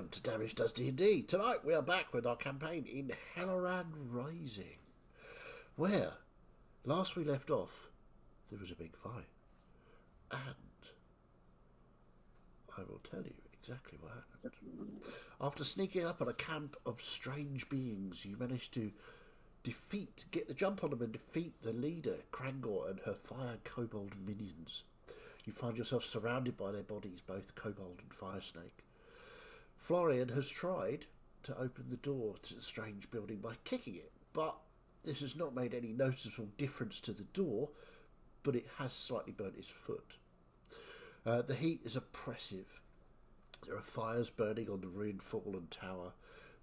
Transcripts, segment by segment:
Welcome to Damage Does D&D. Tonight we are back with our campaign in Helloran Rising, where last we left off there was a big fight, and I will tell you exactly what happened. After sneaking up on a camp of strange beings, you managed to get the jump on them and defeat the leader, Krangor, and her fire kobold minions. You find yourself surrounded by their bodies, both kobold and fire snake. Florian has tried to open the door to the strange building by kicking it, but this has not made any noticeable difference to the door, but it has slightly burnt his foot. The heat is oppressive. There are fires burning on the ruined fallen tower.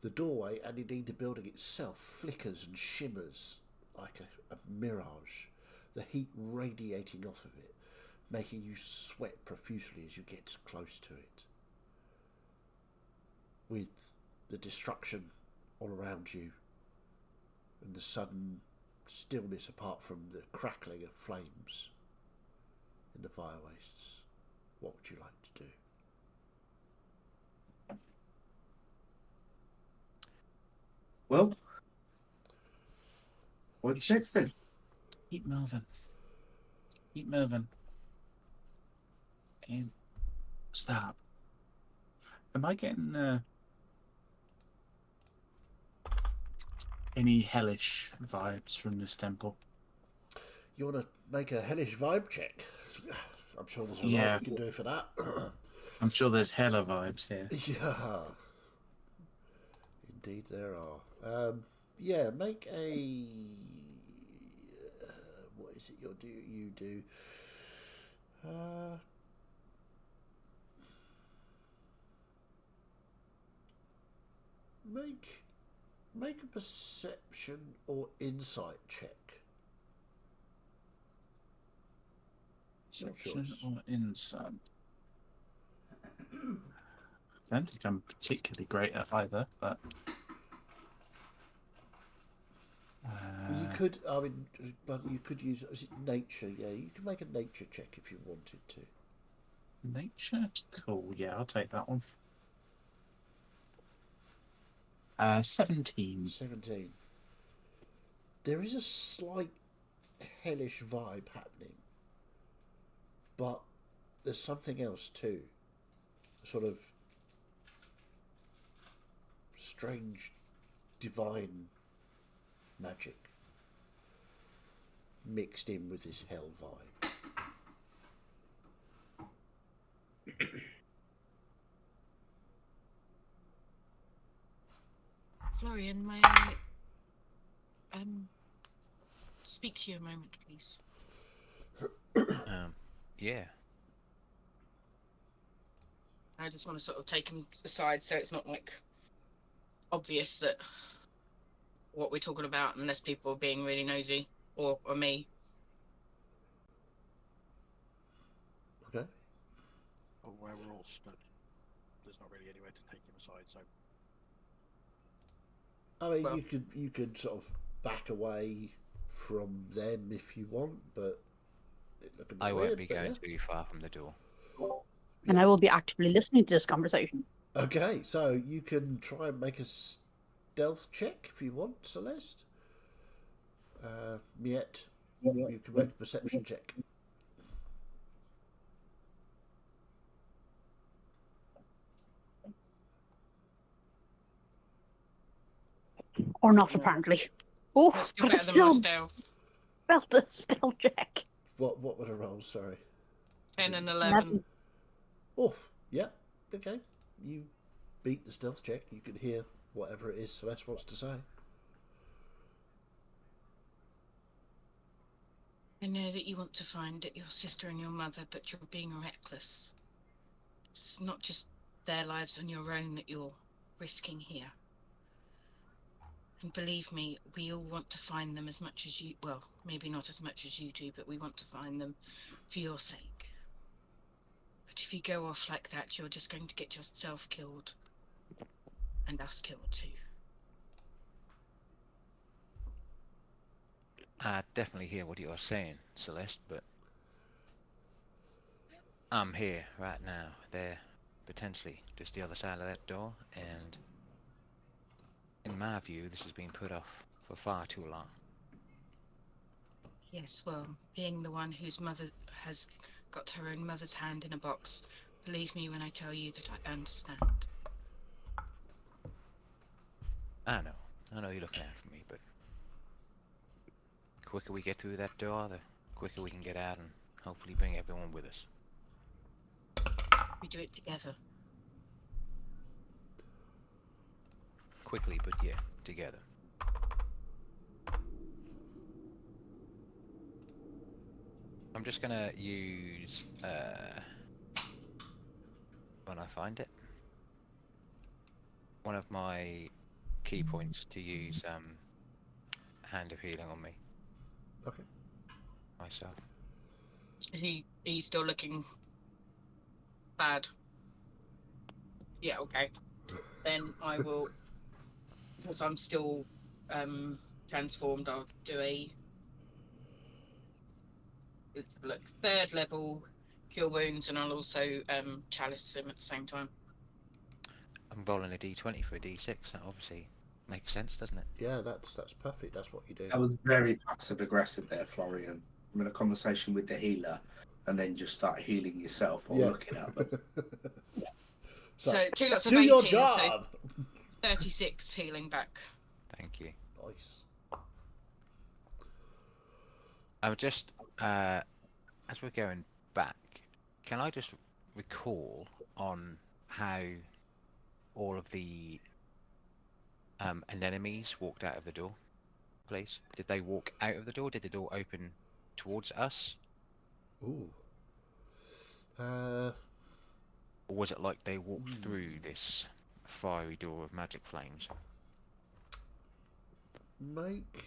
The doorway, and indeed the building itself, flickers and shimmers like a mirage, the heat radiating off of it, making you sweat profusely as you get close to it. With the destruction all around you and the sudden stillness apart from the crackling of flames in the fire wastes, what would you like to do? Well, what's next then? Keep moving. Keep moving. Okay. Stop. Am I getting any hellish vibes from this temple? You want to make a hellish vibe check? I'm sure there's a lot you can do for that. I'm sure there's hella vibes here. Yeah. Indeed there are. Yeah, make a... what is it you do? Make a perception or insight check. Perception or insight? I don't think I'm particularly great at either, but... you could, but you could use, is it nature? Yeah, you can make a nature check if you wanted to. Nature? Cool, yeah, I'll take that one. 17. 17. There is a slight hellish vibe happening, but there's something else too. Sort of strange, divine magic mixed in with this hell vibe. Florian, may I speak to you a moment, please? Yeah. I just want to sort of take him aside so it's not like obvious that what we're talking about, unless people are being really nosy, or me. Okay. Or where we're all stood. There's not really anywhere to take him aside, so. I mean, Well, you could sort of back away from them if you want, but it look a bit I weird, won't be but going yeah. too far from the door. And I will be actively listening to this conversation. Okay, so you can try and make a stealth check if you want, Celeste. Miette, you can make a perception check. Or not, apparently. Oh, that's still but better it's than my still stealth. felt a stealth check. What were the rolls? Sorry. 10 and 11. Oh, yeah. Okay. You beat the stealth check. You can hear whatever it is Celeste wants to say. I know that you want to find your sister and your mother, but you're being reckless. It's not just their lives on your own that you're risking here. And believe me, we all want to find them as much as you... Well, maybe not as much as you do, but we want to find them for your sake. But if you go off like that, you're just going to get yourself killed. And us killed too. I definitely hear what you're saying, Celeste, but I'm here right now. They're potentially just the other side of that door, and in my view, this has been put off for far too long. Yes, well, being the one whose mother has got her own mother's hand in a box, believe me when I tell you that I understand. I know you're looking out for me, but the quicker we get through that door, the quicker we can get out and hopefully bring everyone with us. We do it together. Quickly, but yeah, together. I'm just gonna use when I find it, one of my key points to use Hand of Healing on me Okay. myself. Is he still looking bad? Yeah, okay. Then I will, because I'm still transformed, I'll do let's have a look, 3rd level cure wounds, and I'll also chalice him at the same time. I'm rolling a d20 for a d6. That obviously makes sense, doesn't it? Yeah, that's perfect. That's what you do. That was very passive aggressive there, Florian. I'm in a conversation with the healer, and then just start healing yourself or looking at them. So 2 lots of do 18, your so job. 36 healing back. Thank you. Nice. I'm just as we're going back, can I just recall on how all of the anemones walked out of the door, please? Did they walk out of the door? Did the door open towards us? Ooh. Or was it like they walked through this fiery door of magic flames? Make,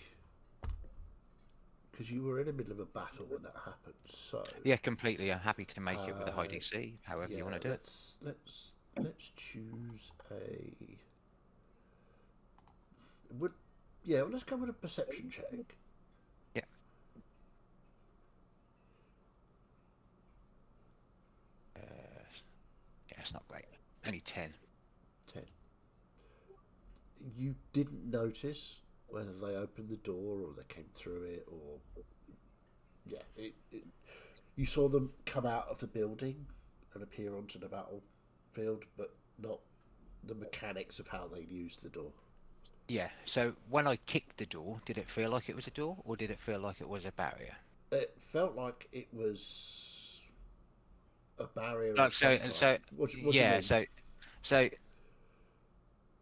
because you were in the middle of a battle when that happened. So Yeah, completely. I'm happy to make it with a high DC, however you want to do it. Let's choose a. Well, let's go with a perception check. Yeah. Yeah, it's not great. Only 10. 10. You didn't notice whether they opened the door or they came through it, or you saw them come out of the building and appear onto the battlefield, but not the mechanics of how they used the door. Yeah, so when I kicked the door, did it feel like it was a door, or did it feel like it was a barrier? It felt like it was a barrier Like of some kind. What do you mean? So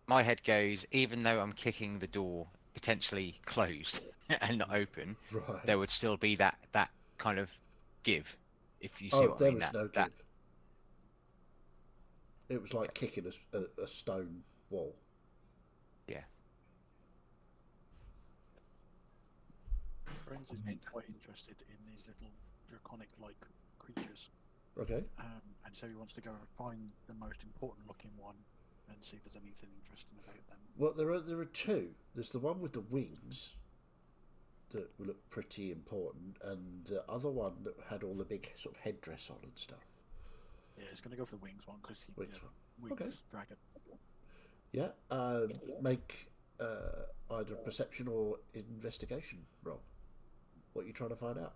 my head goes, even though I'm kicking the door potentially closed and not open, Right. there would still be that kind of give, if you see Oh, what I there mean. was no that give. It was like kicking a stone wall. yeah. Friends is quite interested in these little draconic-like creatures, Okay. and so he wants to go and find the most important-looking one and see if there's anything interesting about them. Well, there are two. There's the one with the wings that will look pretty important, and the other one that had all the big sort of headdress on and stuff. Yeah, he's going to go for the wings one because Wings one. wings Okay. dragon. Yeah. Make either perception or investigation roll. What are you trying to find out?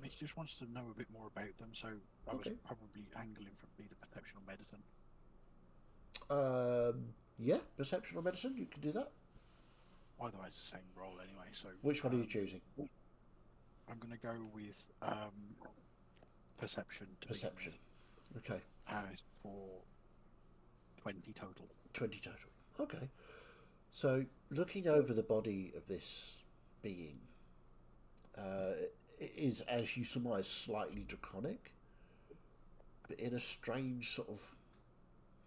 He just wants to know a bit more about them, so I was Okay. probably angling for either perception or medicine. Yeah, perception or medicine. You can do that. Either way, it's the same roll anyway. So Which one are you choosing? I'm going to go with perception. To begin Perception. with, Okay. for 20 total. 20 total. Okay. So, looking over the body of this being, it is, as you surmise, slightly draconic, but in a strange sort of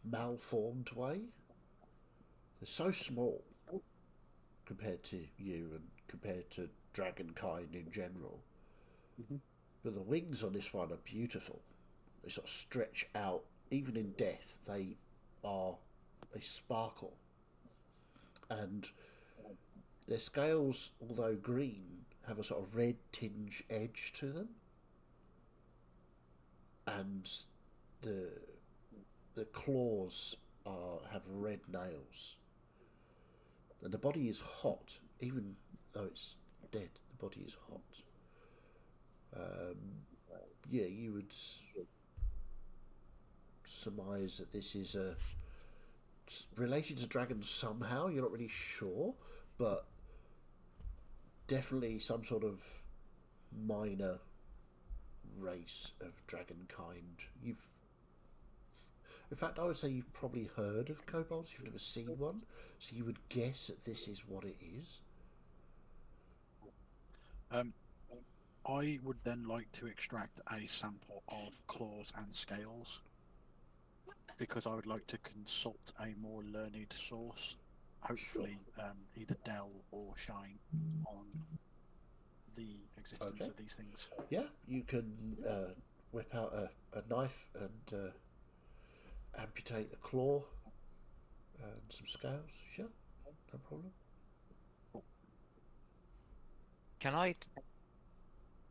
malformed way. They're so small compared to you and compared to dragonkind in general. Mhm. But the wings on this one are beautiful. They sort of stretch out. Even in death, they sparkle. And their scales, although green, have a sort of red tinge edge to them. And the claws have red nails, and the body is hot, even though it's dead. The body is hot. Yeah, you would surmise that this is related to dragons somehow. You're not really sure, but definitely some sort of minor race of dragon kind. In fact, I would say you've probably heard of kobolds. You've never seen one, so you would guess that this is what it is. I would then like to extract a sample of claws and scales, because I would like to consult a more learned source, hopefully either Dell or Shine, on the existence of these things. Yeah, you can whip out a knife and amputate a claw and some scales. Sure, no problem. Can I?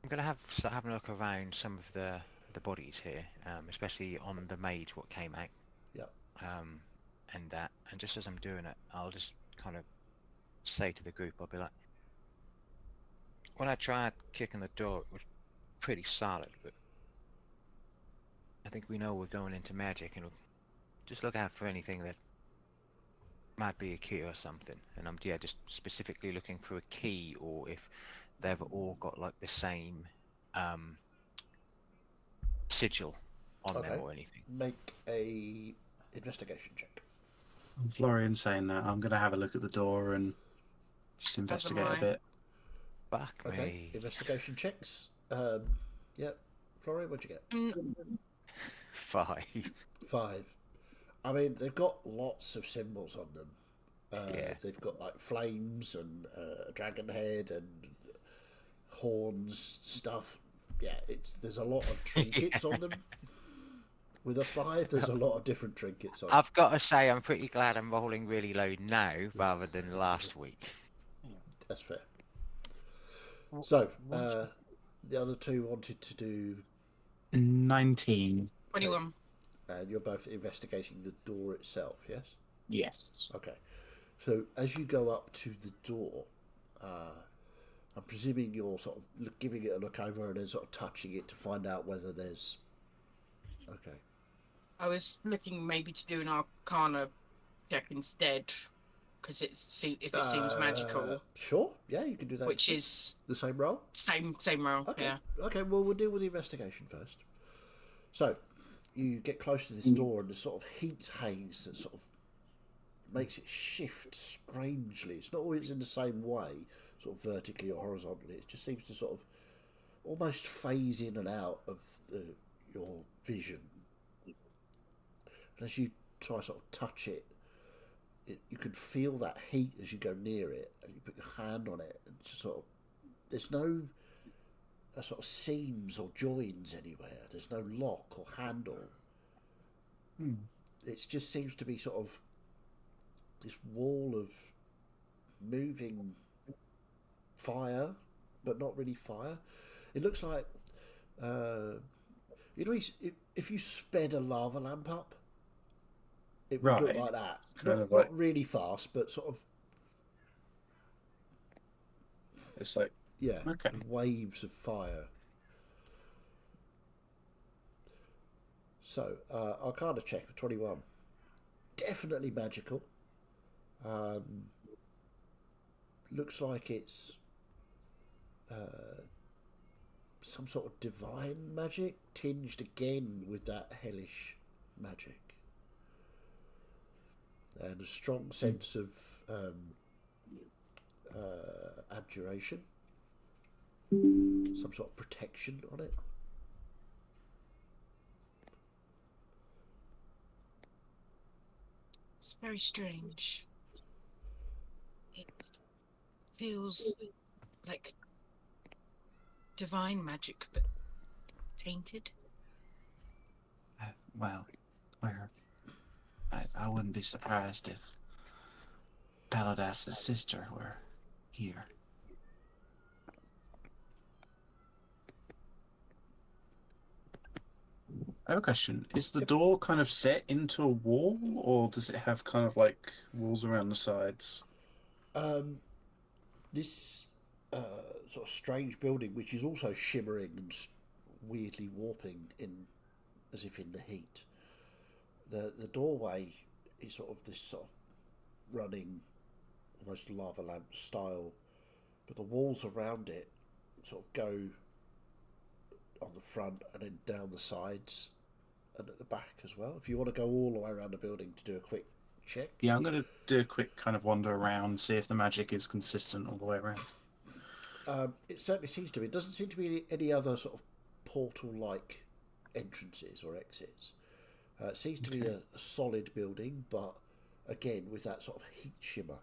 I'm gonna start having a look around some of the bodies here, especially on the mage what came out. Yeah. And just as I'm doing it, I'll just kind of say to the group, I'll be like, when I tried kicking the door, it was pretty solid, but I think we know we're going into magic, and we'll just look out for anything that might be a key or something. And I'm just specifically looking for a key, or if they've all got like the same sigil on them or anything. Make a investigation check. Florian saying that, I'm going to have a look at the door and just investigate a bit. Fuck Okay, me. investigation checks. Yep. Florian, what'd you get? 5. 5. I mean, they've got lots of symbols on them. Yeah. They've got like flames and a dragon head and horns, stuff. Yeah, there's a lot of trinkets on them. With a 5, there's a lot of different trinkets on. I've got to say, I'm pretty glad I'm rolling really low now rather than last week. That's fair. So, the other two wanted to do 19. 21. And you're both investigating the door itself, yes? Yes. Okay. So, as you go up to the door, I'm presuming you're sort of giving it a look over and then sort of touching it to find out whether there's... Okay. I was looking maybe to do an Arcana check instead, because if it seems magical. Sure, yeah, you can do that. Which is the same roll? Same roll, okay. Yeah. Okay, well, we'll deal with the investigation first. So, you get close to this door and the sort of heat haze that sort of makes it shift strangely. It's not always in the same way, sort of vertically or horizontally. It just seems to sort of almost phase in and out of your vision. And as you try to sort of touch it, you can feel that heat as you go near it, and you put your hand on it, and just sort of, there's no sort of seams or joins anywhere. There's no lock or handle. It just seems to be sort of this wall of moving fire, but not really fire. It looks like, you know, if you sped a lava lamp up, it would look like that. Not really fast, but sort of. It's like, yeah, waves of fire. So, Arcana check for 21. Definitely magical. Looks like it's some sort of divine magic, tinged again with that hellish magic. And a strong sense of abjuration. Some sort of protection on it. It's very strange. It feels like divine magic, but tainted. Well, I wouldn't be surprised if Paladas's sister were here. have a question. Is the door kind of set into a wall, or does it have kind of like walls around the sides? This sort of strange building, which is also shimmering and weirdly warping in, as if in the heat. The doorway is sort of this sort of running, almost lava lamp style, but the walls around it sort of go on the front and then down the sides and at the back as well. If you want to go all the way around the building to do a quick check. Yeah, I'm going to do a quick kind of wander around, see if the magic is consistent all the way around. It certainly seems to be. It doesn't seem to be any other sort of portal-like entrances or exits. It seems to be a solid building, but again with that sort of heat shimmer.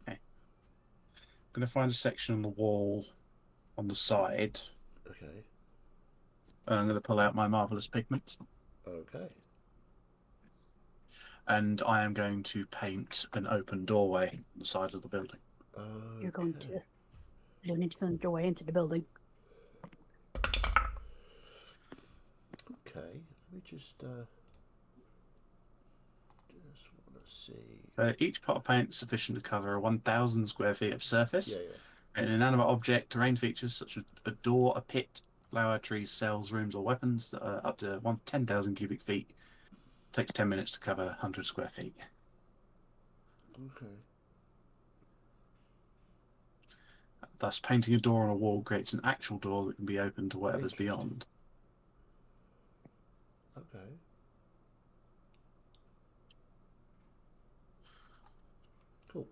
Okay. I'm going to find a section on the wall on the side. Okay. And I'm going to pull out my marvelous pigments. Okay. And I am going to paint an open doorway on the side of the building. You're going to. You need to find your way into the building. Okay. Let me just want to see. So each pot of paint is sufficient to cover 1,000 square feet of surface. Yeah. An inanimate object, terrain features such as a door, a pit, flower, trees, cells, rooms, or weapons that are up to 10,000 cubic feet. Takes 10 minutes to cover 100 square feet. Okay. Thus, painting a door on a wall creates an actual door that can be opened to whatever's beyond. Okay. Cool.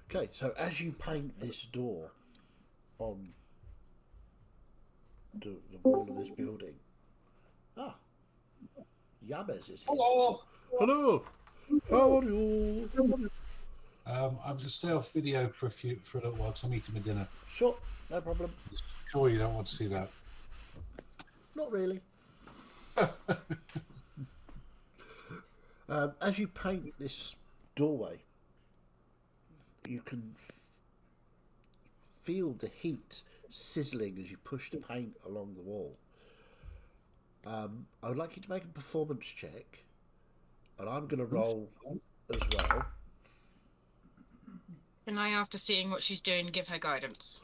Okay, so as you paint this door on the wall of this building, Yabez is here. Hello. Hello. How are you? I'm just stay off video for a little while because I'm eating my dinner. Sure, no problem. Sure, you don't want to see that. Not really. As you paint this doorway, you can feel the heat sizzling as you push the paint along the wall. I would like you to make a performance check, and I'm going to roll as well. Can I, after seeing what she's doing, give her guidance?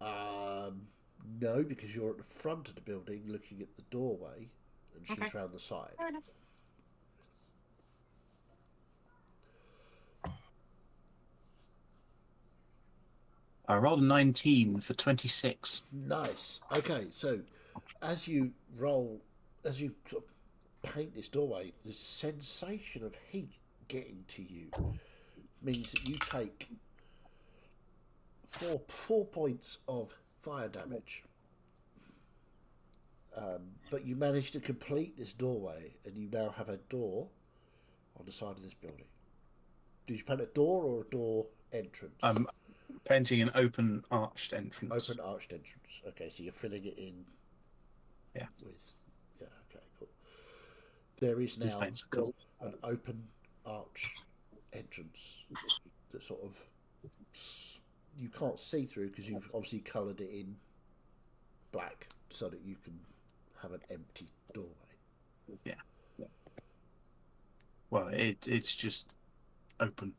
No, because you're at the front of the building looking at the doorway, and she's round the side. Fair enough. I rolled a 19 for 26. Nice. Okay, so as you sort of paint this doorway, the sensation of heat getting to you means that you take four points of fire damage. But you manage to complete this doorway, and you now have a door on the side of this building. Did you paint a door or a door entrance? I'm painting an open arched entrance. Open arched entrance. Okay, so you're filling it in. Yeah. Okay, cool. There is These now paints are cool. an open arch entrance that sort of you can't see through because you've obviously coloured it in black so that you can have an empty doorway. Yeah. Well, it's just open.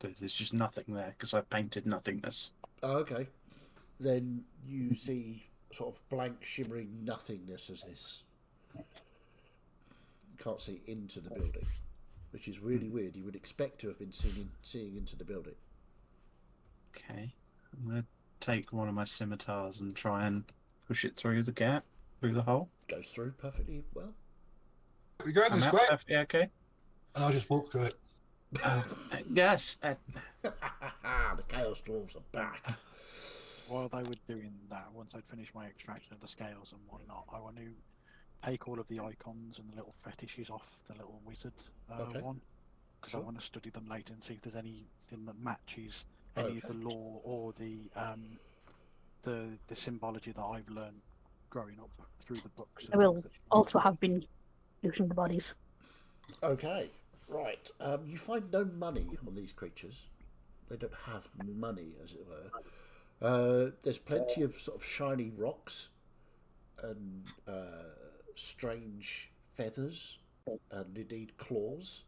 There's just nothing there because I painted nothingness. Oh, okay. Then you see sort of blank shimmering nothingness as this. You can't see into the building, which is really weird. You would expect to have been seeing into the building. Okay. I'm going to take one of my scimitars and try and push it through the gap, through the hole. Goes through perfectly well. We're going this way, Yeah, okay. and I'll just walk through it. Yes. The Chaos Dwarves are back. While they were doing that, once I'd finished my extraction of the scales and whatnot, I want to take all of the icons and the little fetishes off the little wizard one, because I want to study them later and see if there's anything that matches any of the lore or the symbology that I've learned growing up through the books. I will also have been using the bodies. Okay, right. You find no money on these creatures. They don't have money, as it were. There's plenty of sort of shiny rocks and strange feathers and indeed claws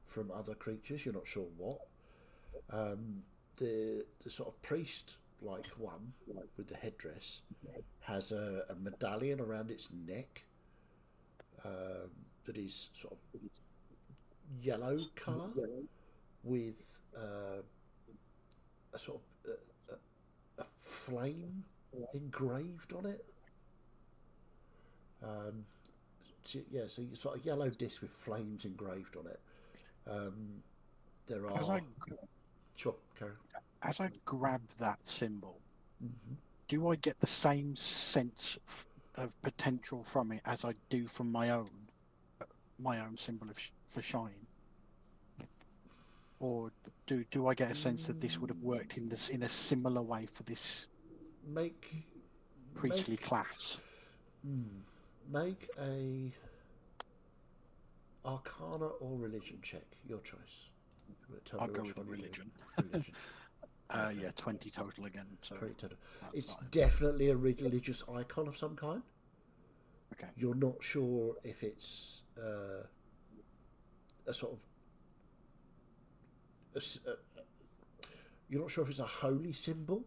from other creatures. You're not sure what. The sort of priest-like one with the headdress has a medallion around its neck that is sort of yellow colour with a sort of a flame engraved on it. So you sort of yellow disc with flames engraved on it. There are. Sure, Karen. As I grab that symbol, do I get the same sense of potential from it as I do from my own symbol for shine? Or do I get a sense that this would have worked in a similar way for this priestly class? Make a Arcana or religion check. Your choice. I'll go with religion. Yeah, 20 total again. So 20 total. It's definitely a religious icon of some kind. Okay. You're not sure if it's a sort of. You're not sure if it's a holy symbol,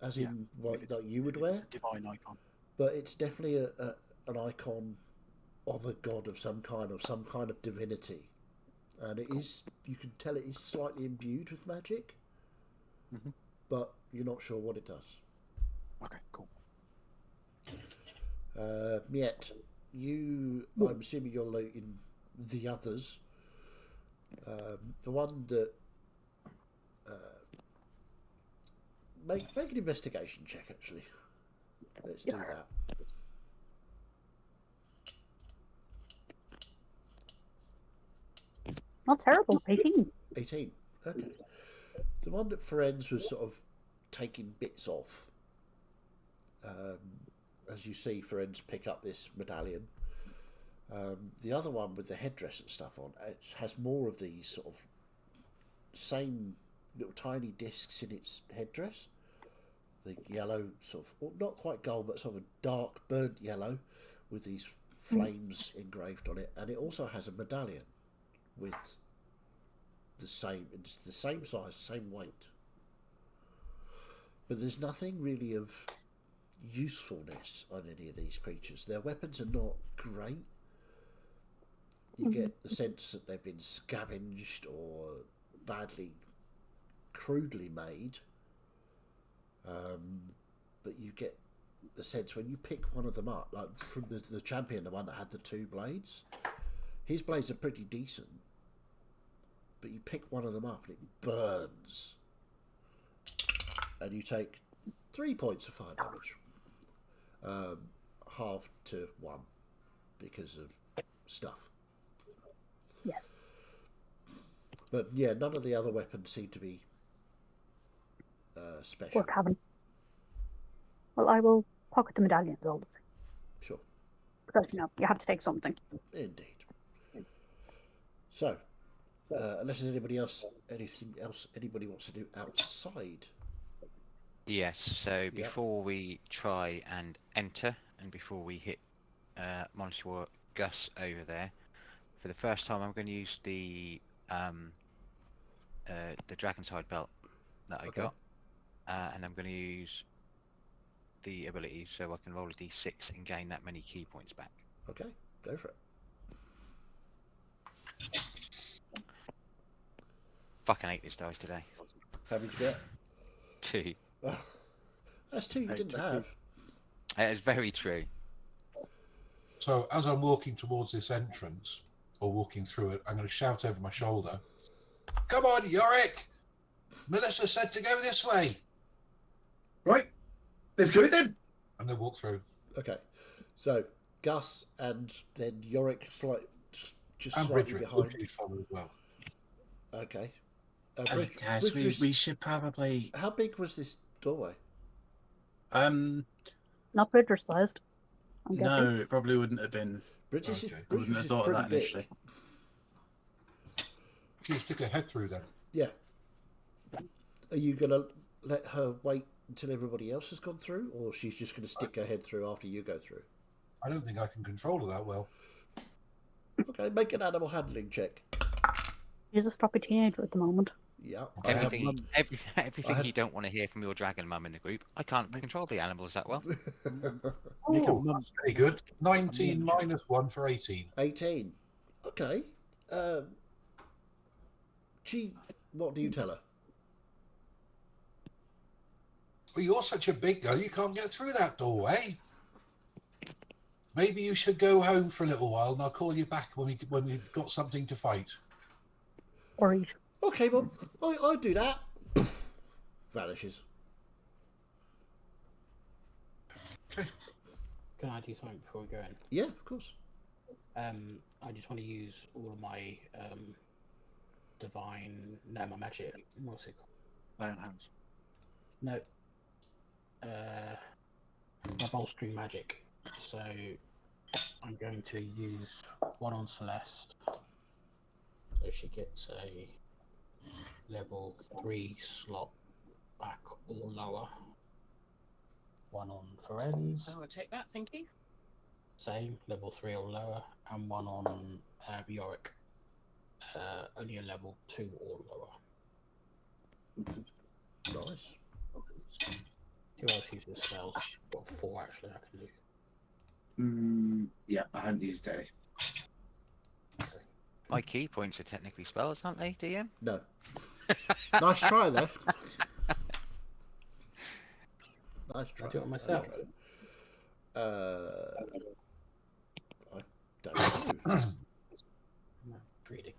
as in what that you would wear. It's a divine icon. But it's definitely an icon of a god of some kind of divinity, and it is. You can tell it is slightly imbued with magic, but you're not sure what it does. Okay, cool. Miet, I'm assuming you're in the others. The one that make an investigation check. Actually, let's do that. Not terrible. 18. 18. Okay. The one that Ferenz was sort of taking bits off. As you see Ferenz pick up this medallion. The other one with the headdress and stuff on, it has more of these sort of same little tiny discs in its headdress. The yellow sort of, well, not quite gold, but sort of a dark burnt yellow with these flames engraved on it. And it also has a medallion with it's the same size, same weight. But there's nothing really of usefulness on any of these creatures. Their weapons are not great. You get the sense that they've been scavenged or badly, crudely made. But you get the sense when you pick one of them up, like from the champion, the one that had the two blades, his blades are pretty decent. But you pick one of them up and it burns. And you take 3 points of fire damage. Halved to 1 because of stuff. Yes. But yeah, none of the other weapons seem to be special. Worth having. Well, I will pocket the medallions all the time. Sure. Because, you have to take something. Indeed. So, unless there's anything else anybody wants to do outside. Yes, so before we try and enter, and before we hit Monsieur Gus over there, for the first time I'm going to use the Dragon's Hide belt that I got, and I'm going to use the ability so I can roll a d6 and gain that many key points back. Okay, go for it. Fucking hate this dice today. How did you get? 2. Oh, that's 2 you didn't have. It is very true. So as I'm walking towards this entrance, or walking through it, I'm going to shout over my shoulder, "Come on, Yorick! Melissa said to go this way." Right, let's go then. And then walk through. Okay, so Gus and then Yorick just And slightly Bridget behind. will follow as well. Okay. Guys, we should probably. How big was this doorway? Not Bridger sized. No, it probably wouldn't have been. British Okay. I wouldn't have is thought of pretty that big. initially. Can you stick her head through then? Yeah. Are you going to let her wait until everybody else has gone through, or she's just going to stick her head through after you go through? I don't think I can control her that well. Okay, make an animal handling check. He's a stroppy teenager at the moment. Yeah, I have Everything, none. everything had- you don't want to hear from your dragon mum in the group. I can't control the animals that well. Make a Oh, mum- that's pretty good. 19 mum check. minus 1 for 18. 18. Okay. What do you tell her? Well, you're such a big girl, you can't get through that doorway. Maybe you should go home for a little while, and I'll call you back when we've got something to fight. Or eat. Okay, Mum, I do that. Poof, vanishes. Can I do something before we go in? Yeah, of course. I just want to use all of my my magic. What's it called? Lay on hands. No. My bolstering magic. So I'm going to use one on Celeste. So she gets a level 3 slot back or lower. One on Ferenz. I will take that, thank you. Same, level 3 or lower, and one on Yorick, only a level 2 or lower. Nice. Who else uses spells? Got 4 actually I can do. Yeah, I haven't used any. My key points are technically spells, aren't they, DM? No. Nice try, though. Nice try. I do it myself. I don't know. No, reading.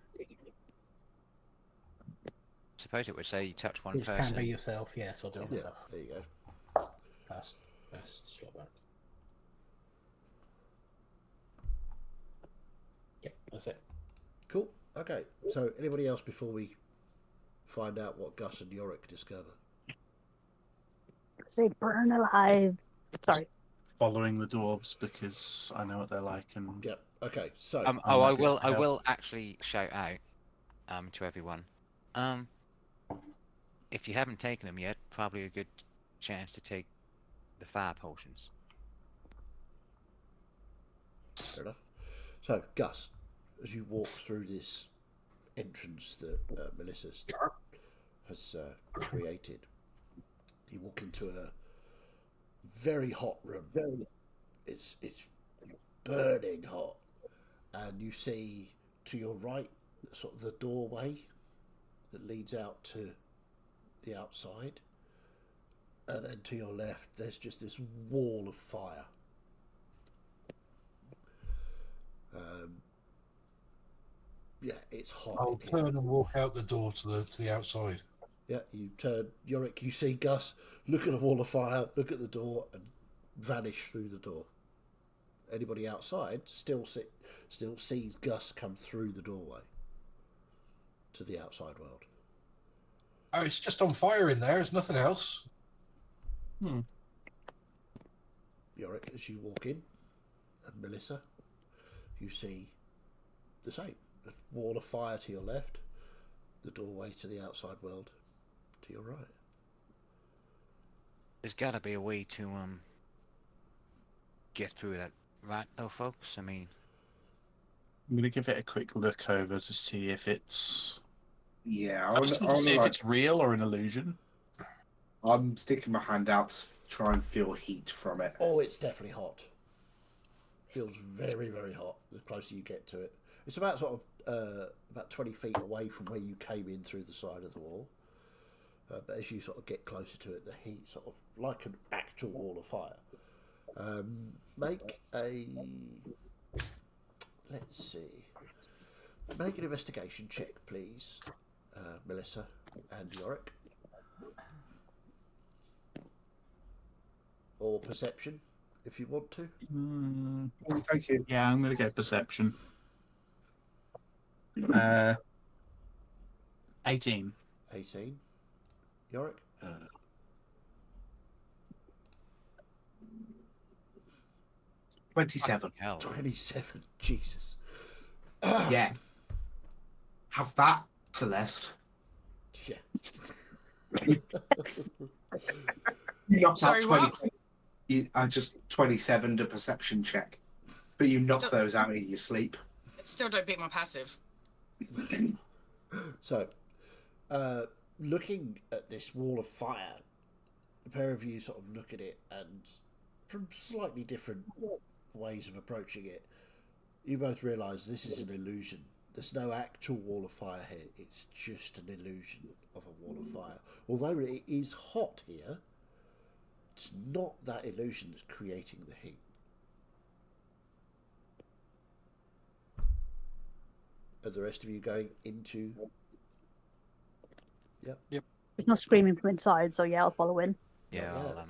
Suppose it would say you touch one Which can person. be yourself, yes, I'll do it Yeah, myself. there you go. First slot back. Yep, that's it. Cool. Okay. So, anybody else before we find out what Gus and Yorick discover? Say burn alive. Sorry. Following the dwarves because I know what they're like, and Yep. Okay. So, I'm I happy will. to I help. will actually shout out to everyone. If you haven't taken them yet, probably a good chance to take the fire potions. fair enough. So, Gus, as you walk through this entrance that Melissa has created, you walk into a very hot room. It's burning hot, and you see to your right sort of the doorway that leads out to the outside, and then to your left there's just this wall of fire. Yeah, it's hot. I'll in here. turn and walk out the door to the outside. Yeah, you turn, Yorick, you see Gus look at a wall of fire, look at the door, and vanish through the door. Anybody outside still sees Gus come through the doorway to the outside world. Oh, it's just on fire in there. There's nothing else. Yorick, as you walk in, and Melissa, you see the same. A wall of fire to your left, the doorway to the outside world to your right. There's got to be a way to get through that, right? Though, folks. I mean, I'm going to give it a quick look over to see if it's. Yeah, I just want to see if it's real or an illusion. I'm sticking my hand out to try and feel heat from it. Oh, it's definitely hot. Feels very, very hot the closer you get to it. It's about sort of about 20 feet away from where you came in through the side of the wall. But as you sort of get closer to it, the heat sort of like an actual wall of fire. Make an investigation check, please, Melissa and Yorick. Or perception, if you want to. Thank you. Yeah, I'm going to go perception. 18. 18. Yorick? 27. hell. 27. Jesus. Yeah. Have that, Celeste. Yeah. You knocked Sorry, out what? 20. I just 27 to perception check. But you knock those out in your sleep. Still don't beat my passive. So, looking at this wall of fire, the pair of you sort of look at it, and from slightly different ways of approaching it, you both realise this is an illusion. There's no actual wall of fire here. It's just an illusion of a wall of fire. Although it is hot here, it's not that illusion that's creating the heat. Are the rest of you going into... Yep. There's no screaming from inside, so yeah, I'll follow in. Yeah, yeah.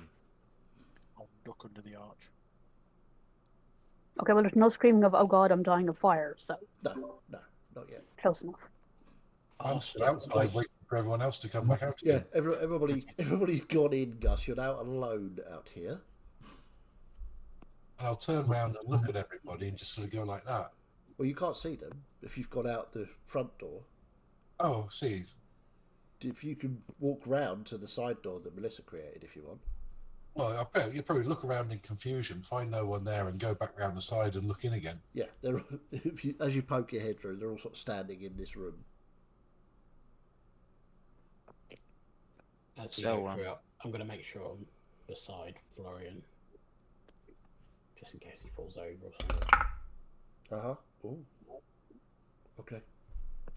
I'll duck under the arch. Okay, well, there's no screaming of, oh god, I'm dying of fire, so No, not yet. close enough. I'm still outside waiting for everyone else to come back out Yeah, again. everybody's gone in, Gus. You're now alone out here. And I'll turn around and look at everybody and just sort of go like that. Well, you can't see them if you've gone out the front door. Oh, see. If you can walk round to the side door that Melissa created, if you want. Well, I bet you probably look around in confusion, find no one there, and go back round the side and look in again. Yeah, as you poke your head through, they're all sort of standing in this room. As we So, go through it, I'm going to make sure I'm beside Florian, just in case he falls over or something. Uh-huh. Oh. Okay.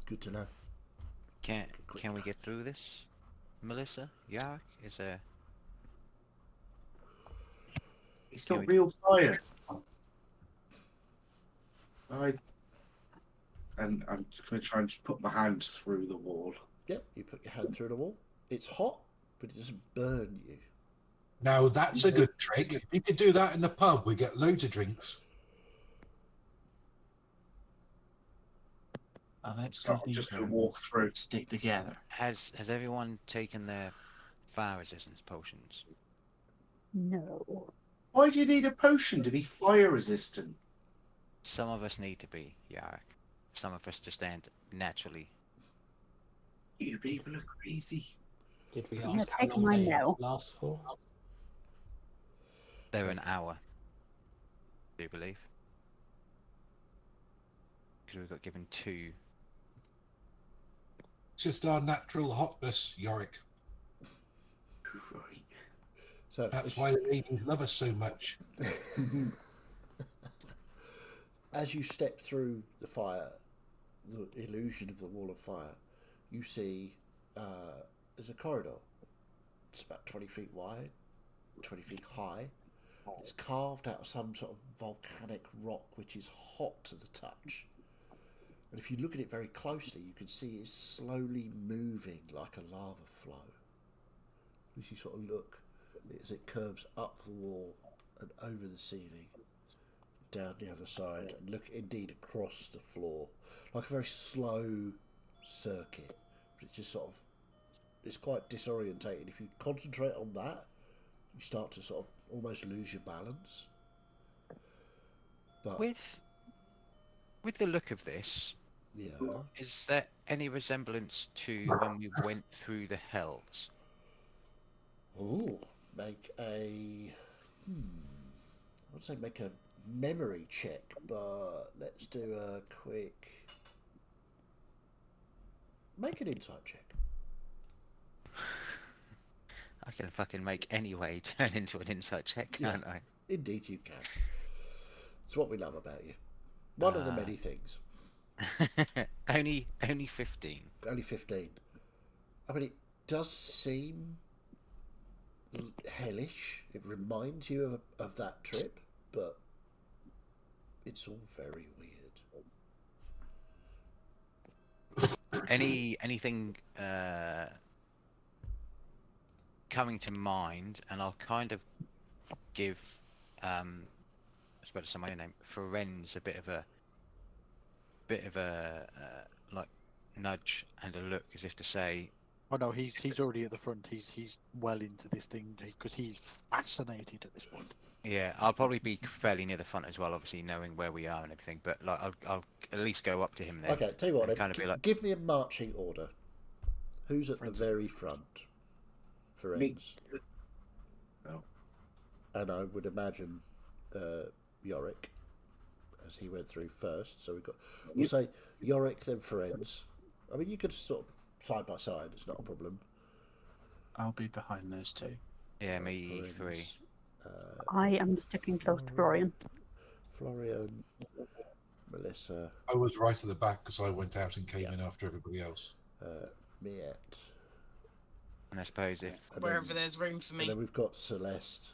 Good to know. Can we get through this, Melissa? Yark? Is there? It's Can not we- real fire. And I'm just going to try and just put my hand through the wall. Yep, you put your hand through the wall. It's hot, but it doesn't burn you. Now, that's a good trick. If you could do that in the pub, we get loads of drinks. Oh, that's So good. I'm just going to walk through. Stick together. Has everyone taken their fire resistance potions? No. Why do you need a potion to be fire resistant? Some of us need to be Yark. Some of us just aren't naturally. You people are crazy. Did we I'm gonna ask how take long mine they now. last for? They're an hour. Do you believe? Because we got given 2. It's just our natural hotness, Yorick. Right. So That's why the ladies love us so much. as you step through the fire, the illusion of the wall of fire, you see there's a corridor. It's about 20 feet wide, 20 feet high. It's carved out of some sort of volcanic rock which is hot to the touch. And if you look at it very closely, you can see it's slowly moving like a lava flow. As you sort of look, as it curves up the wall and over the ceiling, down the other side, and look indeed across the floor, like a very slow circuit. But it's just sort of, it's quite disorientating. If you concentrate on that, you start to sort of almost lose your balance. But With the look of this, yeah, is there any resemblance to when we went through the hells? ooh, make a, I would say make a memory check, but let's do a quick, make an insight check. I can fucking make any way turn into an insight check, can't I? Indeed you can. It's what we love about you. One of the many things. only 15. Only 15. I mean, it does seem hellish. It reminds you of that trip, but it's all very weird. Anything coming to mind, and I'll kind of give I was about to say my own name, Ferenz, a bit of a like nudge and a look, as if to say, Oh no, he's already at the front. He's well into this thing because he's fascinated at this point. yeah, I'll probably be fairly near the front as well, obviously knowing where we are and everything. But like, I'll at least go up to him then. Okay, tell you what, and then, kind of be like, give me a marching order. Who's at Friends. the very front? For Me. ends. No. And I would imagine Yorick. as he went through first. So we'll say Yorick, then Ferenz. I mean, you could sort of side by side. It's not a problem. I'll be behind those two. Yeah, me Ferenz, 3. I am sticking close to Florian. Florian, Melissa, I was right at the back because I went out and came in after everybody else. Miette. And I suppose if And Wherever then, there's room for and me. then we've got Celeste,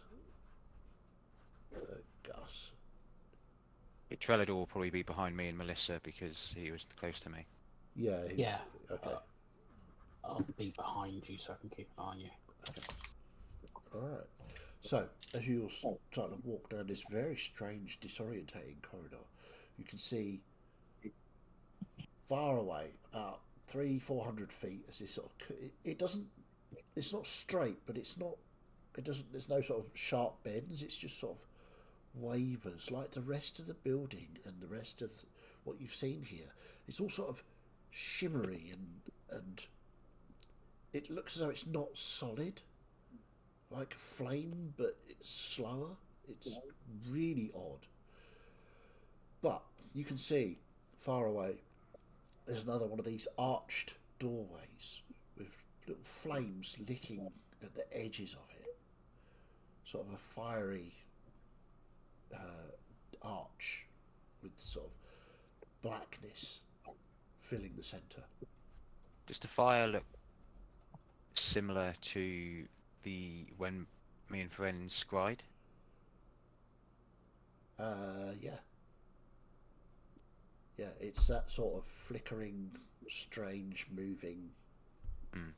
Gus. Trellador will probably be behind me and Melissa because he was close to me. Yeah. Yeah. Okay. I'll be behind you so I can keep an eye on you. All right. So, as you're starting to walk down this very strange, disorientating corridor, you can see far away, about 300-400 feet, as this sort of it doesn't. It's not straight, but it's not. It doesn't. There's no sort of sharp bends. It's just sort of wavers, like the rest of the building and the rest of what you've seen here. It's all sort of shimmery and it looks as though it's not solid, like flame, but it's slower. It's really odd. But you can see far away there's another one of these arched doorways with little flames licking at the edges of it. Sort of a fiery arch with sort of blackness filling the centre. Does the fire look similar to the when me and friends cried? Yeah. Yeah, it's that sort of flickering, strange, moving. And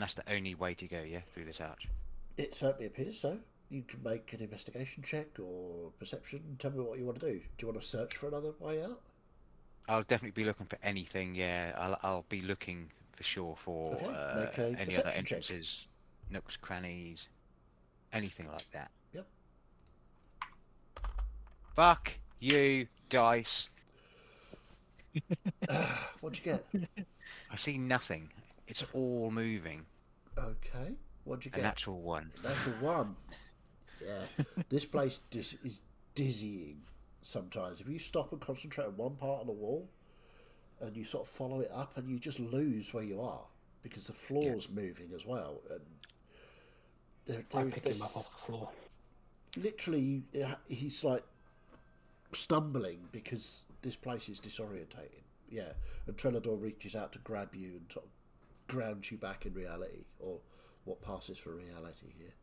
that's the only way to go, yeah, through this arch. It certainly appears so. You can make an investigation check or perception. Tell me what you want to do. Do you want to search for another way out? I'll definitely be looking for anything. Yeah, I'll be looking for sure for Okay, make a any other perception check. entrances, nooks, crannies, anything like that. Yep. Fuck you, dice. What'd you get? I see nothing. It's all moving. Okay. What'd you A get? natural one. Natural one. Yeah. This place is dizzying sometimes. If you stop and concentrate on one part of the wall and you sort of follow it up and you just lose where you are because the floor's moving as well. And I pick him up off the floor. literally, he's like stumbling because this place is disorientating. Yeah. And Trellador reaches out to grab you and sort of grounds you back in reality, or what passes for reality here.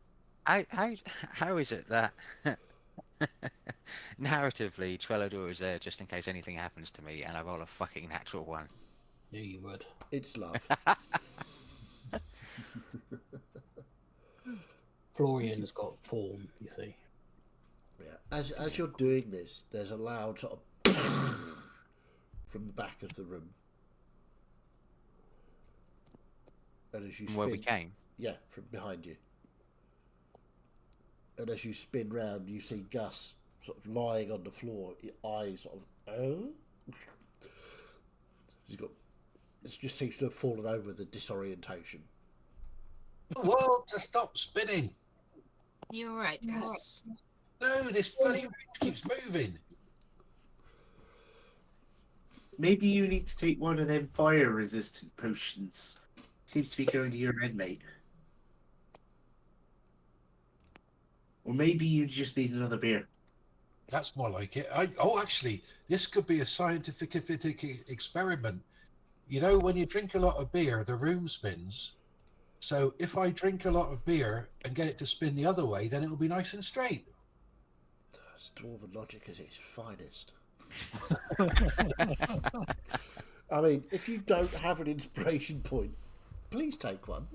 How is it that narratively Trellador is there just in case anything happens to me and I roll a fucking natural one? Yeah, you would. It's love. Florian's got form, you see. Yeah. As you're doing this, there's a loud sort of from the back of the room. And as you From where we spin, came? yeah, from behind you. And as you spin round, you see Gus sort of lying on the floor, eyes sort of, oh? He's got, it just seems to have fallen over the disorientation. Whoa, to stop spinning. You all right, Gus? No, this bloody room keeps moving. Maybe you need to take one of them fire-resistant potions. Seems to be going to your head, mate. Or maybe you just need another beer. That's more like it. Actually, this could be a scientific experiment. You know, when you drink a lot of beer, the room spins. So if I drink a lot of beer and get it to spin the other way, then it'll be nice and straight. It's dwarven logic at its finest. I mean, if you don't have an inspiration point, please take one.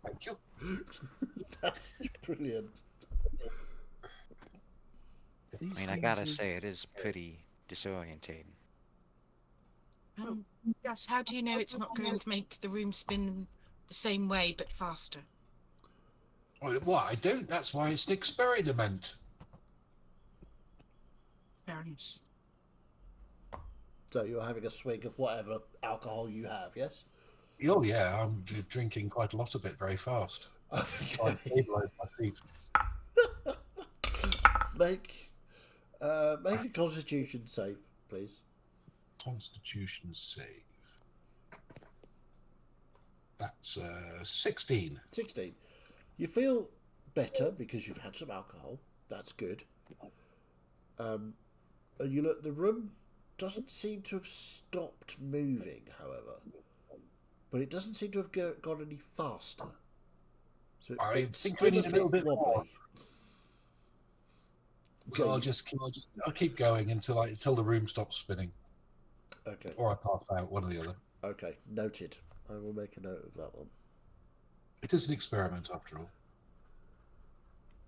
Thank you. That's brilliant. I mean, I gotta say, it is pretty disorientating. Gus, how do you know it's not going to make the room spin the same way but faster? Well, I don't. That's why it's an experiment. Fair enough. So you're having a swig of whatever alcohol you have, yes? Oh, yeah, I'm drinking quite a lot of it very fast. Trying to stabilise my feet. Make Make a Constitution save, please. Constitution save. That's 16. 16. You feel better because you've had some alcohol. That's good. And you look, the room doesn't seem to have stopped moving, however. But it doesn't seem to have gone any faster. So I it's think still I need a little bit more. wobbly. So I'll keep going until the room stops spinning, Okay. or I pass out, one or the other. Okay. Noted. I will make a note of that one. It is an experiment, after all.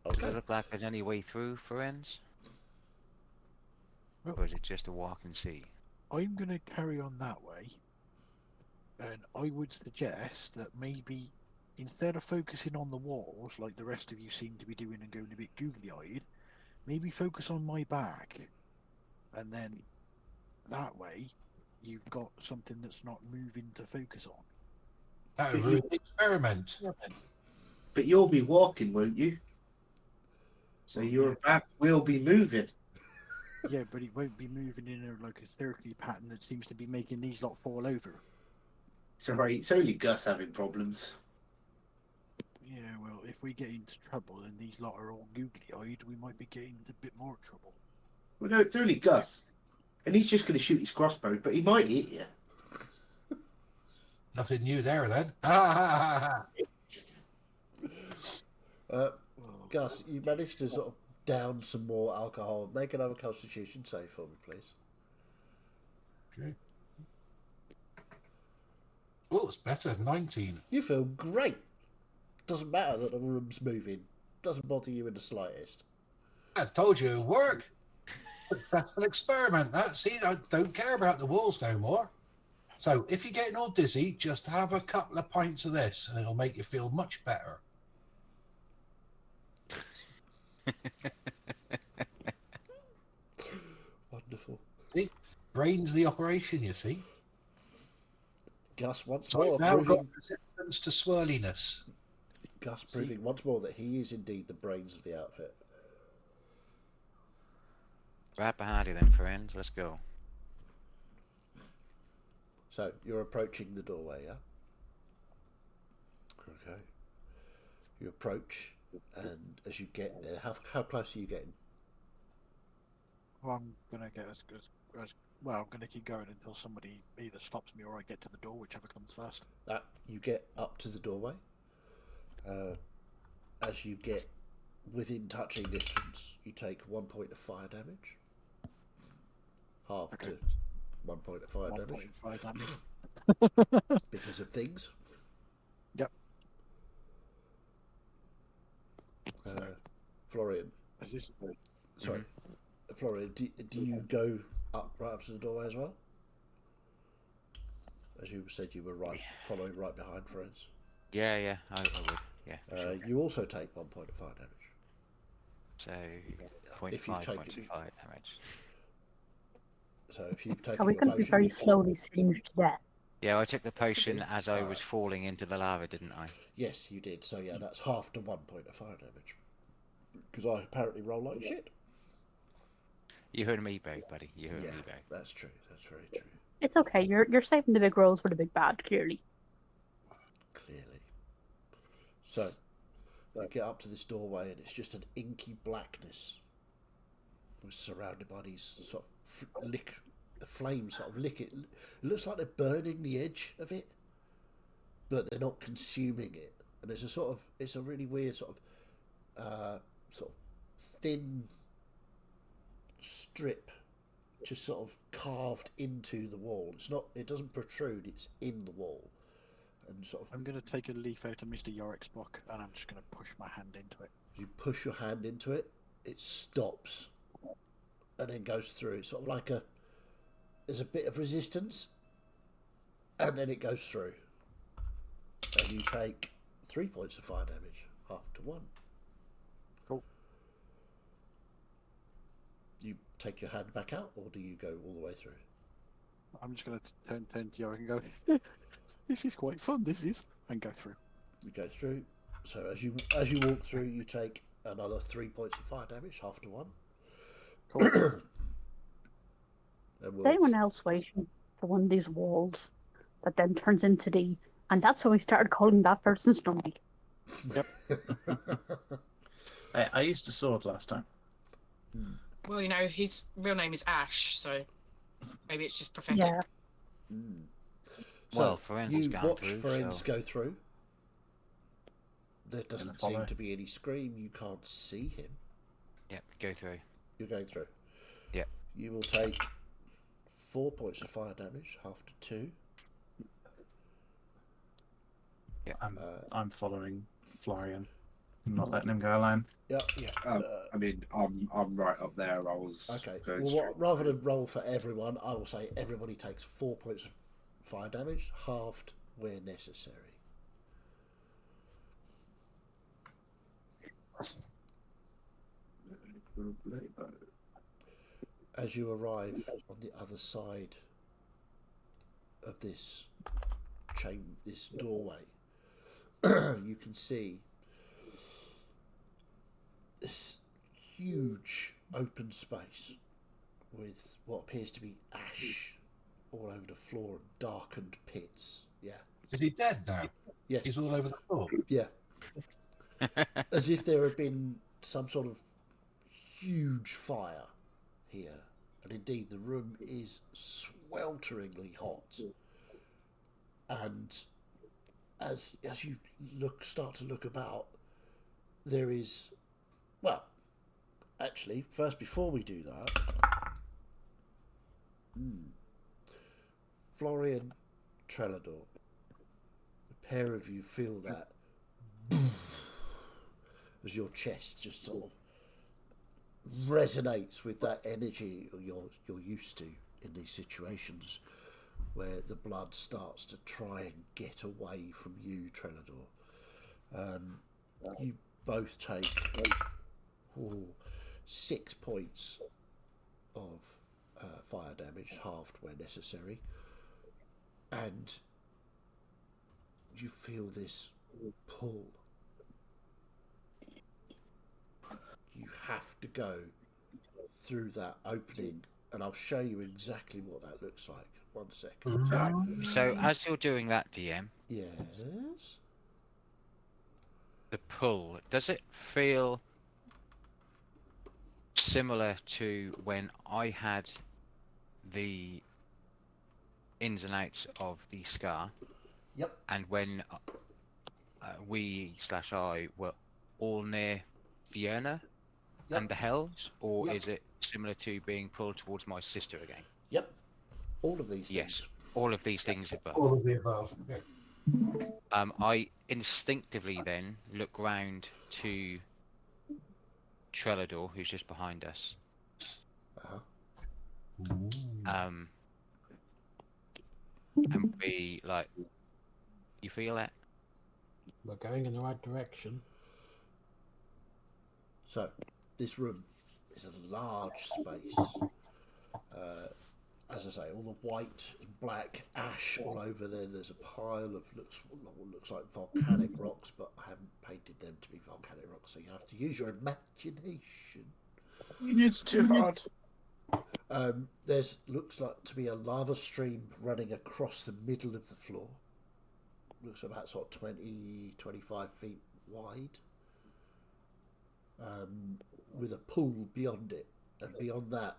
Does Okay. it look like there's any way through for ends? Or is it just a walk and see? I'm going to carry on that way, and I would suggest that maybe instead of focusing on the walls like the rest of you seem to be doing and going a bit googly-eyed, maybe focus on my back, and then that way you've got something that's not moving to focus on. That would ruin the experiment. But you'll be walking, won't you? So your back will be moving. Yeah, but it won't be moving in a circular pattern that seems to be making these lot fall over. Sorry, it's only Gus having problems. Yeah, well, if we get into trouble and these lot are all googly-eyed, we might be getting into a bit more trouble. Well, no, it's only Gus. And he's just going to shoot his crossbow, but he might hit you. Nothing new there, then. Gus, you managed to sort of down some more alcohol. Make another Constitution save for me, please. Okay. Oh, it's better. 19. You feel great. Doesn't matter that the room's moving. Doesn't bother you in the slightest. I told you it would work. Successful experiment. That. See, I don't care about the walls no more. So if you're getting all dizzy, just have a couple of pints of this, and it'll make you feel much better. Wonderful. See, brain's the operation. You see. Gus once So more I've now got proving, resistance to swirliness. Gus proving once more that he is indeed the brains of the outfit. Right behind you then, friends. Let's go. So you're approaching the doorway, yeah? Okay. You approach, and as you get there, how close are you getting? Well, I'm gonna get as well. I'm gonna keep going until somebody either stops me or I get to the door, whichever comes first. You get up to the doorway. As you get within touching distance, you take 1 point of fire damage. Half Okay. to 1 point of fire damage 1.5 damage. because of things. Yep. Florian, Is this? sorry, Florian, do you go right up to the doorway as well? As you said, you were following right behind friends. Yeah, I would. Yeah. Sure. You also take 1 point of fire damage. So, If you've 0.5 taken- points of fire damage. So if you've taken Are we your going to be potion, very you- slowly singed to death? Yeah, I took the potion as I was Alright. falling into the lava, didn't I? Yes, you did. So yeah, that's half to 1 point of fire damage. Because I apparently roll like shit. You heard me, Bo, buddy. You heard Yeah, me, Bo. that's true. That's very true. It's okay. You're saving the big rolls for the big bad, clearly. Clearly. So you get up to this doorway, and it's just an inky blackness. We're surrounded by these sort of the flames sort of lick it. It looks like they're burning the edge of it, but they're not consuming it. And it's a really weird sort of thin strip, just sort of carved into the wall. It doesn't protrude. It's in the wall, and sort of I'm gonna take a leaf out of Mr. Yorick's book, and I'm just gonna push my hand into it. you push your hand into it, it stops, and then goes through. It's sort of like there's a bit of resistance, and then it goes through. And you take 3 points of fire damage, half to 1. Cool. You take your hand back out, or do you go all the way through? I'm just gonna turn to Yorick and go, "This is quite fun. This is," and go through. You go through. So as you walk through, you take another 3 points of fire damage, half to 1. Cool. And Is we'll- anyone else waiting for one of these walls that then turns into the... And that's how we started calling that person Stumpy. Hey, I used a sword last time. Well, you know, his real name is Ash, so maybe it's just prophetic. Yeah. Well, So, Ferenz you gone watch through, Ferenz so- go through. There doesn't follow. seem to be any scream. You can't see him. Yep, go through. You're going through. Yep. You will take 4 points of fire damage, half to 2. I'm following Florian. I'm not letting him go alone. Yep. I mean, I'm right up there. I was Okay. going Well, straight rather than roll for everyone, I will say everybody takes 4 points of fire damage, halved where necessary. As you arrive on the other side of this this doorway, you can see this huge open space with what appears to be ash all over the floor and darkened pits. Yeah. Is he dead now? Yes. He's all over the floor. Yeah. As if there had been some sort of huge fire here. And indeed, the room is swelteringly hot. And as you start to look about, there is, well, actually, first before we do that, Florian Trelador, the pair of you feel that as your chest just sort of resonates with that energy you're used to in these situations where the blood starts to try and get away from you, Trelador. You both take 6 points of fire damage, halved where necessary, and you feel this pull. You have to go through that opening, and I'll show you exactly what that looks like. 1 second. So as you're doing that, DM, Yes. the pull, does it feel similar to when I had the ins and outs of the scar, Yep. and when we/I were all near Fiona Yep. and the Hells, or Yep. is it similar to being pulled towards my sister again? Yep. All of these Yes, things. all of these things above. All of the above. Yeah. I instinctively then look round to Trelador, who's just behind us. Uh-huh. And be like, you feel that? We're going in the right direction. So, this room is a large space. As I say, all the white and black ash all over there. There's a pile of looks like volcanic rocks, but I haven't painted them to be volcanic rocks, so you have to use your imagination. It's too hard. There's looks like to be a lava stream running across the middle of the floor. Looks about sort of 20-25 feet wide. With a pool beyond it, and beyond that,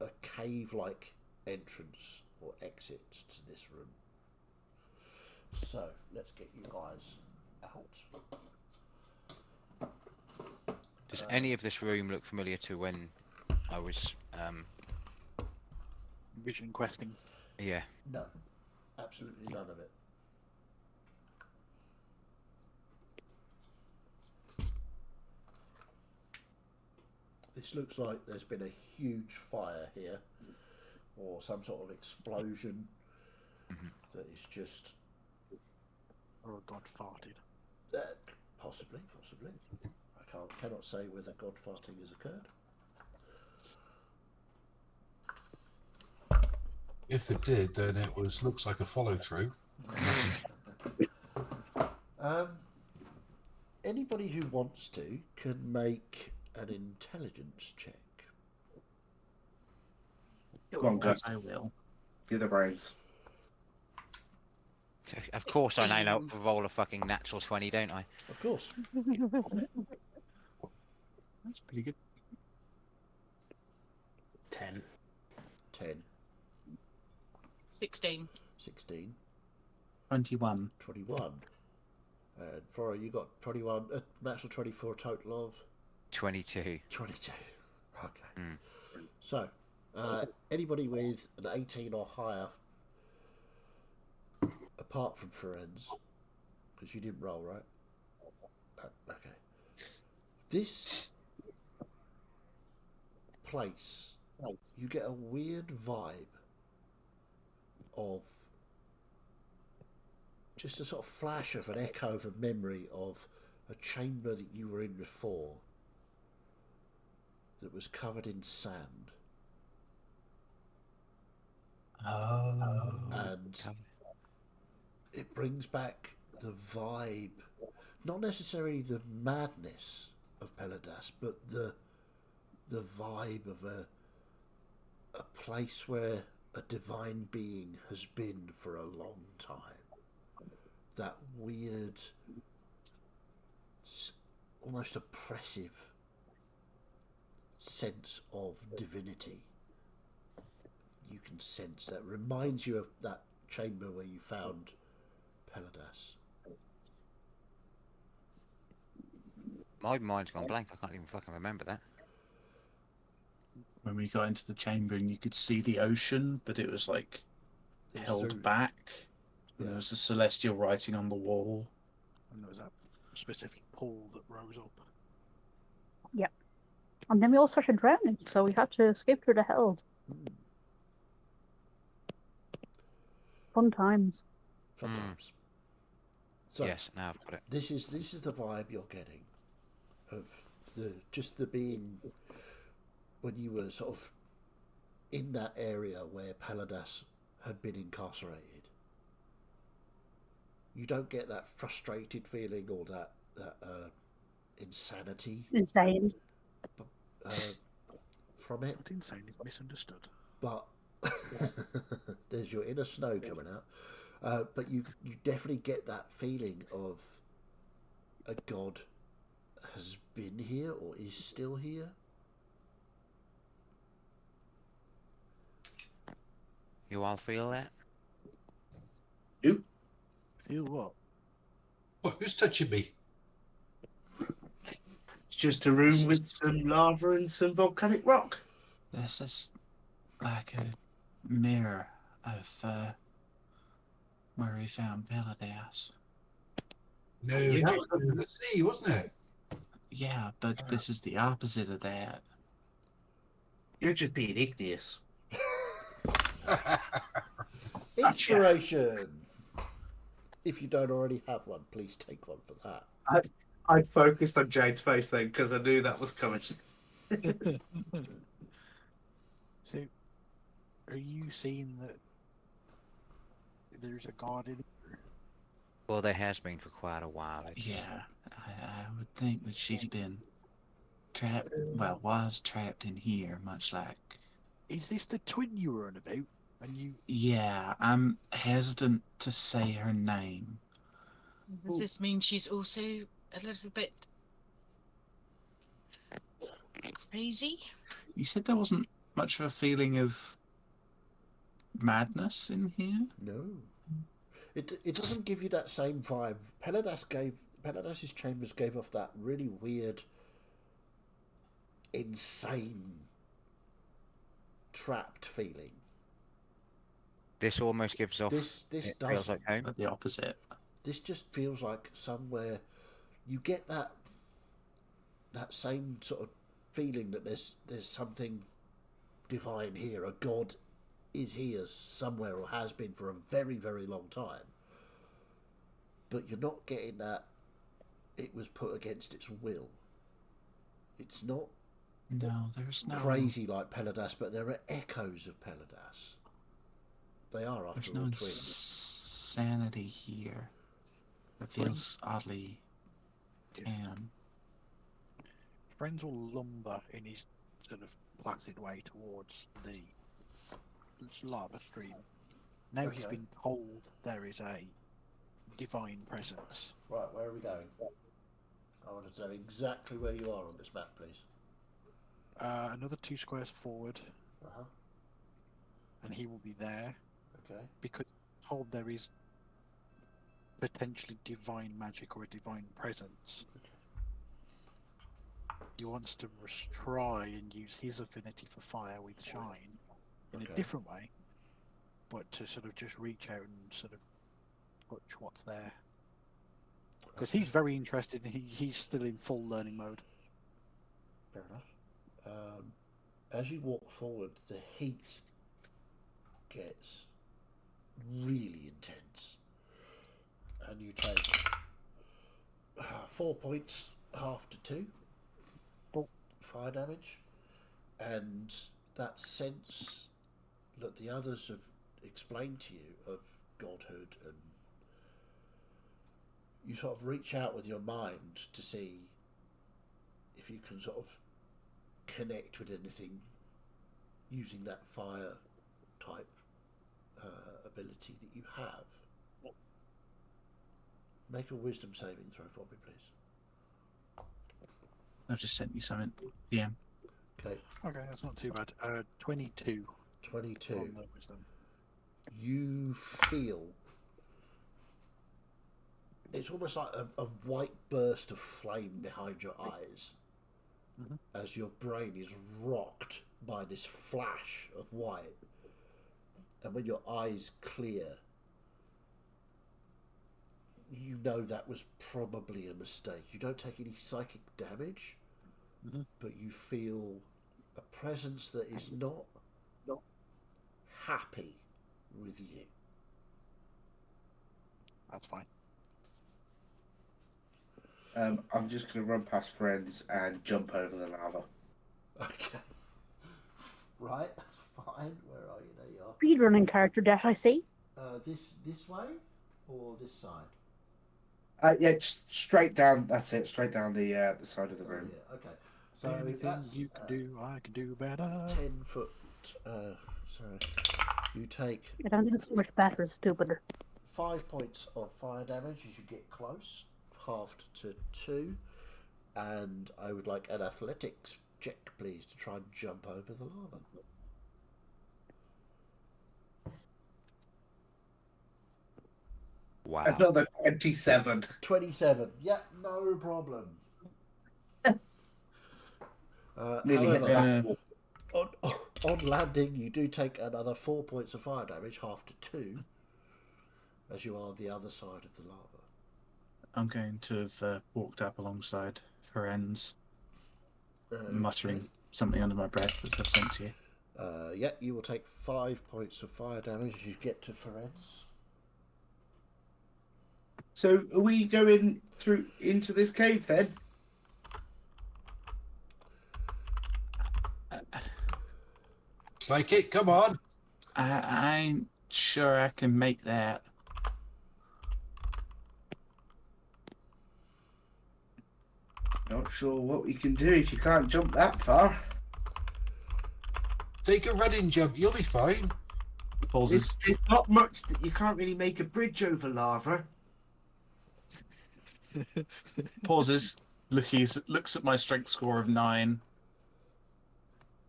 a cave-like entrance or exit to this room. So let's get you guys out. Does any of this room look familiar to when I was, Vision questing. yeah. No, absolutely none of it. This looks like there's been a huge fire here, or some sort of explosion that is just Or God farted. possibly. I cannot say whether God farting has occurred. If it did, then it looks like a follow through. Anybody who wants to can make an intelligence check. Go on, Gus. I will. Give the brains. Of course I know to roll a fucking natural 20, don't I? Of course. That's pretty good. 10. 10, 16. 16, 21. 21. And Flora, you got 21, natural 24, total of 22. 22. Okay. Mm. So, anybody with an 18 or higher, apart from Ferenz, because you didn't roll, right? No, okay. This place, you get a weird vibe of just a sort of flash of an echo of a memory of a chamber that you were in before that was covered in sand. Oh. And it brings back the vibe, not necessarily the madness of Peladas, but the vibe of a place where a divine being has been for a long time. That weird, almost oppressive sense of divinity. You can sense that. Reminds you of that chamber where you found Peladas. My mind's gone blank. I can't even fucking remember that. When we got into the chamber and you could see the ocean, but it was like held back. And there was the celestial writing on the wall. And there was that specific pool that rose up. Yep. And then we all started drowning, so we had to escape through the hell. Fun times. Fun times. So yes, now I've got it. This is the vibe you're getting of the being when you were sort of in that area where Peladas had been incarcerated. You don't get that frustrated feeling or that insanity. Insane. From it. Not insane, it's misunderstood. But there's your inner snow coming out. But you definitely get that feeling of a god has been here or is still here. You all feel that? Nope. Feel what? What? Who's touching me? It's just a room with some lava and some volcanic rock. This is like a mirror of where we found Peladas. No, that was under the sea, wasn't it? Yeah, but this is the opposite of that. You're just being igneous. Inspiration. If you don't already have one, please take one for that. I focused on Jade's face then because I knew that was coming. So, are you seeing that there's a god in here? Well, there has been for quite a while. Yeah, I would think that she's been trapped, well, was trapped in here, much like... Is this the twin you were on about? And you... Yeah, I'm hesitant to say her name. Does this mean she's also a little bit crazy? You said there wasn't much of a feeling of madness in here? No. It doesn't give you that same vibe. Peladas's chambers gave off that really weird, insane, trapped feeling. This almost gives off. This it does feels like home. The opposite. This just feels like somewhere you get that same sort of feeling that there's something divine here. A god is here somewhere or has been for a very, very long time. But you're not getting that it was put against its will. It's not No, there's no... crazy like Peladas, but there are echoes of Peladas. They are, after There's all, no twins. insanity here. It feels oddly calm. Friends will lumber in his sort of placid way towards the lava stream. Now he's Okay. been told there is a divine presence. Right, where are we going? I want to know exactly where you are on this map, please. Another 2 squares forward, Uh-huh. and he will be there Okay. because he's told there is potentially divine magic or a divine presence. He wants to try and use his affinity for fire with shine in a Okay. different way, but to sort of just reach out and sort of touch what's there. Because he's very interested, and he's still in full learning mode. Fair enough. As you walk forward, the heat gets really intense, and you take 4 points, half to 2 fire damage, and that sense that the others have explained to you of godhood, and you sort of reach out with your mind to see if you can sort of connect with anything using that fire type ability that you have. Make a wisdom saving throw for me, please. I've just sent you something. DM. Okay, Okay, that's not too bad. 22 22. on the wisdom. You feel it's almost like a white burst of flame behind your eyes as your brain is rocked by this flash of white, and when your eyes clear, you know that was probably a mistake. You don't take any psychic damage, but you feel a presence that is not happy with you. That's fine. I'm just going to run past friends and jump over the lava. Okay. Right, that's fine. Where are you? There you are. Speedrunning character death, I see. This way or this side? Yeah, straight down. That's it. Straight down the side of the room. Yeah. Okay. So Anything that's you can do, I can do better. 10-foot. Sorry. You take I don't think it's so much better, it's stupider. 5 points of fire damage as you get close, halved to 2, and I would like an athletics check, please, to try and jump over the lava. Wow. Another 27. 27. Yeah, no problem. Nearly hit However, that. on landing, you do take another 4 points of fire damage, half to 2, as you are the other side of the lava. I'm going to have walked up alongside Ferenz, muttering something under my breath as I've sent to you. Yeah, you will take 5 points of fire damage as you get to Ferenz. So are we going through into this cave then? Looks like it. Come on. I ain't sure I can make that. Not sure what we can do if you can't jump that far. Take a running jump. You'll be fine. Pauses. There's not much that you can't really make a bridge over lava. Pauses. Looks at my strength score of 9.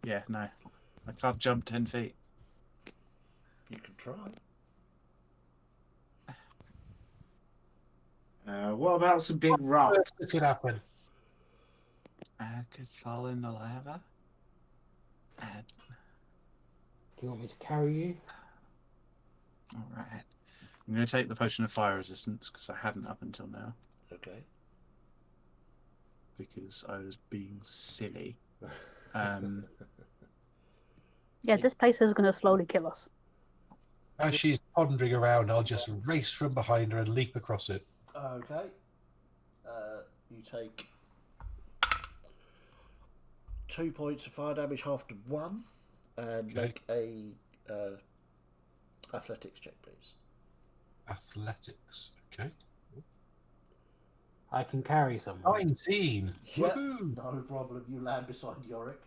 Yeah, no. I can't jump 10 feet. You can try. What about some big rocks? It could happen. I could fall in the lava. Do you want me to carry you? Alright. I'm going to take the potion of fire resistance because I hadn't up until now. Okay. Because I was being silly. Yeah, this place is going to slowly kill us. As she's pondering around, I'll just race from behind her and leap across it. Okay. You take 2 points of fire damage, half to 1, and Okay. make a athletics check, please. Athletics. Okay. I can carry someone. 19. Yep, Woohoo. no problem. You land beside Yorick.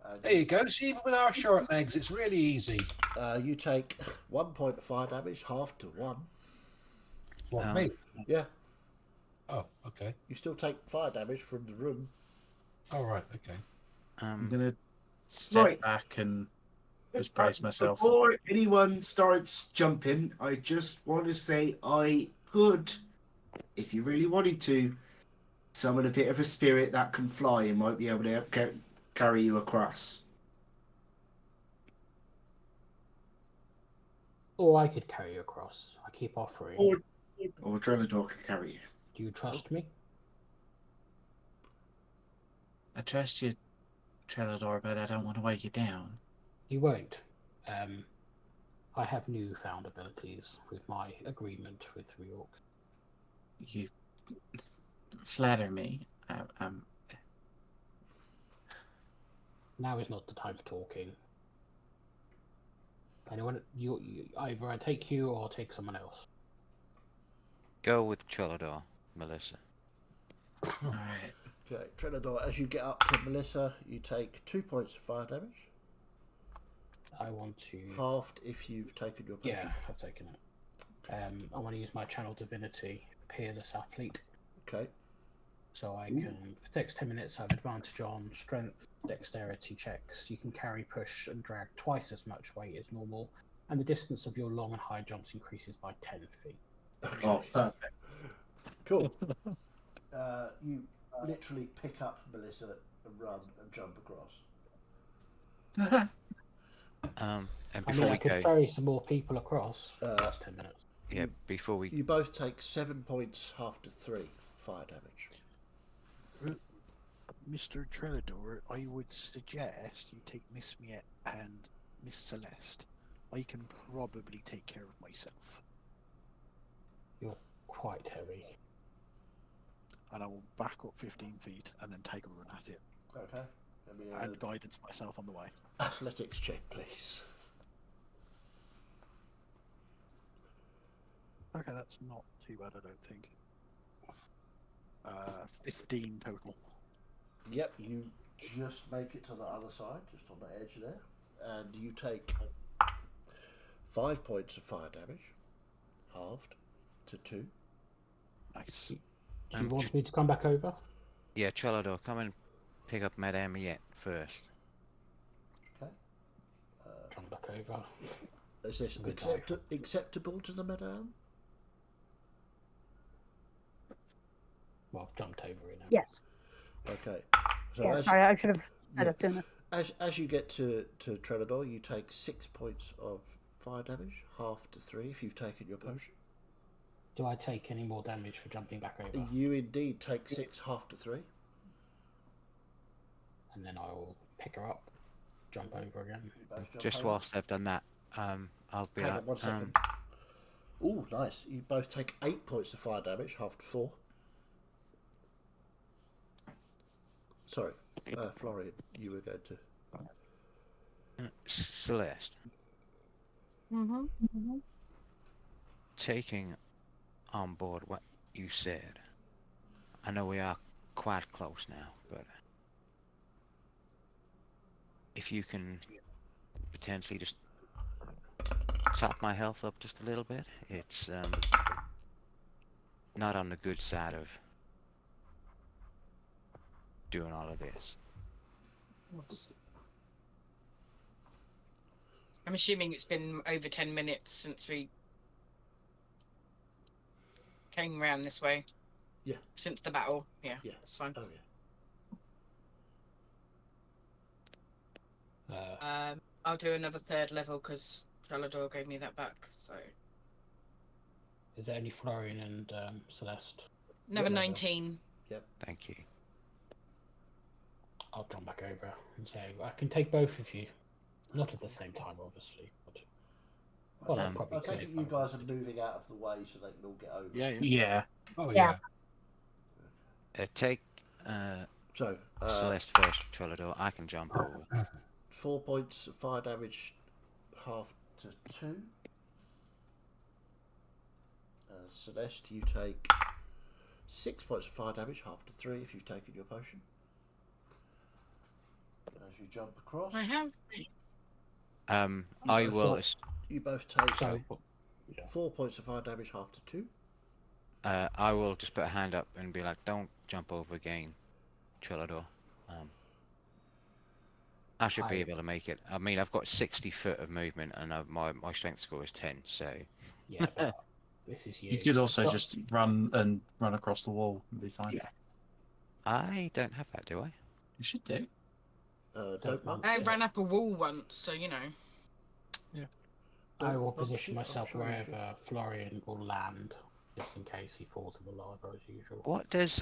And There you go. See, even with our short legs, it's really easy. you take 1 point of fire damage, half to 1. What, me? Yeah, Oh, okay. you still take fire damage from the room. All right, okay. I'm gonna step Right. back and just brace myself. Before anyone starts jumping, I just want to say I could, if you really wanted to, summon a bit of a spirit that can fly and might be able to carry you across. Or I could carry you across. I keep offering. Or Drelador can carry you. Do you trust me? I trust you, Trelador, but I don't want to weigh you down. You won't. I have newfound abilities with my agreement with Reorg. You flatter me. Now is not the time for talking. Anyone, you either I take you or I'll take someone else. Go with Cholador, Melissa. All right. Okay, Trinidor, as you get up to Melissa, you take 2 points of fire damage, I want to. halved if you've taken your potion. Yeah, I've taken it. I want to use my channel divinity, Peerless Athlete, Okay, so I can. For the next 10 minutes, I have advantage on strength, dexterity checks. You can carry, push, and drag twice as much weight as normal, and the distance of your long and high jumps increases by 10 feet. okay. Oh, perfect. Cool. You literally pick up Melissa and run and jump across. And I before mean, I we could go, ferry some more people across for the next 10 minutes. yeah, before we You both take 7 points, half to 3 fire damage. Mr. Trelador, I would suggest you take Miss Miette and Miss Celeste. I can probably take care of myself. You're quite heavy. And I will back up 15 feet and then take a run at it. Okay. Let me And guidance myself on the way. athletics check, please. Okay, that's not too bad, I don't think. 15 total. Yep, you just make it to the other side, just on the edge there, and you take 5 points of fire damage, halved to 2. Nice. Do you want me to come back over? yeah, Cholador, come and pick up Madame Miette first. Okay. Come back over. Is this Good acceptable to the madame? Well, I've jumped over it now. Yes. Okay. So Yeah, as, sorry, I should have said yeah. it sooner. as you get to Trenador, you take 6 points of fire damage, half to 3 if you've taken your potion. Do I take any more damage for jumping back over? You indeed take 6, half to 3. And then I'll pick her up, jump over again. You both jump Just over. whilst I've done that, I'll be Hang like, on 1 second. Ooh, nice. You both take 8 points of fire damage, half to 4. Sorry, Florian, you were going to. Celeste, Mm-hmm. taking on board what you said, I know we are quite close now, but if you can potentially just top my health up just a little bit, it's not on the good side of doing all of this. I'm assuming it's been over 10 minutes since we came round this way. Yeah. Since the battle. Yeah, Yeah. that's fine. Oh, yeah. I'll do another 3rd level because Trelador gave me that back. So Is there any Florian and Celeste? another Yeah, 19. Thank you. I'll jump back over and say, I can take both of you. Not at the same time, obviously. But... Well, I'll probably I take could it if you I guys are wanted. moving out of the way so they can all get over. Yeah, yeah. Yeah. Oh, Yeah. yeah. Take So, Celeste first, Cholador. I can jump over. 4 points of fire damage, half to 2. Celeste, you take 6 points of fire damage, half to 3 if you've taken your potion. And as you jump across, I have. I will. you both take So, 4 points of fire damage, half to 2. I will just put a hand up and be like, "Don't jump over again, Trillador." I should be able to make it. I mean, I've got 60 foot of movement, and my strength score is 10. So yeah, but this is you. You could also just run across the wall and be fine. Yeah. I don't have that, do I? You should do. Don't run. I ran up a wall once, so you know. I will Don't position punch it, I'm myself sure you wherever Florian will land, just in case he falls in the lava as usual. What does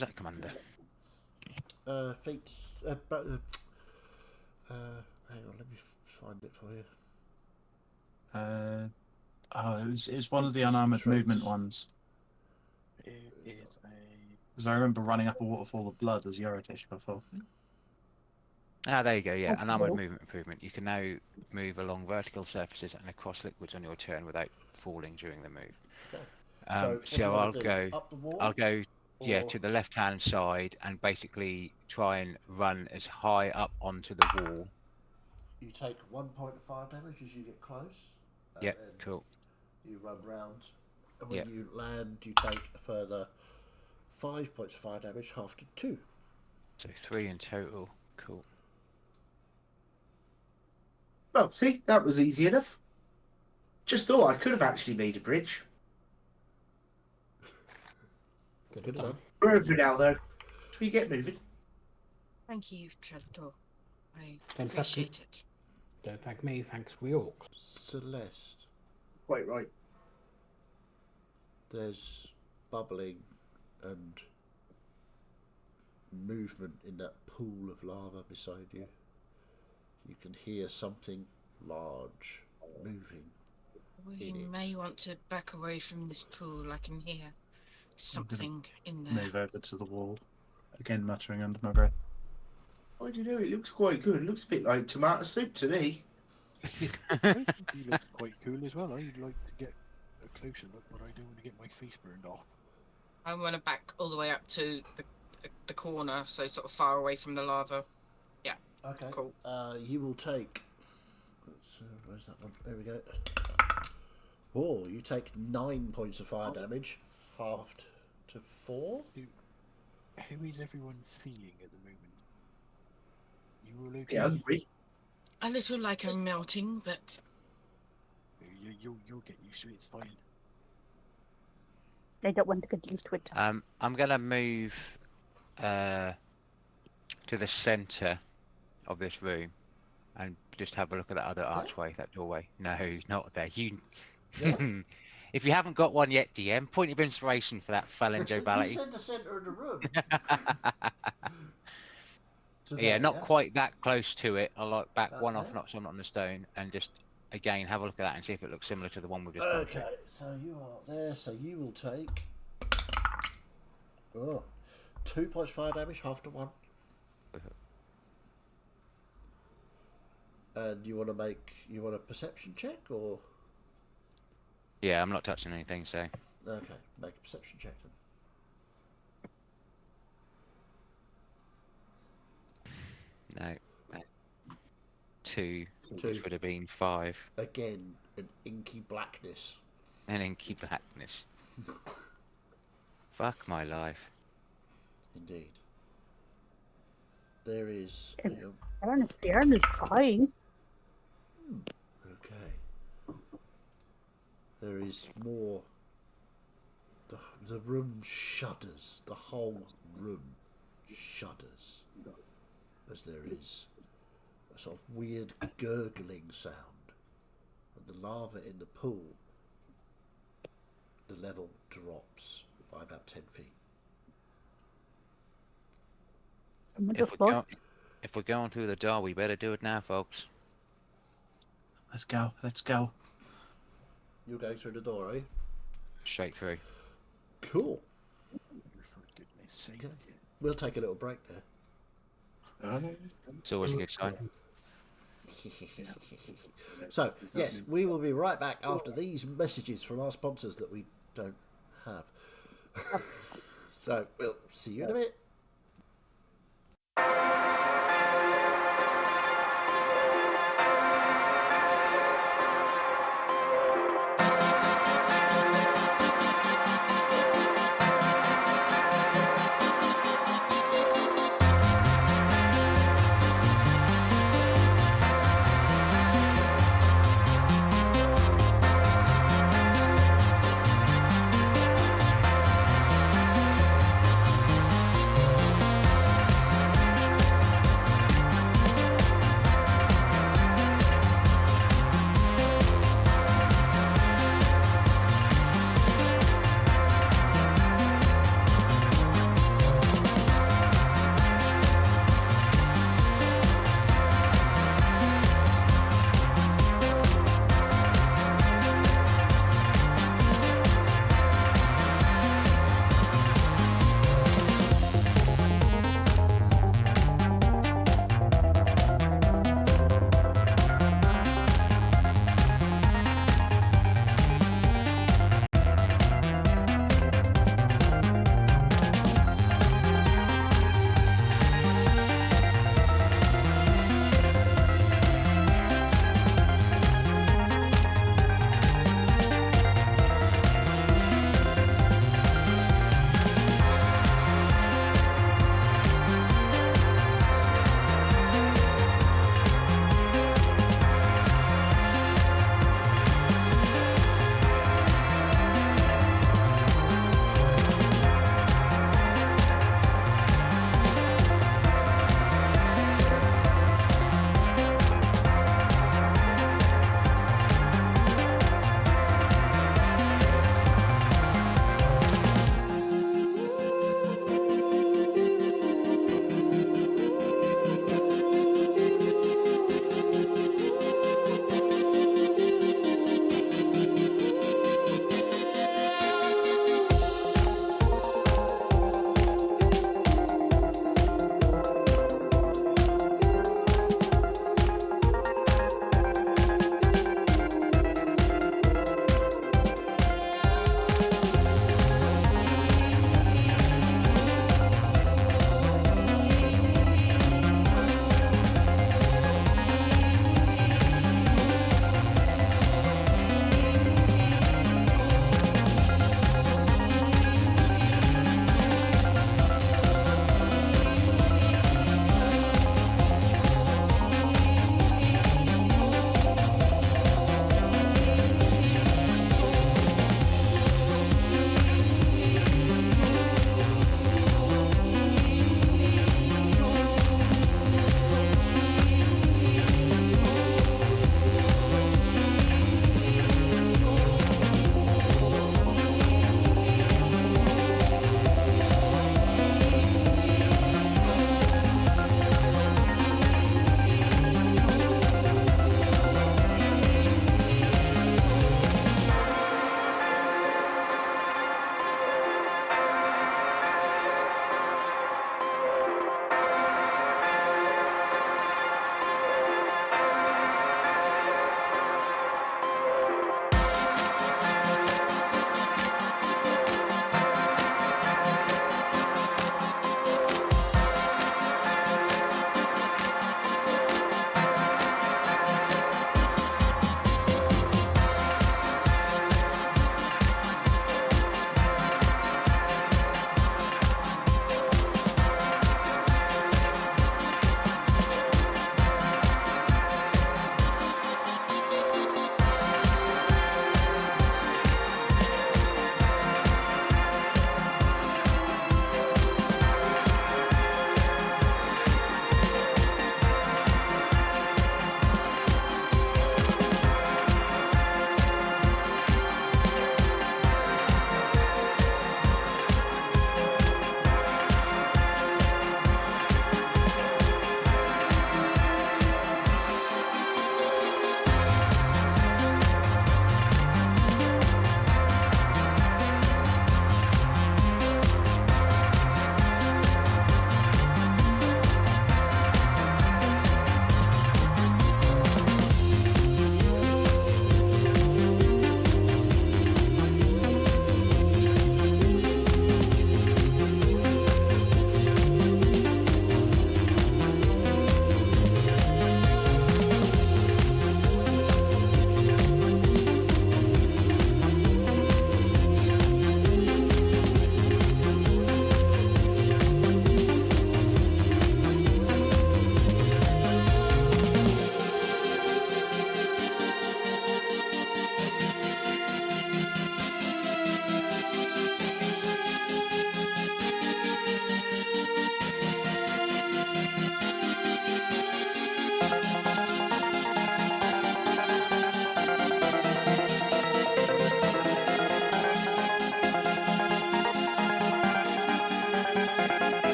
that come under? Feats. Hang on, let me find it for you. It was one of the unarmored Traits. movement ones. It is a. Because I remember running up a waterfall of blood as Yoritish before. Ah, there you go. Yeah, Okay. unarmored movement improvement. You can now move along vertical surfaces and across liquids on your turn without falling during the move. Okay. what do you So wanna do? Up the wall? I'll go Or- to the left-hand side and basically try and run as high up onto the wall. You take 1 point of fire damage as you get close. and Yep, then cool. You run round, and when Yep. you land, you take a further 5 points of fire damage, half to 2. So 3 in total. Cool. Well, see, that was easy enough. Just thought I could have actually made a bridge. Good Good done. done. We're over now, though. Should we get moving? Thank you, Trillador. I Don't thank appreciate it. Don't thank me, thanks for your orcs. Celeste, Quite right. there's bubbling and movement in that pool of lava beside you. You can hear something large moving. We In it. may want to back away from this pool. I can hear something in there. Move over to the wall. Again, muttering under my breath. I don't know, it looks quite good. It looks a bit like tomato soup to me. I think he looks quite cool as well. I'd like to get a closer look, but I don't want to get my face burned off. I want to back all the way up to the corner, so sort of far away from the lava. Okay. Cool. You will take. Where's that one? There we go. Oh, you take 9 points of fire damage, halved to 4. How is everyone feeling at the moment? You all okay? Get hungry. A little like I'm melting, but You'll get used to it. It's fine. They don't want to get used to it. I'm gonna move to the centre of this room and just have a look at that other archway, that doorway. No, not there. You. Yeah. If you haven't got one yet, DM, point of inspiration for that You phalangobality. said the centre of the room. To Yeah, there, not quite that close to it. I'll like back one off Okay. notch on the stone and just again have a look at that and see if it looks similar to the one we've just gone through. Okay, so you are there. So you will take 2 points fire damage, half to 1. And you want a perception check or Yeah, I'm not touching anything, so okay, make a perception check then. no. 2, Two. which would have been 5. Again, an inky blackness. And inky blackness. Fuck my life. Indeed. There is. Okay. hang on. Aaron is trying. Okay. There is more. The room shudders. The whole room shudders. As there is a sort of weird gurgling sound. And the lava in the pool, the level drops by about 10 feet. And with If the we're, floor, if we're going through the door, we better do it now, folks. Let's go. Let's go. You're going through the door, eh? Straight through. Cool. For goodness sake. Okay. We'll take a little break there. It's always a good sign. So, yes, we will be right back after these messages from our sponsors that we don't have. So we'll see you in a bit.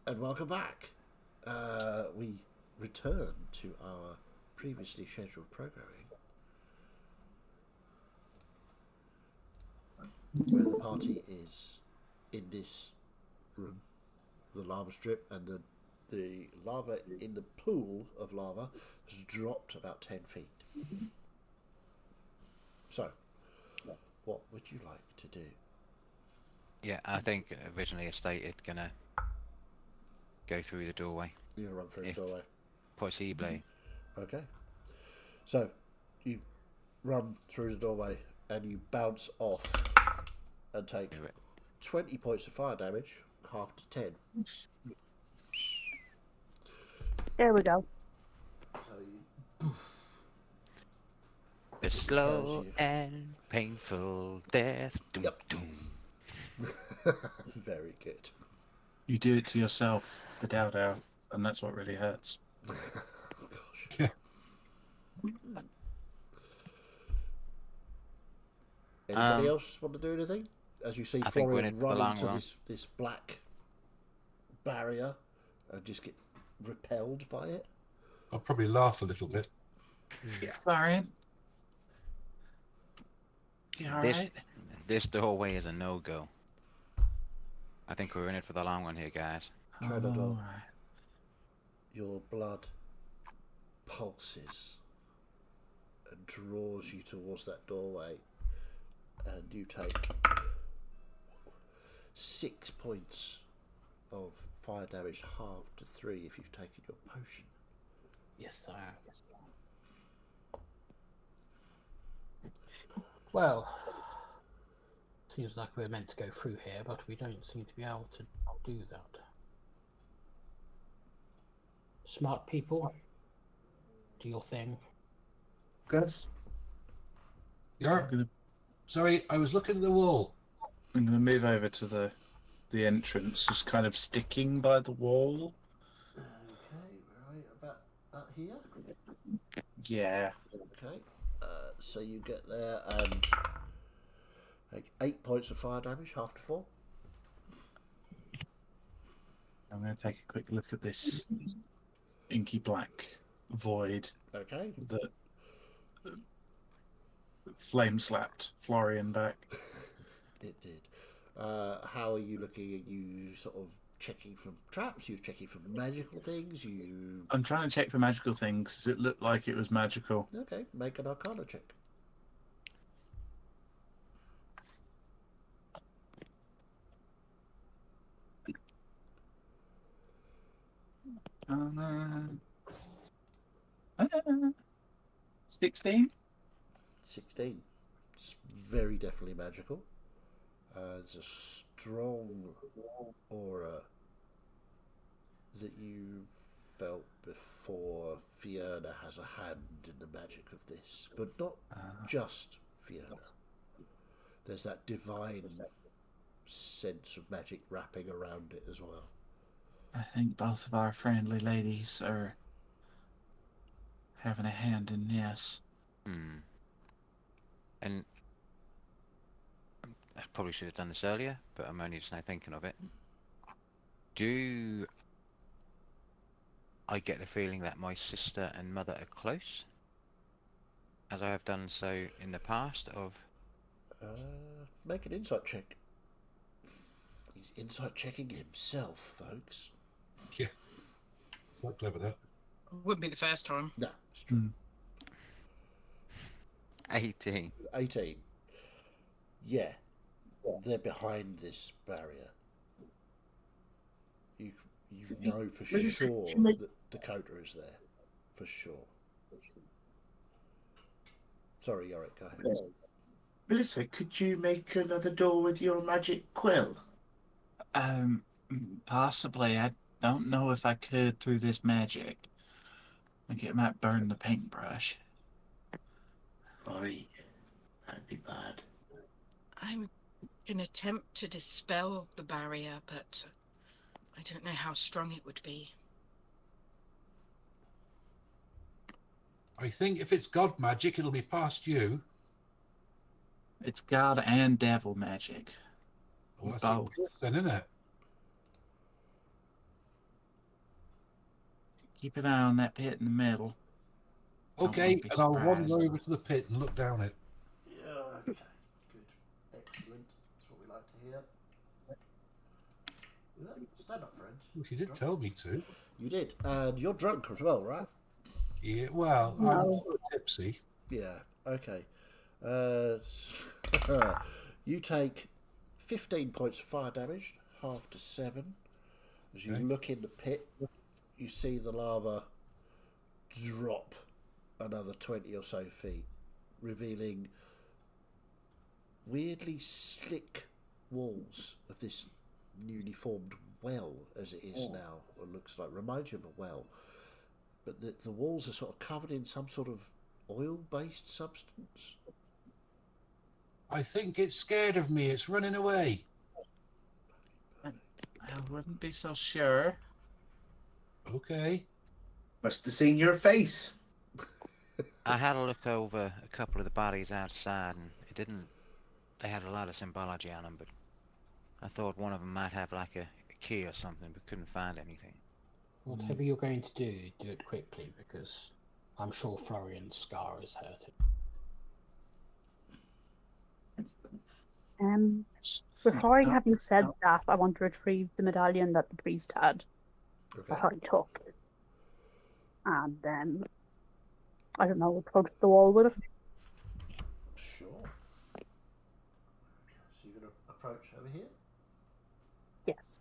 And welcome back. We return to our previously scheduled programming, where the party is in this room, the lava strip, and the lava in the pool of lava has dropped about 10 feet. So, what would you like to do? Yeah, I think originally I stated gonna go through the doorway. You're gonna run through the If- doorway. Possibly. Okay. So, you run through the doorway and you bounce off and take Do it. 20 points of fire damage, half to 10. There we go. So you The slow Tells you. and painful death. Doom, Yep. doom. very good. You do it to yourself, the Dowdow, and that's what really hurts. Oh, gosh. Yeah. Anybody else want to do anything? As you see I think we're in Florian it for the run long into run. this black barrier and just get repelled by it. I'll probably laugh a little bit. Florian? You This- alright? This doorway is a no-go. I think we're in it for the long run here, guys. Try the door. Alright. Your blood pulses and draws you towards that doorway, and you take 6 points of fire damage, half to 3 if you've taken your potion. Yes, I have. Well, seems like we're meant to go through here, but we don't seem to be able to do that. Smart people, do your thing. Gus? Yeah. gonna- Sorry, I was looking at the wall. I'm going to move over to the entrance, just kind of sticking by the wall. Okay, right about here. Yeah. Okay, so you get there and take 8 points of fire damage, half to 4. I'm going to take a quick look at this inky black void Okay, that flame slapped Florian back. it did. How are you looking? Are you sort of checking for traps? You checking for magical things? You I'm trying to check for magical things 'cause it looked like it was magical. okay? Make an Arcana check. Uh, 16? 16. It's very definitely magical. There's a strong aura that you felt before. Fiona has a hand in the magic of this, but not just Fiona. There's that divine sense of magic wrapping around it as well. I think both of our friendly ladies are having a hand in this. Hmm. And I probably should have done this earlier, but I'm only just now thinking of it. Do I get the feeling that my sister and mother are close, as I have done so in the past? Make an insight check. He's insight checking himself, folks. Yeah. Quite clever, that. Wouldn't be the first time. No, it's true. 18. 18. Yeah. They're behind this barrier. You know for Melissa, sure could you make- that Dakota is there. For sure. Sorry, Yorick, go ahead. Melissa, could you make another door with your magic quill? Possibly. I don't know if I could through this magic. I think it might burn the paintbrush. Right. That'd be bad. I'm going to attempt to dispel the barrier, but I don't know how strong it would be. I think if it's god magic, it'll be past you. It's god and devil magic. Well, that's Both. even worse then, isn't it? Keep an eye on that pit in the middle. Don't Okay, wanna be and I'll wander surprised. over to the pit and look down it. Yeah, okay, good. Excellent. That's what we like to hear. Yeah, stand up, friends. Well, you did Drunk. tell me to. You did. And you're drunk as well, right? Yeah, well, I'm No. sort of tipsy. Yeah, okay. You take 15 points of fire damage, half to 7. As you Okay. look in the pit, you see the lava drop another 20 or so feet, revealing weirdly slick walls of this newly formed well, as it is now. It looks like, reminds you of a well. But the walls are sort of covered in some sort of oil-based substance. I think it's scared of me. It's running away. I wouldn't be so sure. Okay. Must have seen your face. I had a look over a couple of the bodies outside, and it didn't. They had a lot of symbology on them, but I thought one of them might have like a key or something, but couldn't find anything. Whatever you're going to do it quickly, because I'm sure Florian's scar is hurting. Before I have you said that, I want to retrieve the medallion that the priest had, Okay. that I took. And then, I don't know, approach the wall with it. Sure. So you're going to approach over here? Yes.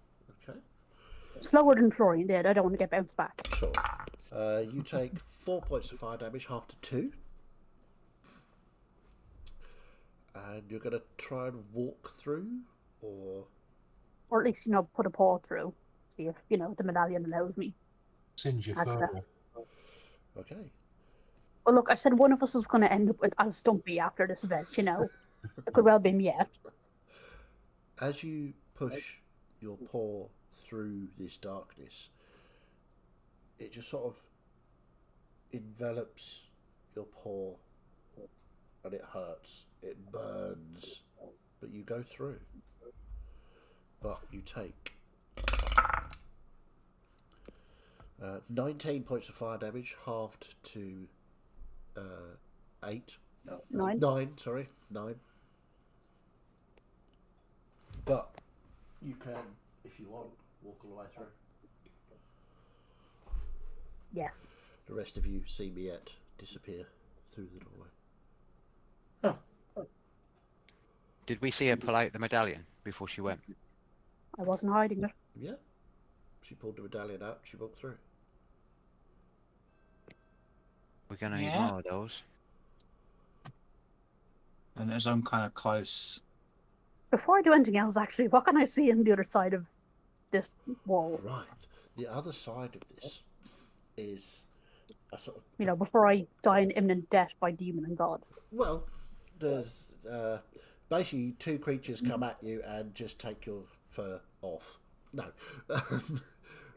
Okay. Slower than Florian did, I don't want to get bounced back. Sure. You take 4 points of fire damage, half to 2. And you're going to try and walk through, or... Or at least, put a paw through. See if, the medallion allows me Singe your access. fur. Okay. Well, look, I said one of us is going to end up as Stumpy after this event, It could well be me yet. As you push your paw through this darkness, it just sort of envelops your paw, and it hurts. It burns, but you go through. But you take 19 points of fire damage, halved to 8. No, 9, sorry, 9. But you can, if you want, walk all the way through. Yes. The rest of you see Miette disappear through the doorway. Did we see her pull out the medallion before she went? I wasn't hiding it. Yeah. She pulled the medallion out, she walked through. We're gonna need Yeah. more of those. And as I'm kind of close, Before I do anything else, actually, what can I see on the other side of this wall? Right. The other side of this is a sort of... Before I die in imminent death by demon and god. Well, there's basically 2 creatures come at you and just take your fur off. No.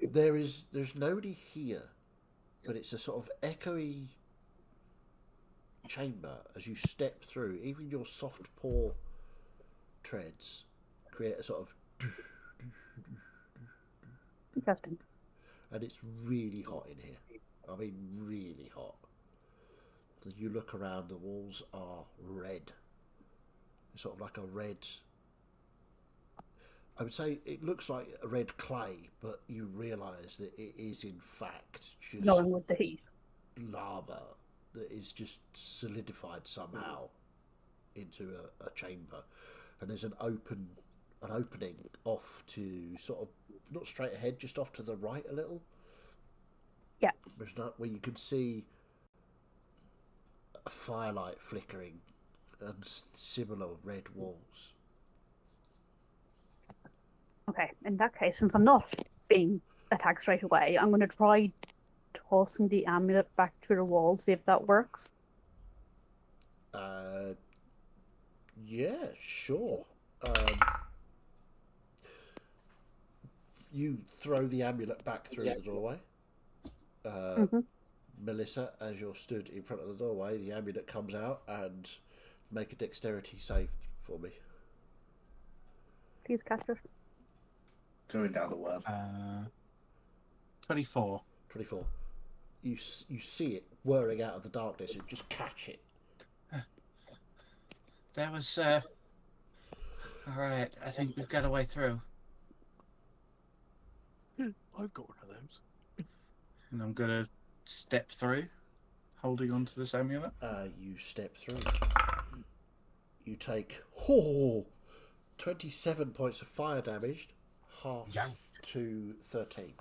There's nobody here, but it's a sort of echoey chamber as you step through. Even your soft paw treads create a sort of... Interesting. And it's really hot in here. I mean, really hot. As you look around, the walls are red. It's sort of like a red... I would say it looks like a red clay, but you realise that it is in fact just Going with the heat. lava that is just solidified somehow into a chamber. And there's an opening off to sort of, not straight ahead, just off to the right a little. Yeah. There's not, where you can see a firelight flickering and similar red walls. Okay, in that case, since I'm not being attacked straight away, I'm going to try tossing the amulet back through the wall, see if that works. Yeah, sure. You throw the amulet back through the doorway. Melissa, as you're stood in front of the doorway, the amulet comes out, and make a dexterity save for me. Please catch it. Going down the well. 24. 24. you see it whirring out of the darkness and just catch it. There was. Alright, I think we've got a way through. I've got one of those. And I'm gonna step through, holding onto this amulet. You step through. You take 27 points of fire damage, half to 13.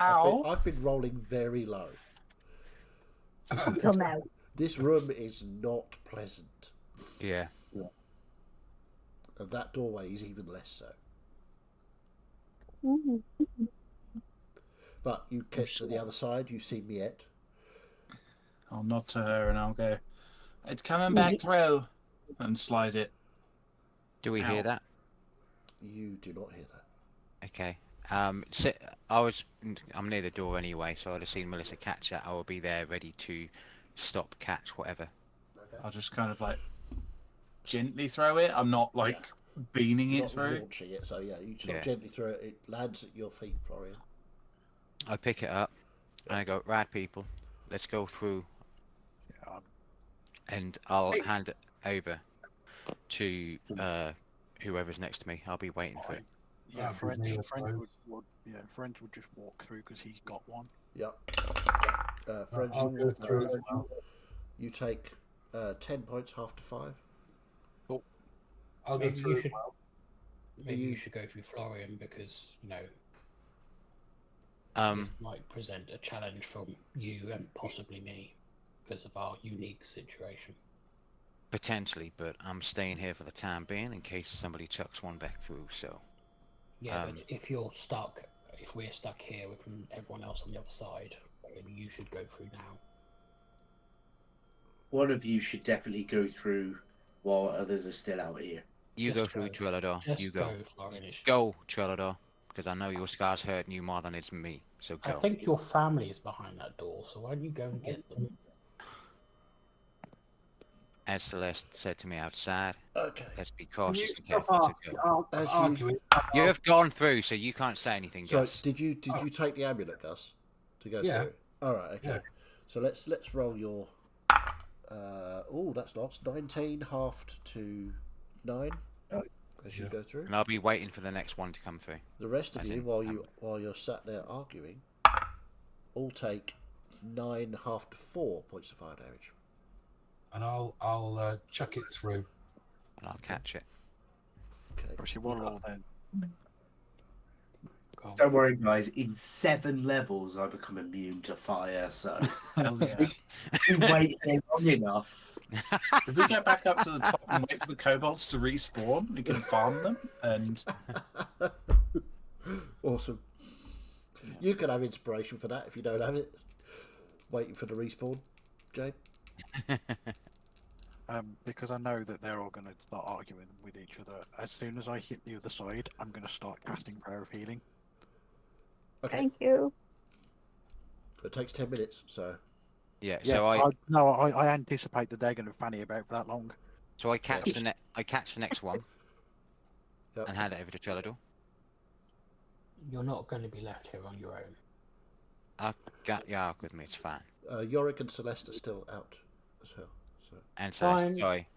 Ow! I've been rolling very low. Until now. This room is not pleasant. Yeah. And that doorway is even less so. But you get to the other side, you see Miette. I'll nod to her and I'll go, it's coming back through, and slide it. Do we hear Ow. that? You do not hear that. Okay. I'm near the door anyway, so I'd have seen Melissa catch it. I will be there ready to stop, catch, whatever. Okay. I'll just kind of like gently throw it. I'm not like beaning You're it not through. launching it, so yeah, you sort Yeah. of gently throw it. It lands at your feet, Florian. I pick it up and I go, right people, let's go through, Yeah, and I'll hand it over to whoever's next to me. I'll be waiting for it. yeah. That'd be me, I suppose. Friends would just walk through because he's got one. Yep. Friends, I'll you go walk through through. as well. You take 10 points, half to 5. I'll go Maybe through you as should. well. Maybe You- you should go through Florian because Um, this might present a challenge from you and possibly me because of our unique situation. potentially, but I'm staying here for the time being in case somebody chucks one back through. So Yeah, but if you're stuck, if we're stuck here with everyone else on the other side, maybe you should go through now. One of you should definitely go through while others are still out here. you Just go through, go. Trellador. Just You go. Florian. It's- Go, Trellador, because I know your scar's hurting you more than it's me. So go. I think your family is behind that door, so why don't you go and get them? As Celeste said to me outside, Okay. let's be Can you cautious and stop careful to go. As you, arguing? You have gone through, so you can't say anything, so Gus. did you take the amulet, Gus, to go Yeah. through? All right. Okay. Yeah. So let's roll your. That's lost. 19 halved to 9. Oh, As you yeah. go through. And I'll be waiting for the next one to come through. The rest of As you, in while you're sat there arguing, all take 9 half to 4 points of fire damage. And I'll chuck it through. And I'll catch it. Okay. Obviously, we're all then. Go on. Don't worry, guys. In 7 levels, I become immune to fire. So Hell yeah. we wait here long enough. If we get back up to the top and wait for the kobolds to respawn, we can farm them and Awesome. You can have inspiration for that if you don't have it. Waiting for the respawn, Jane. Because I know that they're all going to start arguing with each other. As soon as I hit the other side, I'm going to start casting Prayer of Healing. Okay. Thank you. It takes 10 minutes, so Yeah. Yeah, So I anticipate that they're going to fanny about for that long. I catch the next one Yep. and hand it over to Trellador. You're not going to be left here on your own. I'll get Yark with me. It's fine. Yorick and Celeste are still out as well. So And Celeste, Fine. sorry.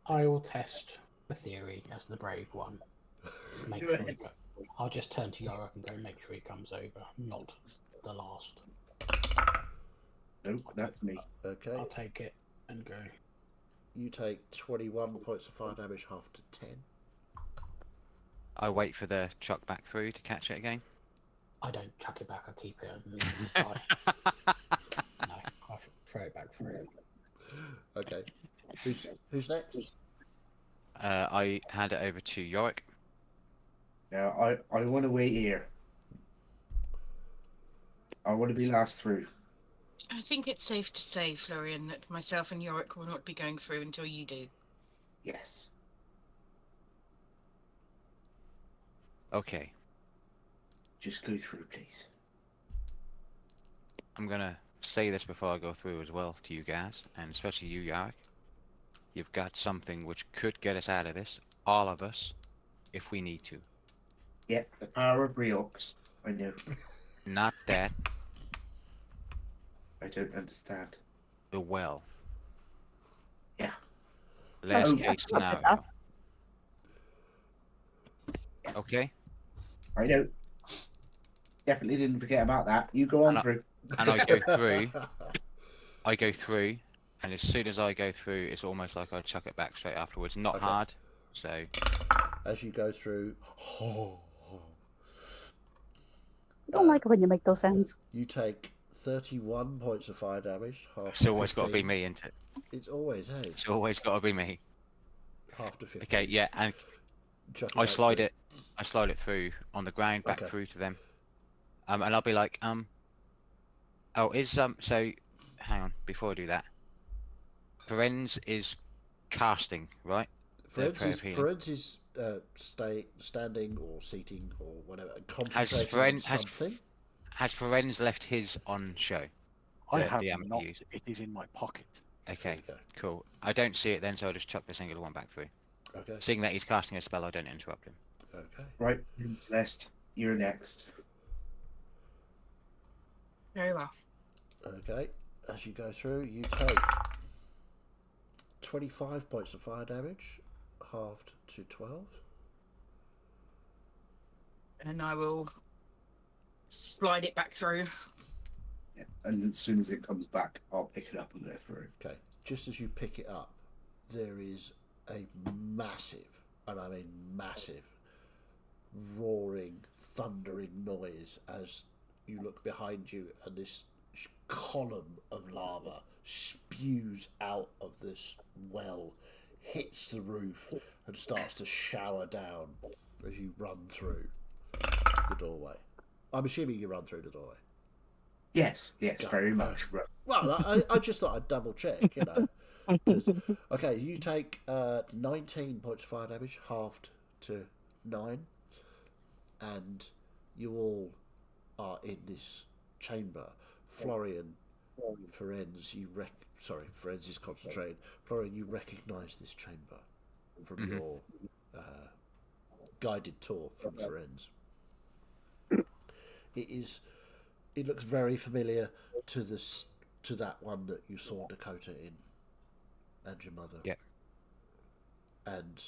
I will test the theory as the brave one. Make sure he I'll just turn to Yorick and go make sure he comes over, not the last. Nope, that's me. okay, I'll take it and go. you take 21 points of fire damage, half to 10. I wait for the chuck back through to catch it again. I don't chuck it back, I keep it and no, I throw it back through. Okay, who's next? I hand it over to Yorick. Now, I want to wait here. I want to be last through. I think it's safe to say, Florian, that myself and Yorick will not be going through until you do. Yes. Okay. Just go through, please. I'm gonna say this before I go through as well to you guys, and especially you, Yorick. You've got something which could get us out of this, all of us, if we need to. Yep, the power of Briox. I know. Not that. I don't understand. The well. Yeah. Last Oh, case I'll get scenario. Okay. I know. Definitely didn't forget about that. You go on And through. And I go through. I go through, and as soon as I go through, it's almost like I chuck it back straight afterwards. Not Okay. hard. So As you go through, I don't like it when you make those sounds. you take 31 points of fire damage. Half it's to always got to be 15. me, isn't it? It always has. It's always got to be me. Half to 15. Okay, yeah, and Chuck I back slide through. it. I slide it through on the ground, back Okay. through to them. And I'll be like, oh, so, hang on, before I do that. Ferenz is casting, right? Ferenz is standing or seating or whatever, and concentrating on something. Has Ferenz left his on show? I The have ammo not. he used? It is in my pocket. Okay, There you cool. I don't see it then, so I'll just chuck the singular one back through. go. Okay. Seeing that he's casting a spell, I don't interrupt him. Okay. Right, Celeste, you're next. Very well. Okay. As you go through, you take 25 points of fire damage, halved to 12. And I will slide it back through. Yeah. And as soon as it comes back, I'll pick it up and go through. Okay. Just as you pick it up, there is a massive, and I mean massive, roaring, thundering noise as you look behind you and this column of lava spews out of this well, hits the roof and starts to shower down as you run through the doorway. I'm assuming you run through the doorway. Yes, very much. Well, I just thought I'd double check, you know. Okay, you take 19 points of fire damage, halved to 9, and you all are in this chamber. Florian, Ferenz, Ferenz is concentrated. Florian, you recognise this chamber from your guided tour from Ferenz. It looks very familiar to that one that you saw Dakota in, and your mother. Yeah. And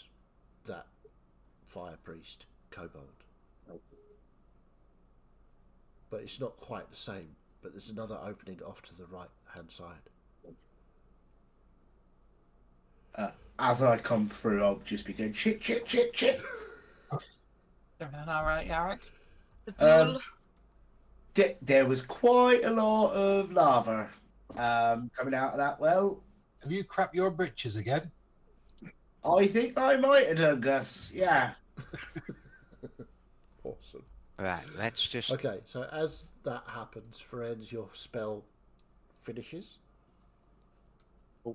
that fire priest, Kobold. But it's not quite the same. But there's another opening off to the right hand side. As I come through, I'll just be going shit. All right, Eric. There was quite a lot of lava coming out of that well. Have you crapped your britches again? I think I might have done, Gus. Yeah. Awesome. Right, let's just. Okay, so as that happens, Ferenz, your spell finishes. Oh.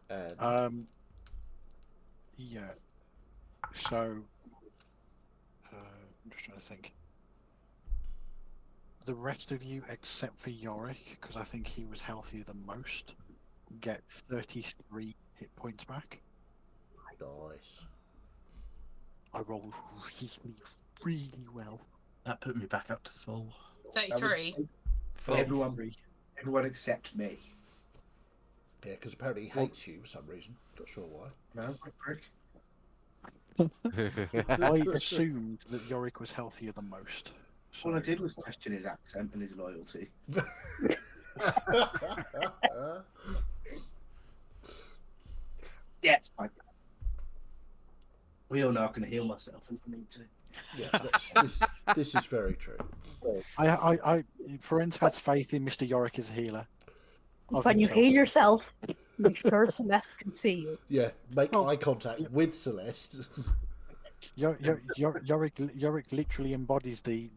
And Yeah. So, I'm just trying to think. The rest of you, except for Yorick, because I think he was healthier than most, get 33 hit points back. nice. I rolled really, really well. That put me back up to full. 33. For everyone except me. Yeah, because apparently he hates you for some reason. Not sure why. No, my prick. I assumed that Yorick was healthier than most. So All I did was question his accent and his loyalty. Yeah, it's fine. We all know I can heal myself if I need to. Yes, this is very true. Ferenz has faith in Mr. Yorick as a healer. of When you himself. heal yourself, make sure Celeste can see you. Yeah, make Oh, eye contact with Celeste. Yorick literally embodies the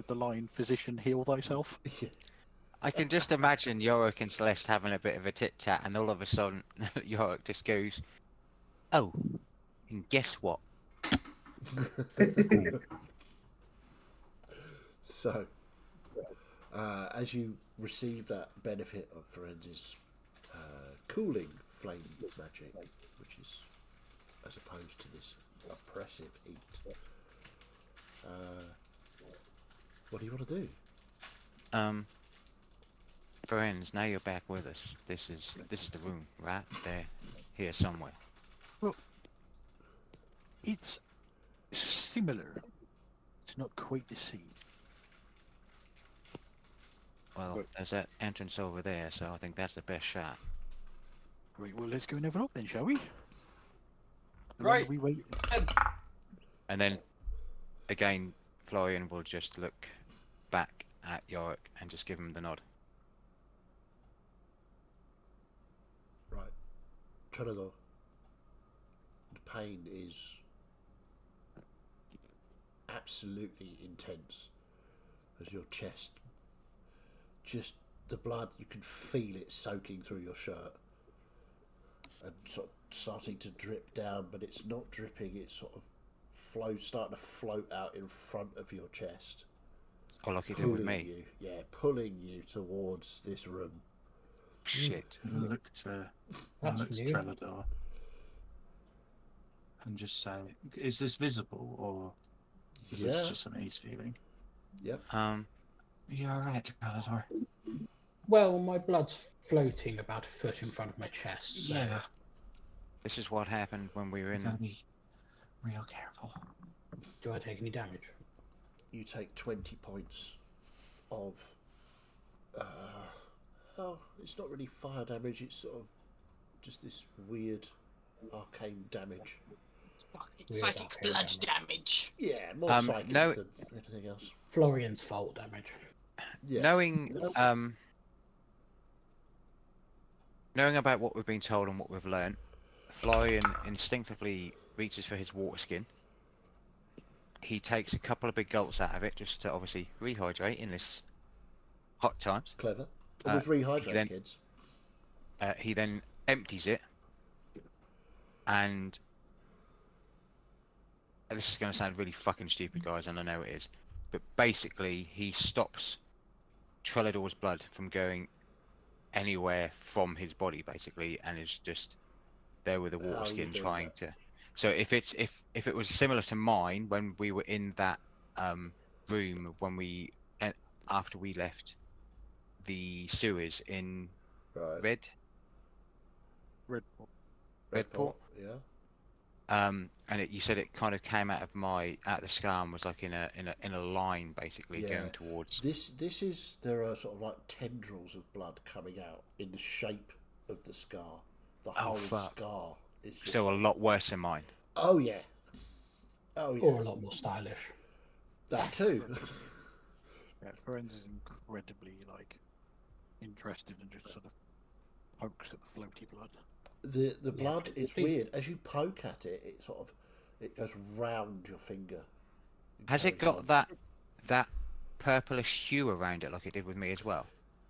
line "Physician, heal thyself." I can just imagine Yorick and Celeste having a bit of a tit tat, and all of a sudden, Yorick just goes, "Oh, and guess what?" So, as you receive that benefit of Ferenz's cooling flame magic, which is as opposed to this oppressive heat, What do you want to do? Friends, now you're back with us. This is the room, right? There, here somewhere. It's similar. It's not quite the same. Well, there's that entrance over there, so I think that's the best shot. Right, well, let's go and have a look then, shall we? The Right. longer we wait. And then, again, Florian will just look back at Yorick and just give him the nod. Right. Trinidor. The pain is absolutely intense as your chest, just the blood, you can feel it soaking through your shirt and sort of starting to drip down, but it's not dripping, it's sort of starting to float out in front of your chest. Oh, like you did with me. Pulling you towards this room. Shit. Look to Trellador and just say, is this visible, or is this just something he's feeling? Yep. You alright, Trellador? Well, my blood's floating about a foot in front of my chest. So Yeah. This is what happened when we were You in. gotta be real careful. do I take any damage? You take 20 points of it's not really fire damage, it's sort of just this weird arcane damage. Weird Psychic arcane blood damage. damage. Yeah, more psychic no- than anything else. Florian's fault damage. Yes. Knowing about what we've been told and what we've learned, Florian instinctively reaches for his water skin. He takes a couple of big gulps out of it just to obviously rehydrate in this hot times. Clever. Always rehydrate, then- kids. He then empties it, and this is going to sound really fucking stupid, guys, and I know it is, but basically he stops Trellador's blood from going anywhere from his body, basically, and is just there with the How water are you skin doing trying that? to. So if it was similar to mine when we were in that room when we after we left the sewers in Right. Redport. Yeah. And you said it kind of came out of the scar and was like in a line basically Yeah. going towards. This is, there are sort of like tendrils of blood coming out in the shape of the scar. The whole fuck. scar is just So a lot worse than mine. Oh yeah. Oh yeah. Or a lot more stylish. That too. Yeah, Ferenz is incredibly interested and just sort of pokes at the floaty blood. The blood, it's please. weird. As you poke at it, it goes round your finger. Has it carries got on. that purplish hue around it like it did with me as well?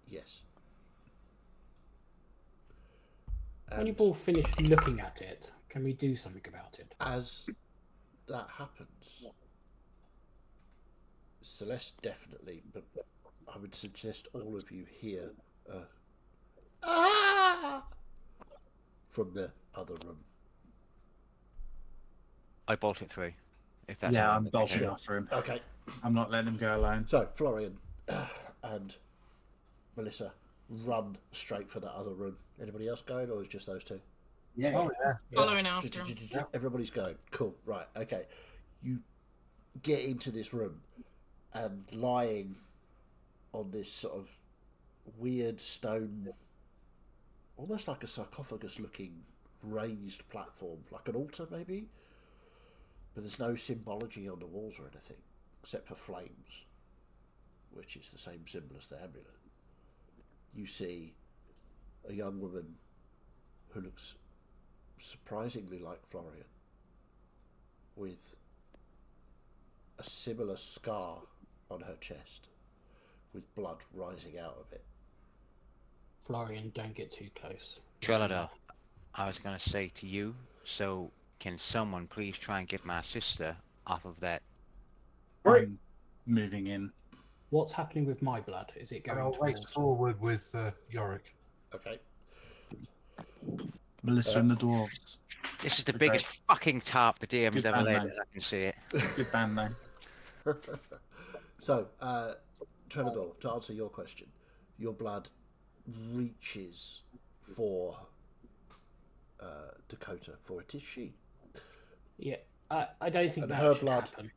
Yes. When And you've all finished looking at it, can we do something about it? as that happens, Celeste definitely, but I would suggest all of you hear from the other room. I bolt it through. If that's Yeah, all I'm right. bolting Okay. after him. Okay, I'm not letting him go alone. so Florian and Melissa run straight for that other room. Anybody else going, or is it just those two? Yeah. Oh, yeah. Following after him. Everybody's going. Cool. Right. Okay. You get into this room, and lying on this sort of weird stone, almost like a sarcophagus-looking raised platform, like an altar maybe, but there's no symbology on the walls or anything except for flames, which is the same symbol as the amulet. You see a young woman who looks surprisingly like Florian, with a similar scar on her chest, with blood rising out of it. Florian, don't get too close. Trellador, I was going to say to you, so can someone please try and get my sister off of that? Right. I'm moving in. What's happening with my blood? Is it And going I'll race towards... forward with Yorick. Okay. Melissa and the dwarves. This is the It's a biggest fucking tarp the DM has good ever band laid. name. I can see it. Good band name. So, Trenador, to answer your question, your blood reaches for Dakota, for it is she. Yeah, I don't think And that her should blood, happen.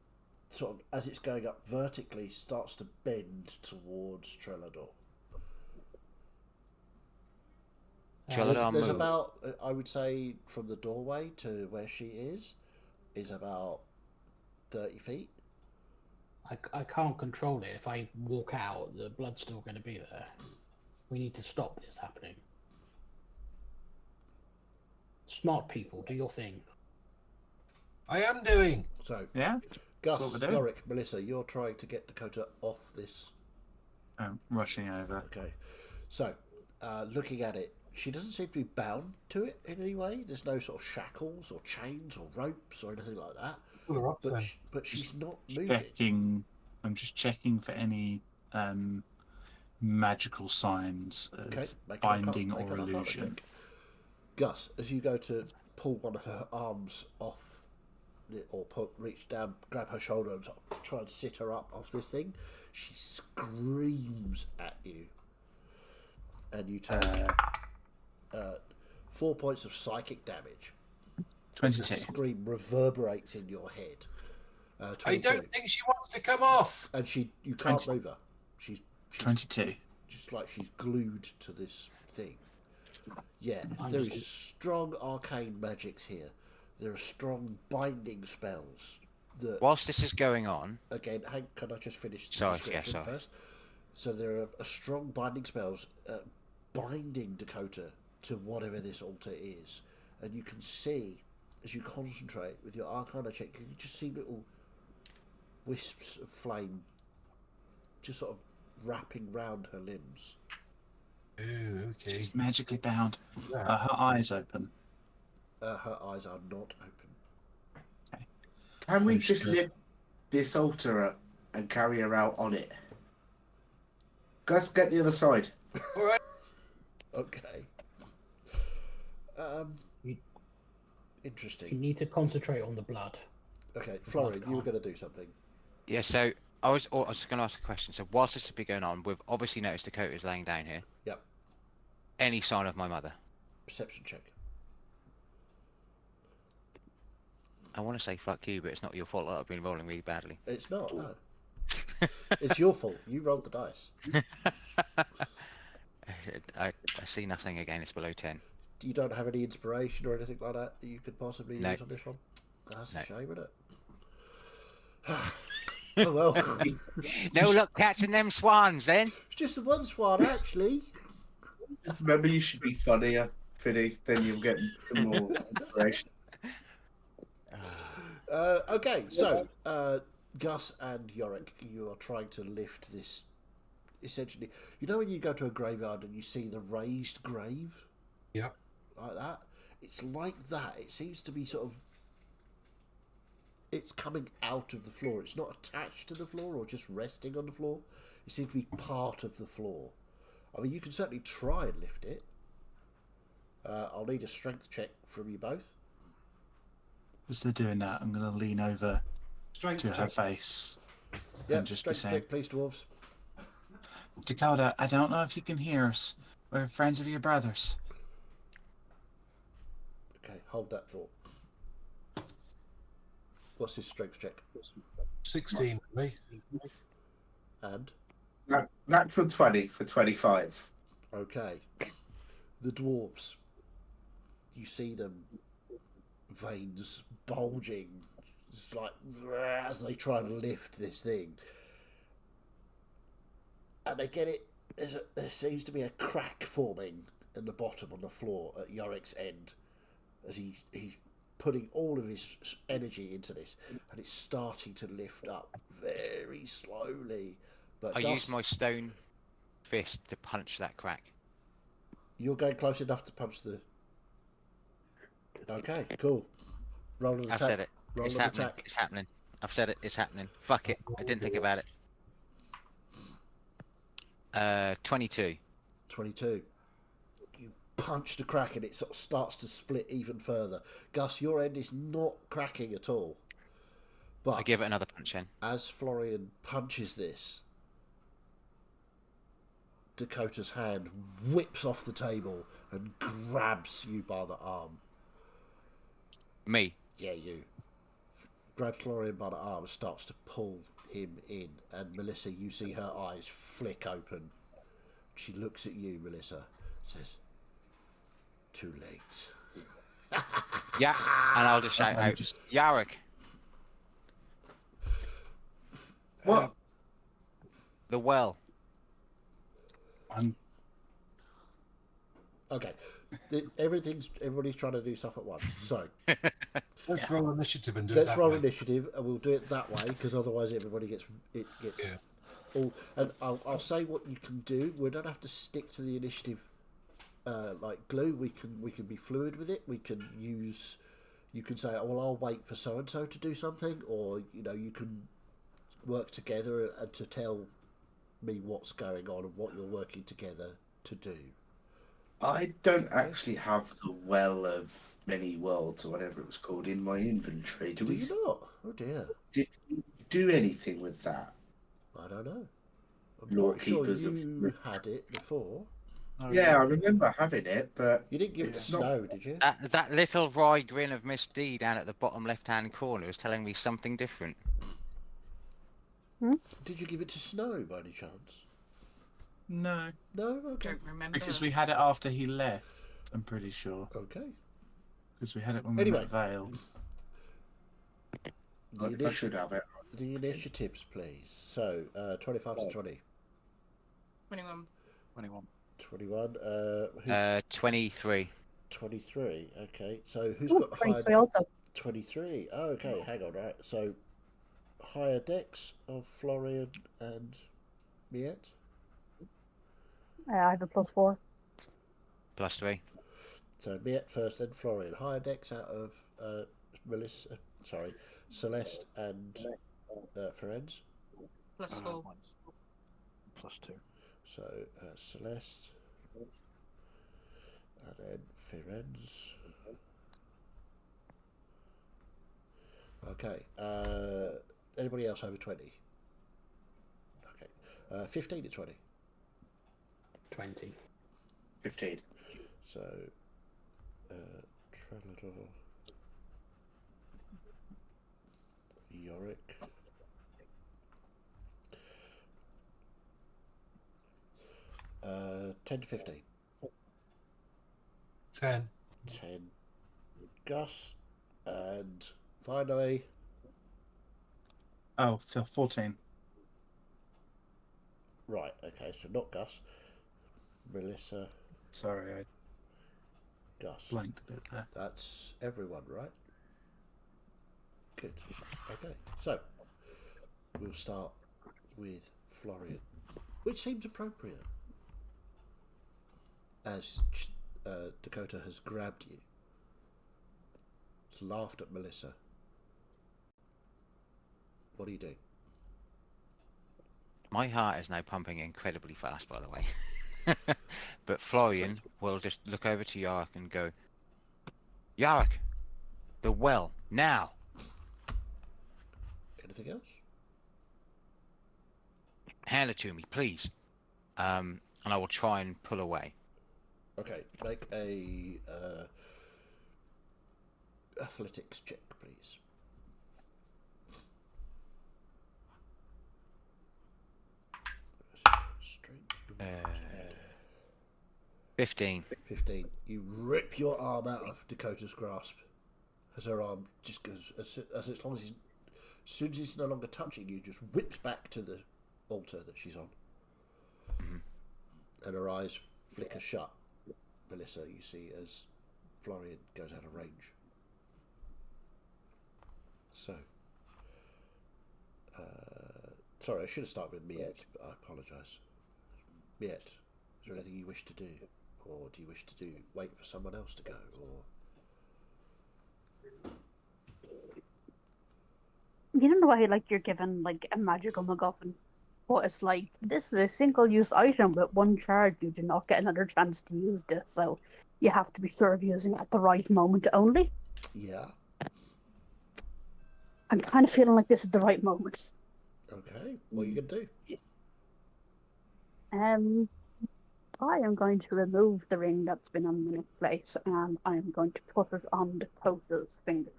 sort of, as it's going up vertically, starts to bend towards Trelador. Trelador There's move. about, I would say, from the doorway to where she is about 30 feet. I can't control it. If I walk out, the blood's still going to be there. We need to stop this happening. Smart people, do your thing. I am doing. So, Yeah. Gus, That's what we're doing. Yorick, Melissa, you're trying to get Dakota off this. Rushing over. Okay. So, looking at it, she doesn't seem to be bound to it in any way. There's no sort of shackles or chains or ropes or anything like that. Pull her up then. But she's not moving. I'm just checking for any magical signs of Okay, binding make or an arcana illusion. check. Gus, as you go to pull one of her arms off, or reach down, grab her shoulder and sort of try and sit her up off this thing, she screams at you. And you take 4 points of psychic damage. 22. The scream reverberates in your head. I don't think she wants to come off. And you can't move her. She's 22. just like she's glued to this thing. Yeah, there is strong arcane magics here. There are strong binding spells. Whilst this is going on... Again, can I just finish the sorry. description first? So there are strong binding spells binding Dakota to whatever this altar is. And you can see, as you concentrate with your arcana check, you can just see little wisps of flame just sort of wrapping round her limbs. Oh, okay. She's magically bound. Yeah. Are her eyes open? Her eyes are not open. Can we just lift this altar up and carry her out on it? Gus, get the other side. All right. Okay. You Interesting. need to concentrate on the blood. Okay, Florian, you were going to do something. Yeah, so I was going to ask a question. So whilst this has been going on, we've obviously noticed Dakota's laying down here. Yep. Any sign of my mother? Perception check. I want to say fuck you, but it's not your fault. I've been rolling really badly. It's not, no. It's your fault. You rolled the dice. I see nothing again. It's below 10. You don't have any inspiration or anything like that you could possibly No. use on this one? That's No. a shame, isn't it? Oh well. No luck catching them swans then. It's just the one swan, actually. Remember, you should be funnier, Finny, then you'll get more inspiration. Okay, so Gus and Yorick, you are trying to lift this. Essentially, you know when you go to a graveyard and you see the raised grave? Yeah. Like that? It's like that. It seems to be sort of... It's coming out of the floor. It's not attached to the floor or just resting on the floor. It seems to be part of the floor. I mean, you can certainly try and lift it. I'll need a strength check from you both. As they're doing that, I'm going to lean over Strength to her check. face Yeah, and just be strength saying, check, please, dwarves. Dakota, I don't know if you can hear us. We're friends of your brother's. Okay, hold that thought. What's his strength check? 16 for me. And? Natural 20 for 25. Okay. The dwarves. You see them, veins bulging, it's like as they try and lift this thing. And they get it, there seems to be a crack forming in the bottom on the floor at Yorick's end as he's putting all of his energy into this, and it's starting to lift up very slowly. But I used my stone fist to punch that crack. You're going close enough to punch the... Okay, cool. Roll an attack. I've said it. Roll It's an happening. attack. It's happening. I've said it. It's happening. Fuck it. I didn't think about it. 22. 22. You punch the crack and it sort of starts to split even further. Gus, your end is not cracking at all. But I give it another punch in. as Florian punches this, Dakota's hand whips off the table and grabs you by the arm. Me. Yeah, you. Grabs Florian by the arm, starts to pull him in, and Melissa, you see her eyes flick open. She looks at you, Melissa, says, "Too late." Yeah, and I'll just shout out, Yarrick. What? The well. I'm Okay, everybody's trying to do stuff at once. So Let's roll initiative and do it let's that roll way. initiative, and we'll do it that way because otherwise everybody gets Yeah. all. And I'll say what you can do. We don't have to stick to the initiative like glue. We can be fluid with it. We can use. You can say, "Oh, well, I'll wait for so and so to do something," or you can work together and to tell me what's going on and what you're working together to do. I don't actually have the Well of Many Worlds or whatever it was called in my inventory. Do you not? Oh dear. Did you do anything with that? I don't know. I'm Lord pretty sure Keepers you of- had it before. No, Yeah, I remember having it, but You didn't give it to It's not- Snow, did you? That little wry grin of Miss D down at the bottom left-hand corner is telling me something different. Did you give it to Snow by any chance? no, No? Okay. Don't remember. because we had it after he left. I'm pretty sure Okay. because we had it when we Anyway. met Vale. The, I should have it. the initiatives, please. So, 25 to 20. 21. 21. 21. Who's 23. 23. Okay. So, who's Ooh, got the higher 23 also. 23? Oh, okay, hang on, right. So, higher decks of Florian and Miette? I have a +4. +3. So, Miette first, then Florian. Higher decks out of Melissa, Celeste and Ferenz. +4. Mine's +2. So, Celeste and then Ferenz. Okay. Anybody else over 20? Okay. 15 to 20. 20. 15. So, Trelador, Yorick, 10 to 15. 10. 10. Gus, and finally, Oh, 14. right, okay, so not Gus, Melissa, Sorry, I Gus. blanked a bit there. That's everyone, right? Good. Okay, so we'll start with Florian, which seems appropriate, as Dakota has grabbed you, has laughed at Melissa. What do you do? My heart is now pumping incredibly fast, by the way. But Florian will just look over to Yarrick and go, Yarrick, the well, now! Anything else? Hand it to me, please. And I will try and pull away. Okay, make a athletics check, please. Strength. 15. 15. You rip your arm out of Dakota's grasp as her arm just goes, as long as soon as he's no longer touching you, just whips back to the altar that she's on. And her eyes flicker shut. Melissa, you see as Florian goes out of range. So, sorry, I should have started with Miette, but I apologise. Miette, is there anything you wish to do? Or do you wish to wait for someone else to go? Or You know the way like you're given like a magical MacGuffin, but it's like this is a single-use item with one charge. You do not get another chance to use this, so you have to be sure of using it at the right moment only. yeah, I'm kind of feeling like this is the right moment. Okay, what are you going to do? I am going to remove the ring that's been on the necklace, and I am going to put it on Dakota's finger.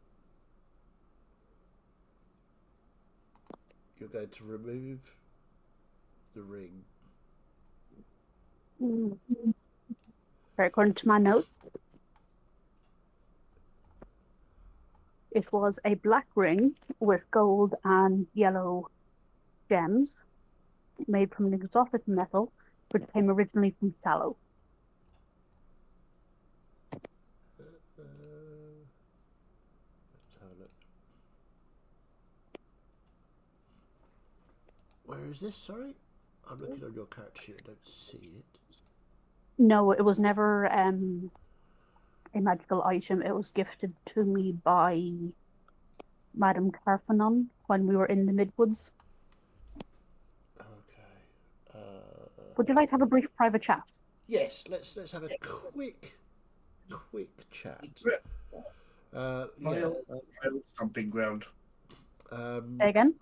You're going to remove the ring. According to my notes, it was a black ring with gold and yellow gems, made from an exotic metal, which came originally from tallow. Let's have a look. Where is this? Sorry, I'm looking on your character sheet. I don't see it. No, it was never a magical item. It was gifted to me by Madame Carfanon when we were in the Midwoods. Okay. Would you like to have a brief private chat? Yes, let's have a quick chat. My old stomping ground. Say again?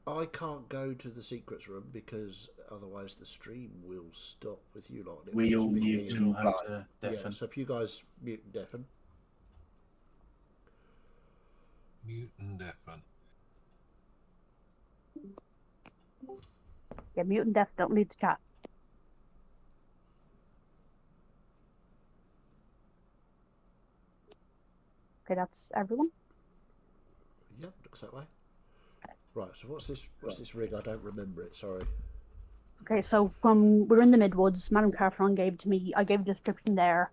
I can't go to the secrets room because otherwise the stream will stop with you lot. It will We just all be mute me. and You'll have to Yeah, deafen. so if you guys mute and deafen. Mute and deafen. Yeah, mute and deaf don't need to chat. Okay, that's everyone. Yep, looks that way. Right, so what's this ring? I don't remember it, sorry. Okay, so when we were in the Midwoods, Madame Carfanon gave to me, I gave a description there,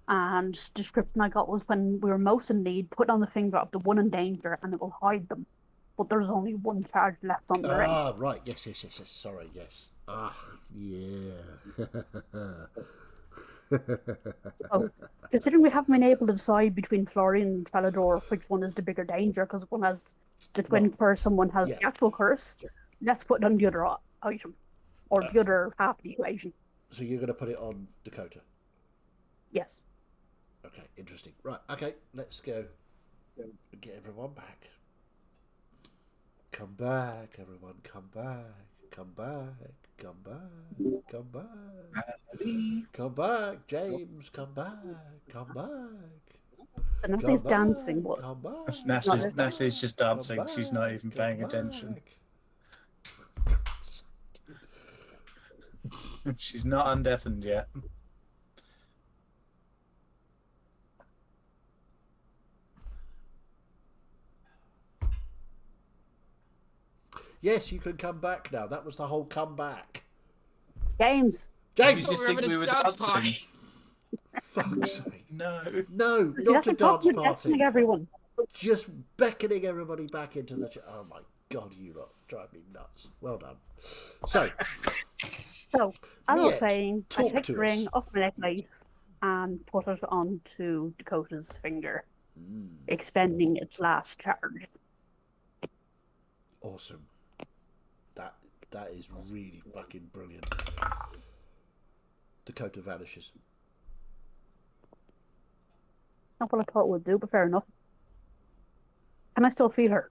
and the description I got was when we were most in need, put on the finger of the one in danger and it will hide them. But there's only one charge left on the ring. Ah, right, yes, sorry, yes. Ah, yeah. So, considering we haven't been able to decide between Florian and Falador which one is the bigger danger, because one has the twin curse and one has yeah. the actual curse, let's put it on the other item, or the other half of the equation. So you're going to put it on Dakota? Yes. Okay, interesting. Right, okay, let's go. Get everyone back. Come back, everyone, come back. Come back, come back, come back. Come back, James, come back, come back. So nobody's dancing, but come back. Natalie's just dancing. Come She's not back, even come paying attention. She's not undeafened yet. Yes, you can come back now. That was the whole come back. James. James! You just think we were dancing? Fuck's sake. No. No, See, not that's a the dance problem with party. getting everyone. Just beckoning everybody back into the... Oh my God, you lot drive me nuts. Well done. So, as I was Miette, saying, I talk take to the ring us. off my necklace and put it onto Dakota's finger, expending its last charge. Awesome. That is really fucking brilliant. Dakota vanishes. Not what I thought it would do, but fair enough. Can I still feel her?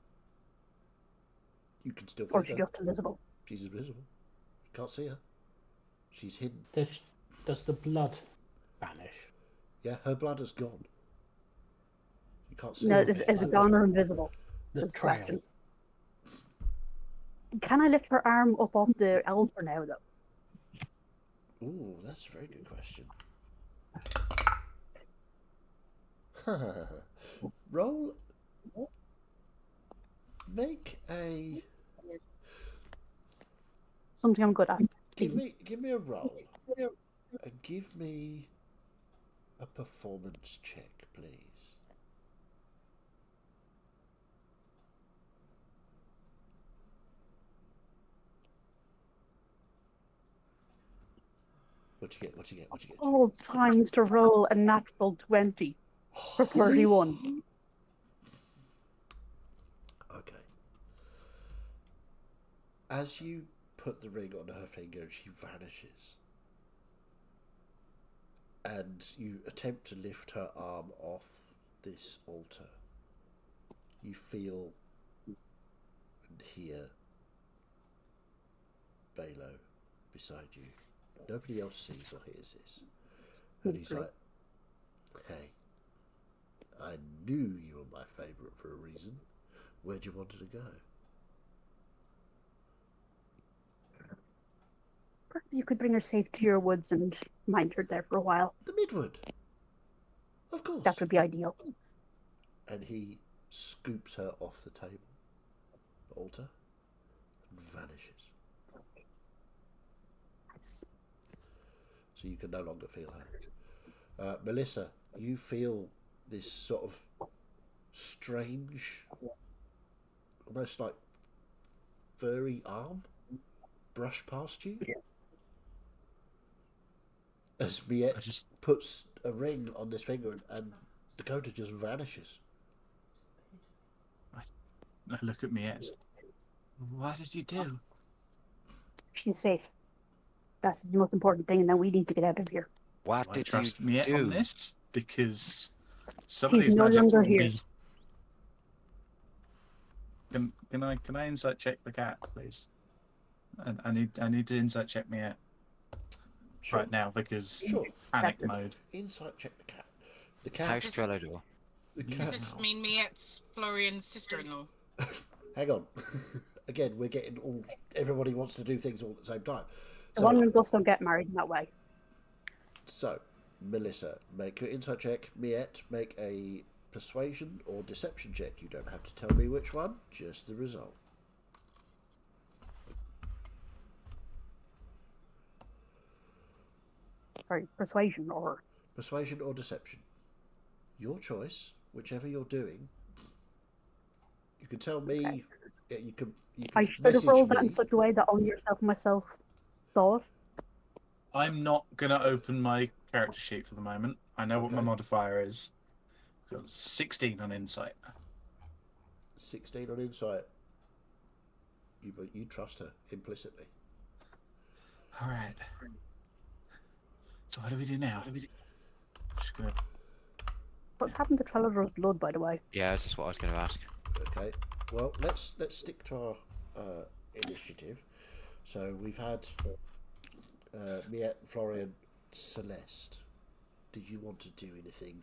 You can still Or feel is she her. just invisible? She's invisible. You can't see her. She's hidden. Does the blood vanish? Yeah, her blood has gone. You can't see No, her. is it gone or invisible? The That's the trail. question. Can I lift her arm up off the elder now, though? Ooh, that's a very good question. Roll. Make a. Something I'm good at. Give me a roll. And give me a performance check, please. What you get? What you get? What you get? All times to roll a natural 20 for 31. Okay. As you put the ring on her finger, she vanishes. And you attempt to lift her arm off this altar. You feel and hear Balo beside you. Nobody else sees or hears this. And he's like, hey, I knew you were my favourite for a reason. Where'd you want her to go? Perhaps you could bring her safe to your woods and mind her there for a while. The Midwood. Of course. That would be ideal. And he scoops her off the table, the altar, and vanishes. So you can no longer feel her. Melissa, you feel this sort of strange, almost like furry arm brush past you. As Miette puts a ring on this finger and Dakota just vanishes. I look at Miette. What did you do? She's safe. That is the most important thing, and then we need to get out of here. What Do I did trust you Miette do? on this? Because some of She's these no magics longer will here. be... Can I insight check the cat, please? I need to insight check Miette Sure. right now because Sure. panic mode. Insight check the cat. The cat. How's Trelador? The Does cat. this mean Miette's Florian's sister-in-law? Hang on. Again, we're getting all. Everybody wants to do things all at the same time. The one and us don't get married in that way. So, Melissa, make your insight check. Miette, make a persuasion or deception check. You don't have to tell me which one, just the result. Sorry, persuasion or... Persuasion or deception. Your choice, whichever you're doing. You can tell me. Okay. Yeah, you can I should have message rolled that in me. such a way that only yourself and myself saw it. I'm not going to open my character sheet for the moment. I know what my Okay. modifier is. Got 16 on insight. 16 on insight. You trust her implicitly. All right. So what do we do now? Just gonna... What's happened to Trelador's blood, by the way? Yeah, this is what I was going to ask. Okay. Well, let's stick to our initiative. So we've had Miette, Florian, Celeste. Did you want to do anything,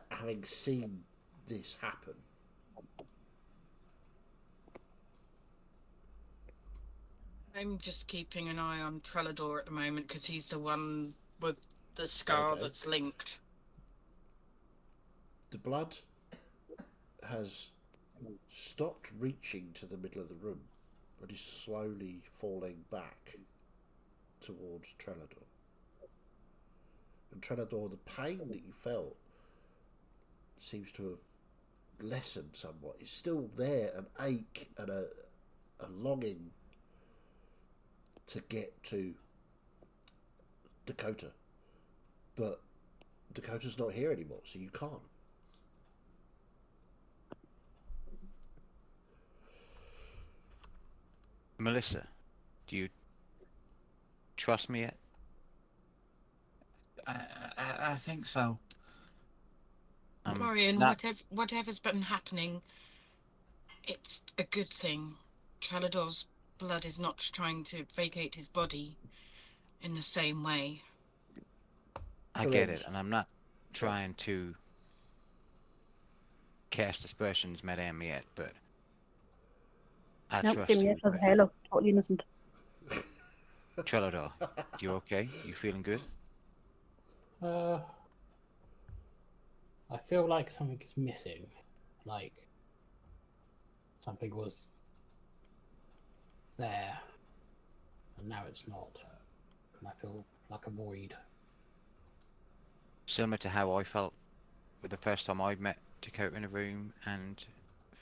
having seen this happen? I'm just keeping an eye on Trelador at the moment because he's the one with the scar Okay. that's linked. The blood has stopped reaching to the middle of the room, but is slowly falling back towards Trelador. And Trelador, the pain that you felt seems to have lessened somewhat. It's still there, an ache and a longing to get to Dakota. But Dakota's not here anymore, so you can't. Melissa, do you trust me yet? I think so. Florian, not- whatever's been happening, it's a good thing. Trelador's blood is not trying to vacate his body in the same way. I get it, and I'm not trying to cast aspersions, Madame Miette, but I Nope, trust Jimmy you. has a halo. Totally innocent. Trelador, you okay? You feeling good? I feel like something is missing. Like something was there, and now it's not. And I feel like a void. Similar to how I felt with the first time I met Dakota in a room and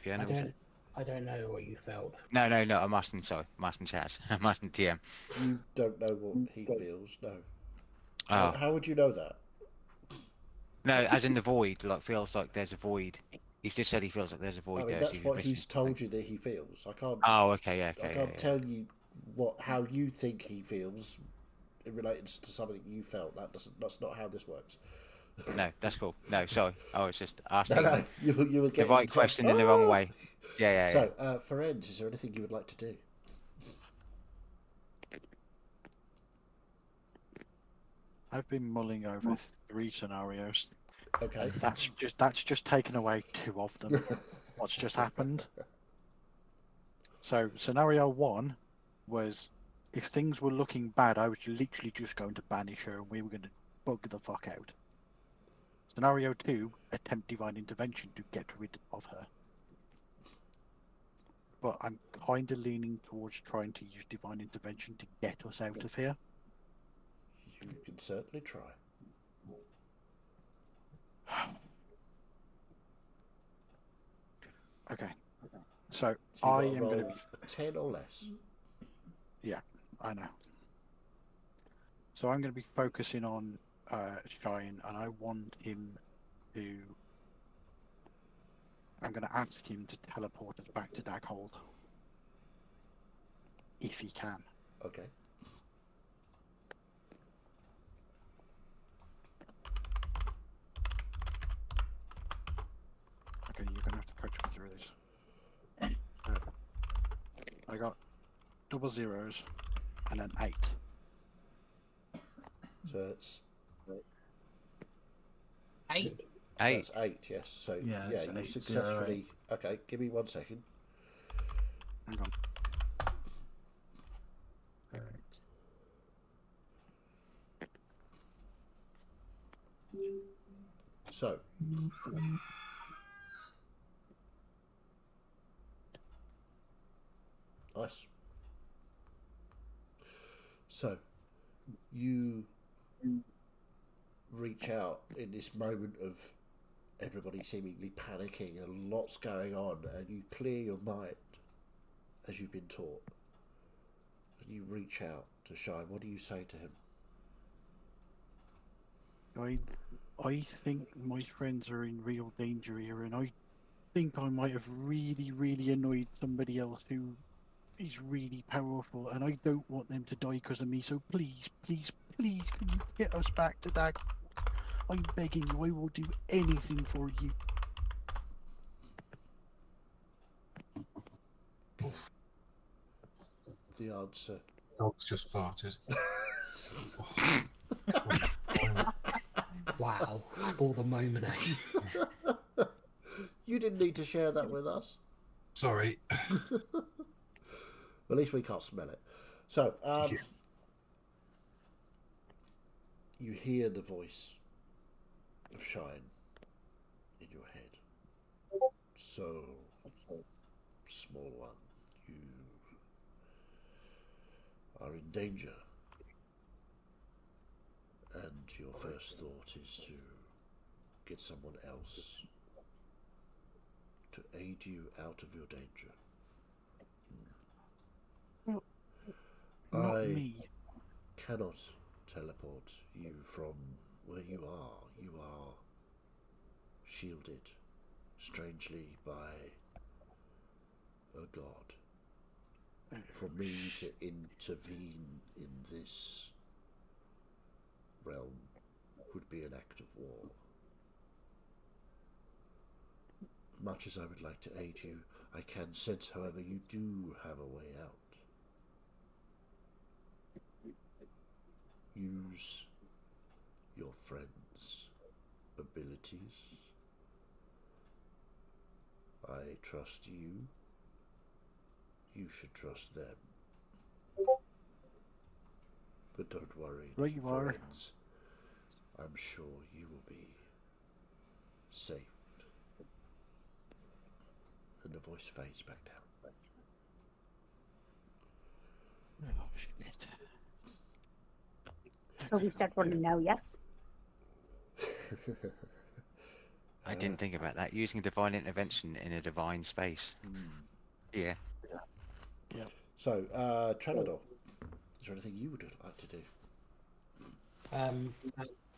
Fiona. I don't know what you felt. No, I'm asking, sorry. I'm asking chat. I'm asking TM. You don't know what he feels, no. Oh. How would you know that? No, as in the void, like, feels like there's a void. He's just said he feels like there's a void I mean, there. that's so what missing he's told something. you that he feels. I can't. Oh, okay, yeah, I okay. can't yeah. tell you how you think he feels in relation to something you felt. That's not how this works. No, that's cool. No, sorry. I was just No, asking no, you were the getting right some- question in the wrong Ah! way. Yeah. So, Ferenz, is there anything you would like to do? I've been mulling over 3 scenarios. Okay. That's just taken away 2 of them. What's just happened? So scenario 1 was if things were looking bad, I was literally just going to banish her and we were going to bug the fuck out. Scenario 2, attempt divine intervention to get rid of her. But I'm kind of leaning towards trying to use divine intervention to get us out of here. You can certainly try. Okay. So So I you've am got to going to roll be. a 10 or less. Yeah, I know. So I'm going to be focusing on Shine, and I want him to. I'm going to ask him to teleport us back to Daghold. If he can. Okay. Okay, you're going to have to coach me through this. I got double zeros and an 8. So it's 8. 8. that's 8, yes. So Yeah, yeah, it's you 8, successfully. Okay, give me 1 second. Hang on. So nice. So you reach out in this moment of everybody seemingly panicking and lots going on, and you clear your mind as you've been taught. And you reach out to Shine. What do you say to him? I think my friends are in real danger here, and I think I might have really annoyed somebody else who is really powerful, and I don't want them to die because of me. So please, can you get us back to Dag? I'm begging you. I will do anything for you. The answer. Dog's just farted. Wow, spoil the moment, eh? You didn't need to share that with us. Sorry. At least we can't smell it. So, Yeah. you hear the voice of Shine in your head. So, small one, you are in danger. And your first thought is to get someone else to aid you out of your danger. Not I me. cannot teleport you from where you are. You are shielded strangely by a god. For me to intervene in this realm would be an act of war. Much as I would like to aid you, I can sense, however, you do have a way out. Use your friends' abilities. I trust you. You should trust them. But don't worry, Right you are. friends. I'm sure you will be safe. And the voice fades back down. Oh shit. So we start running now, yes? I didn't think about that. Using divine intervention in a divine space. Yeah. So, Tranador, is there anything you would like to do?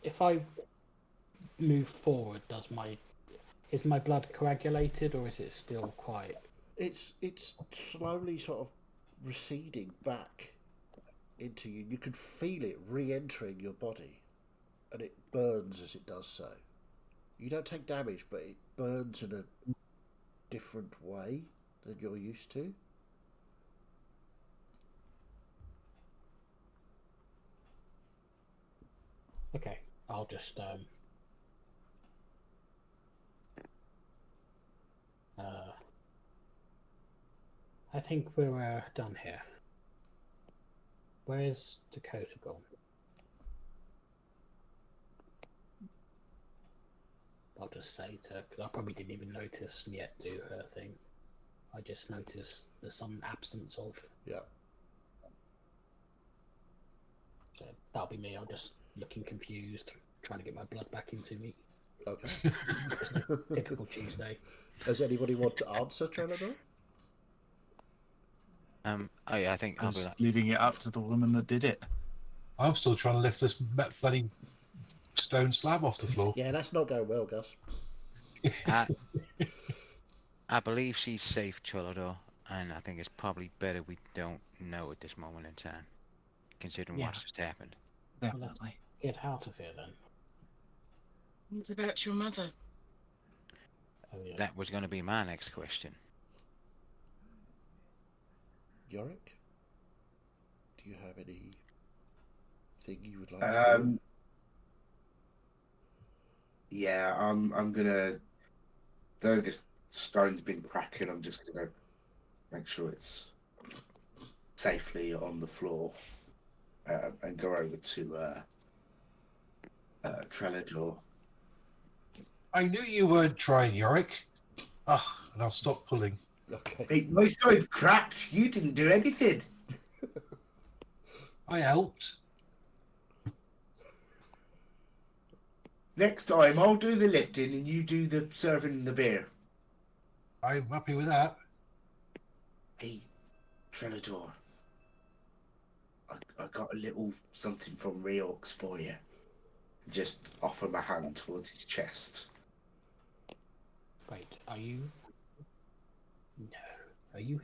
If I move forward, is my blood coagulated or is it still quite? It's slowly sort of receding back into you. You can feel it re-entering your body. and it burns as it does so. You don't take damage, but it burns in a different way than you're used to. Okay, I'll just I think we're done here. Where's Dakota gone? I'll just say to her, because I probably didn't even notice yet do her thing. I just noticed there's some absence of. Yeah. So that'll be me. I'm just looking confused, trying to get my blood back into me. Okay. Just a typical Tuesday. Does anybody want to answer, Trelador? Oh yeah, I think I'm I'll be just like, leaving it up to the woman that did it. I'm still trying to lift this bloody stone slab off the floor. Yeah, that's not going well, Gus. I believe she's safe, Cholador, and I think it's probably better we don't know at this moment in time, considering Yeah. what's just happened. Definitely. Get out of here then. What about your mother? Oh yeah. That was going to be my next question. Yorick? Do you have anything you would like to do? Yeah, I'm gonna. Though this stone's been cracking, I'm just gonna make sure it's safely on the floor and go over to Trelador. I knew you weren't trying, Yorick. And I'll stop pulling. Okay. Hey, my stone cracked. You didn't do anything. I helped. Next time, I'll do the lifting and you do the serving the beer. I'm happy with that. Hey, Trelador. I got a little something from Reorx for you. Just offer my hand towards his chest. Wait, are you? No. Are you?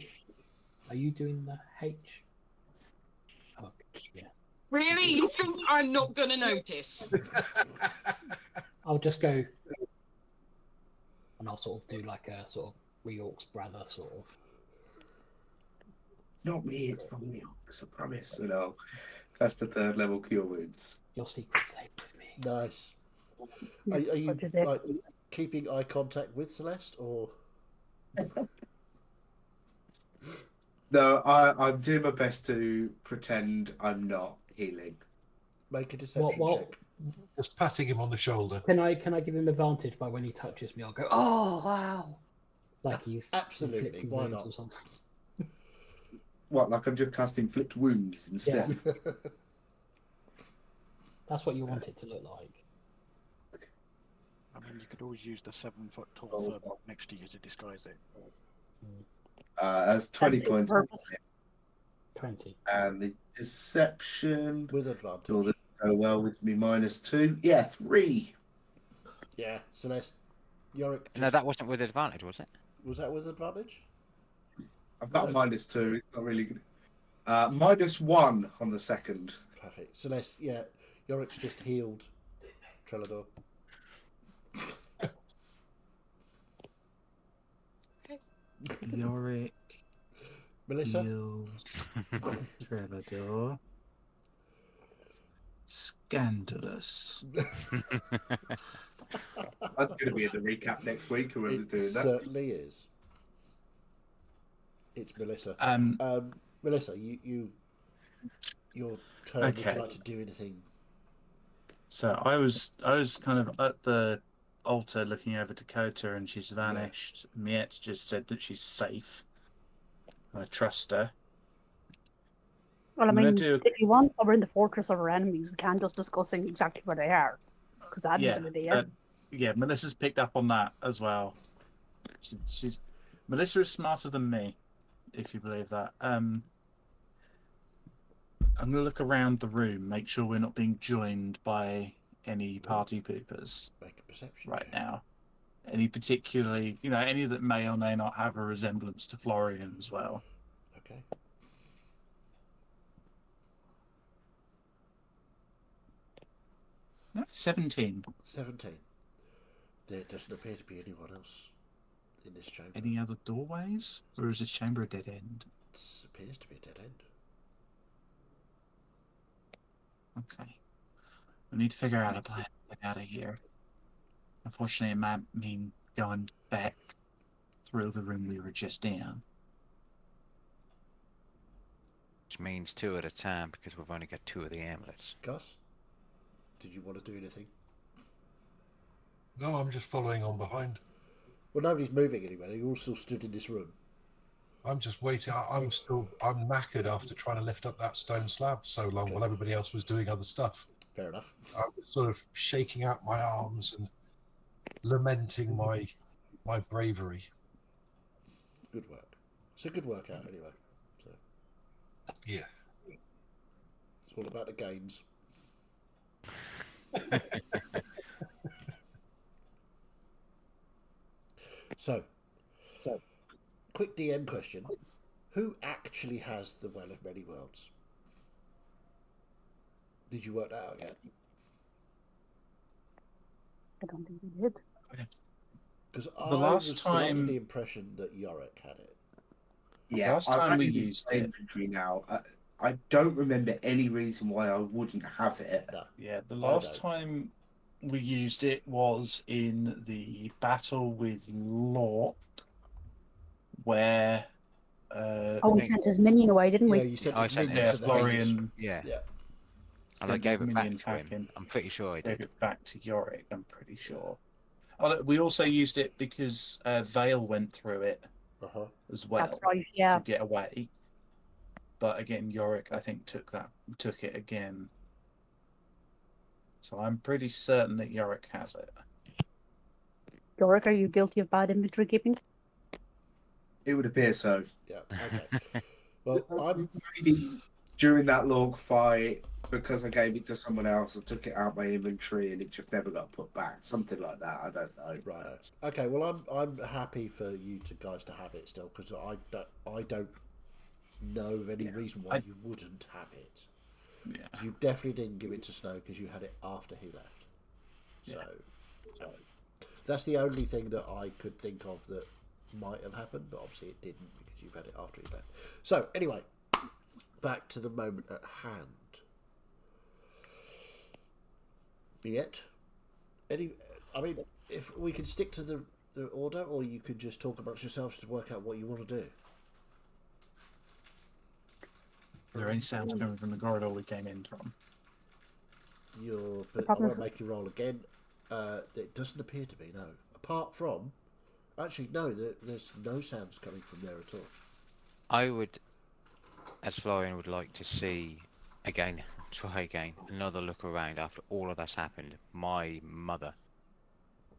Are you doing the H? Oh, yeah. Really? You think I'm not gonna notice? I'll just go, and I'll sort of do like a sort of Reorc's brother sort of. Not me, it's from Reorx, I promise. And I'll cast a 3rd level cure wounds. Your secret's safe with me. Nice. Are you Such is it. like keeping eye contact with Celeste, or? No, I'm doing my best to pretend I'm not healing. Make a deception What? check. Just patting him on the shoulder. Can I give him advantage by when he touches me? I'll go, oh wow, like he's Absolutely, inflicting why wounds not? or something. What, like I'm just casting flipped wounds instead? That's what you want it to look like. I mean, you could always use the 7-foot tall fur block next to you to disguise it. That's 20 That's points. purpose. 20. And the deception With advantage. will go well with me -2. Yeah, 3. Yeah, Celeste. Yorick. No, that wasn't with advantage, was it? Was that with advantage? I've got No. -2. It's not really good. -1 on the second. Perfect. Celeste. Yeah, Yorick's just healed Trelador. Yorick Melissa. heals Trelador. Scandalous. That's going to be in the recap next week. Whoever's It doing that. certainly is. It's Melissa. Melissa, your turn. Would Okay. you like to do anything? So I was kind of at the altar looking over Dakota, and she's vanished. Miette just said that she's safe. I trust her. Well, I I'm gonna mean, do- if you want, we're in the fortress of our enemies. We can just discussing exactly where they are, because I Yeah, had no idea. yeah. Melissa's picked up on that as well. She's Melissa is smarter than me, if you believe that. I'm gonna look around the room, make sure we're not being joined by any party poopers Make a perception right check. now. Any particularly, any that may or may not have a resemblance to Florian as well. Okay. No, 17. 17. There doesn't appear to be anyone else in this chamber. Any other doorways? Or is this chamber a dead end? It appears to be a dead end. Okay. We need to figure out a plan to get out of here. Unfortunately, it might mean going back through the room we were just in. Which means 2 at a time because we've only got 2 of the amulets. Gus, did you want to do anything? No, I'm just following on behind. Well, nobody's moving anywhere. You all still stood in this room. I'm just waiting. I'm knackered after trying to lift up that stone slab so long while everybody else was doing other stuff. Fair enough. I was sort of shaking out my arms and lamenting my bravery. Good work. It's a good workout anyway. So Yeah. it's all about the gains. So, quick DM question. Who actually has the Well of Many Worlds? Did you work that out yet? I don't think we did. Because I last was under time- the impression that Yorick had it. Yeah, Last I've time we actually used my it- inventory now. I don't remember any reason why I wouldn't have it. No. Yeah, the don't. last time we used it was in the battle with Lork, where Oh, we think- sent his minion away, didn't we? Yeah, you said I this sent minion it. to the Florian Haze. Yeah. Yeah. And I sent gave his it back minion to back him. in. I'm pretty sure I Gave did. it back to Yorick, I'm pretty sure. Oh, we also used it because Vale went through it Uh-huh. as well That's right, yeah. to get away. But again, Yorick, I think, took it again. So I'm pretty certain that Yorick has it. Yorick, are you guilty of bad inventory keeping? It would appear so. Yeah. Okay. Well, I'm Maybe during that log fight, because I gave it to someone else, I took it out my inventory and it just never got put back. Something like that. I don't know. right. Okay. Well, I'm happy for you guys to have it still because I don't know of any reason why you wouldn't have it. Yeah. You definitely didn't give it to Snow because you had it after he left. So that's the only thing that I could think of that might have happened, but obviously it didn't because you've had it after he left. So anyway, back to the moment at hand. Yet, if we can stick to the order, or you could just talk amongst yourselves to work out what you want to do. Are there any sounds coming from the corridor we came in from? But I won't make you roll again. It doesn't appear to be, no. Apart from, actually, no. There's no sounds coming from there at all. I would, as Florian, would like to see try again, another look around after all of that's happened. My mother,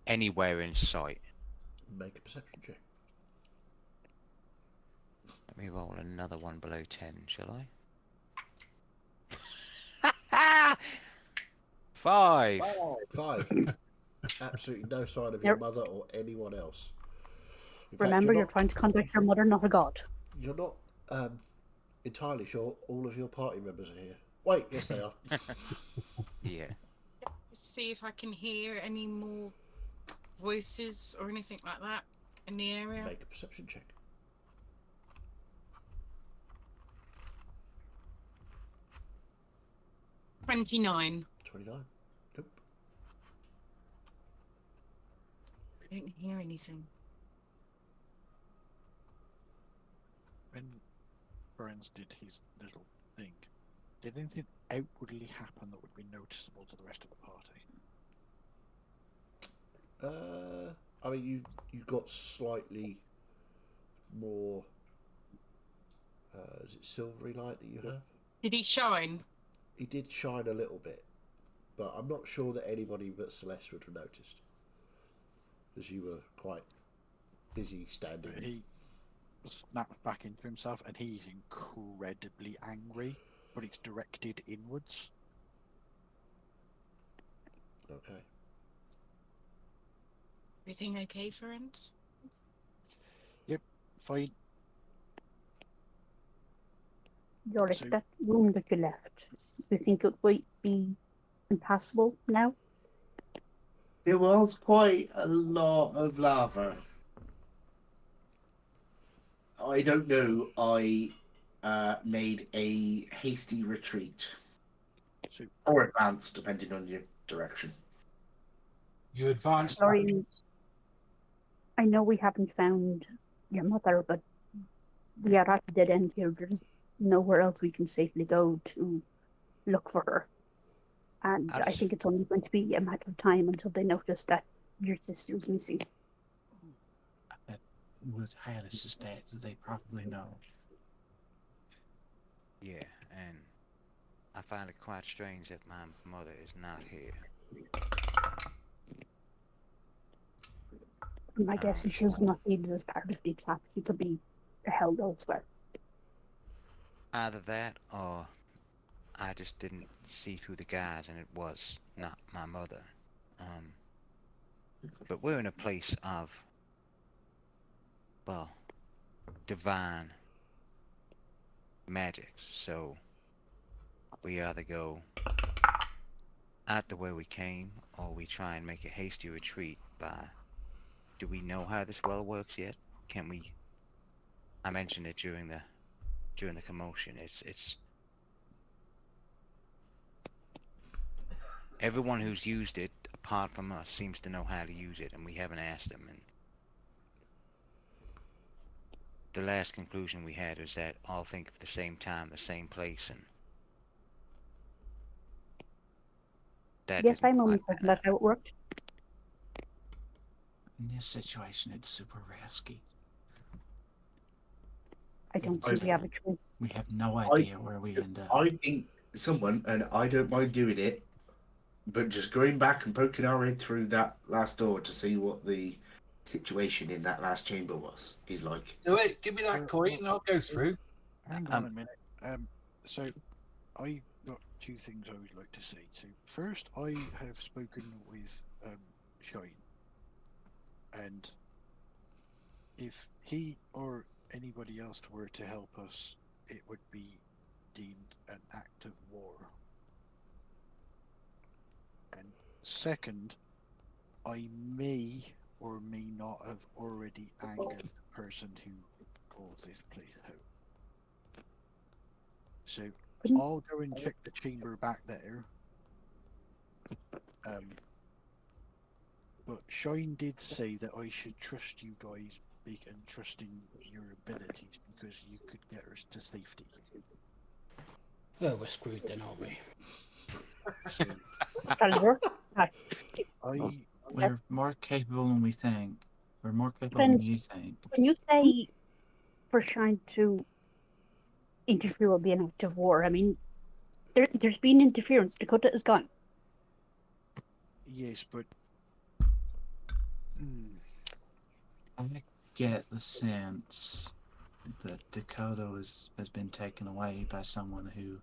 anywhere in sight. Make a perception check. Let me roll another one below 10, shall I? 5. 5. Absolutely no sign of your mother or anyone else. In fact, Remember, you're trying to contact your mother, not a god. you're not entirely sure all of your party members are here. Wait, yes they are. Yeah. See if I can hear any more voices or anything like that in the area. Make a perception check. $29. 29. Nope. I don't hear anything. When Burns did his little thing, did anything outwardly happen that would be noticeable to the rest of the party? You got slightly more. Is it silvery light that you have? Did he shine? He did shine a little bit, but I'm not sure that anybody but Celeste would have noticed, as you were quite busy standing. He snaps back into himself and he's incredibly angry, but it's directed inwards. Okay. Everything okay, friends? Fine. Yorick, So- that room that you left, do you think it might be impassable now? There was quite a lot of lava. I don't know. I made a hasty retreat. So, Or advance, depending on your direction. You advanced. Sorry, I know we haven't found your mother, but we are at a dead end here. There's nowhere else we can safely go to look for her. And I I just, think it's only going to be a matter of time until they notice that your sister's missing. I would highly suspect that they probably know. yeah, and I find it quite strange that my mother is not here. My guess is she was not needed as part of the attack. She could be held elsewhere. Either that, or I just didn't see through the guise, and it was not my mother. But we're in a place of, well, divine magic, so we either go out the way we came, or we try and make a hasty retreat by... Do we know how this well works yet? Can we... I mentioned it during the commotion. It's everyone who's used it, apart from us, seems to know how to use it, and we haven't asked them. And the last conclusion we had was that all think at the same time, the same place, and that Yes, didn't I'm quite only certain pan that's out. how it worked. In this situation, it's super risky. I don't think we have a choice. We have no idea where we end up. I think someone, and I don't mind doing it, but just going back and poking our head through that last door to see what the situation in that last chamber was, is like. Do it. Give me that coin and I'll go through. hang on a minute. So I got two things I would like to say. So first, I have spoken with Shine, and if he or anybody else were to help us, it would be deemed an act of war. And second, I may or may not have already angered the person who called this place home. So I'll go and check the chamber back there. But Shine did say that I should trust you guys and trust in your abilities because you could get us to safety. Well, we're screwed then, aren't we? So Caliber? I We're more capable than we think. We're more capable Depends. than you think. When you say for trying to interfere will be an act of war, I mean, there's been interference. Dakota is gone. yes, but I get the sense that Dakota has been taken away by someone who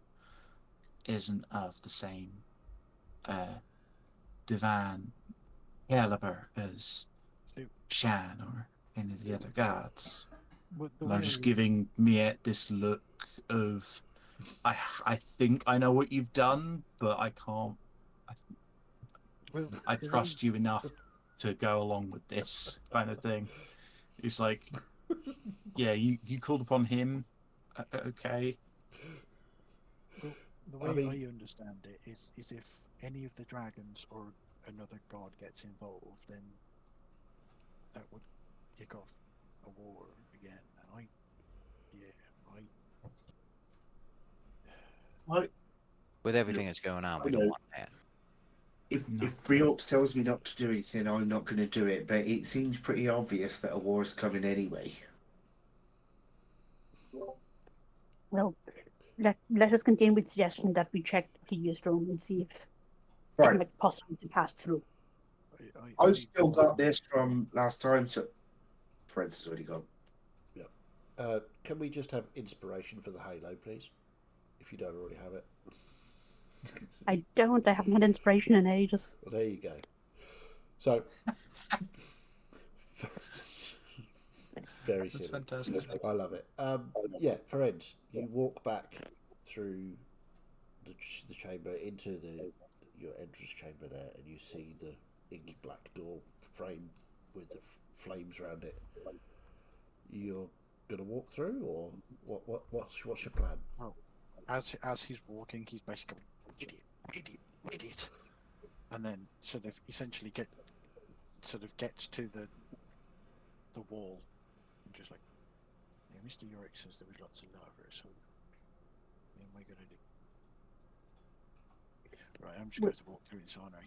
isn't of the same divine caliber as Shan or any of the other gods. And I'm just giving Miette this look of, I think I know what you've done, but I can't. I trust you enough to go along with this kind of thing. It's like, yeah, you called upon him, okay. Well, the way I understand it is if any of the dragons or another god gets involved, then that would kick off a war again. And With everything that's going on, we don't want that. If Briox tells me not to do anything, I'm not going to do it. But it seems pretty obvious that a war is coming anyway. Well, let us continue with the suggestion that we check the previous room and see if Right. it might possibly pass through. I've still got this from last time, so Francis already gone. Yeah. Can we just have inspiration for the Halo, please? If you don't already have it. I don't. I haven't had inspiration in ages. Well, there you go. So, it's very That's silly. fantastic. I love it. Yeah, Ferenc, you walk back through the chamber into your entrance chamber there, and you see the inky black door frame with the flames around it. You're gonna walk through, or what's your plan? Oh, as he's walking, he's basically going, idiot, and then sort of essentially gets to the wall, and just like, yeah, Mr. Yorick says there was lots of lava, so what am I gonna do? Right, I'm just going to walk through this, aren't I?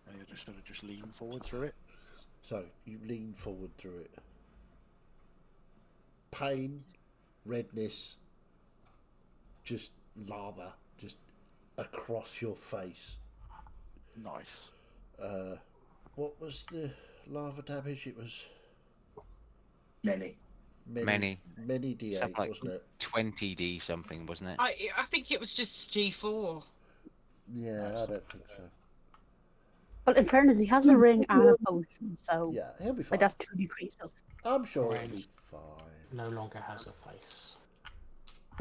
And he'll just sort of just lean forward through it. So you lean forward through it. Pain, redness, just lava, just across your face. Nice. What was the lava damage? It was Many. many D8, Something like wasn't it? 20D something, wasn't it? I think it was just G4. Yeah, I don't think so. Well, in fairness, he has a ring and a potion, so Yeah, he'll be fine. like that's 2 decreases. I'm sure it'll be Range. fine. No longer has a face.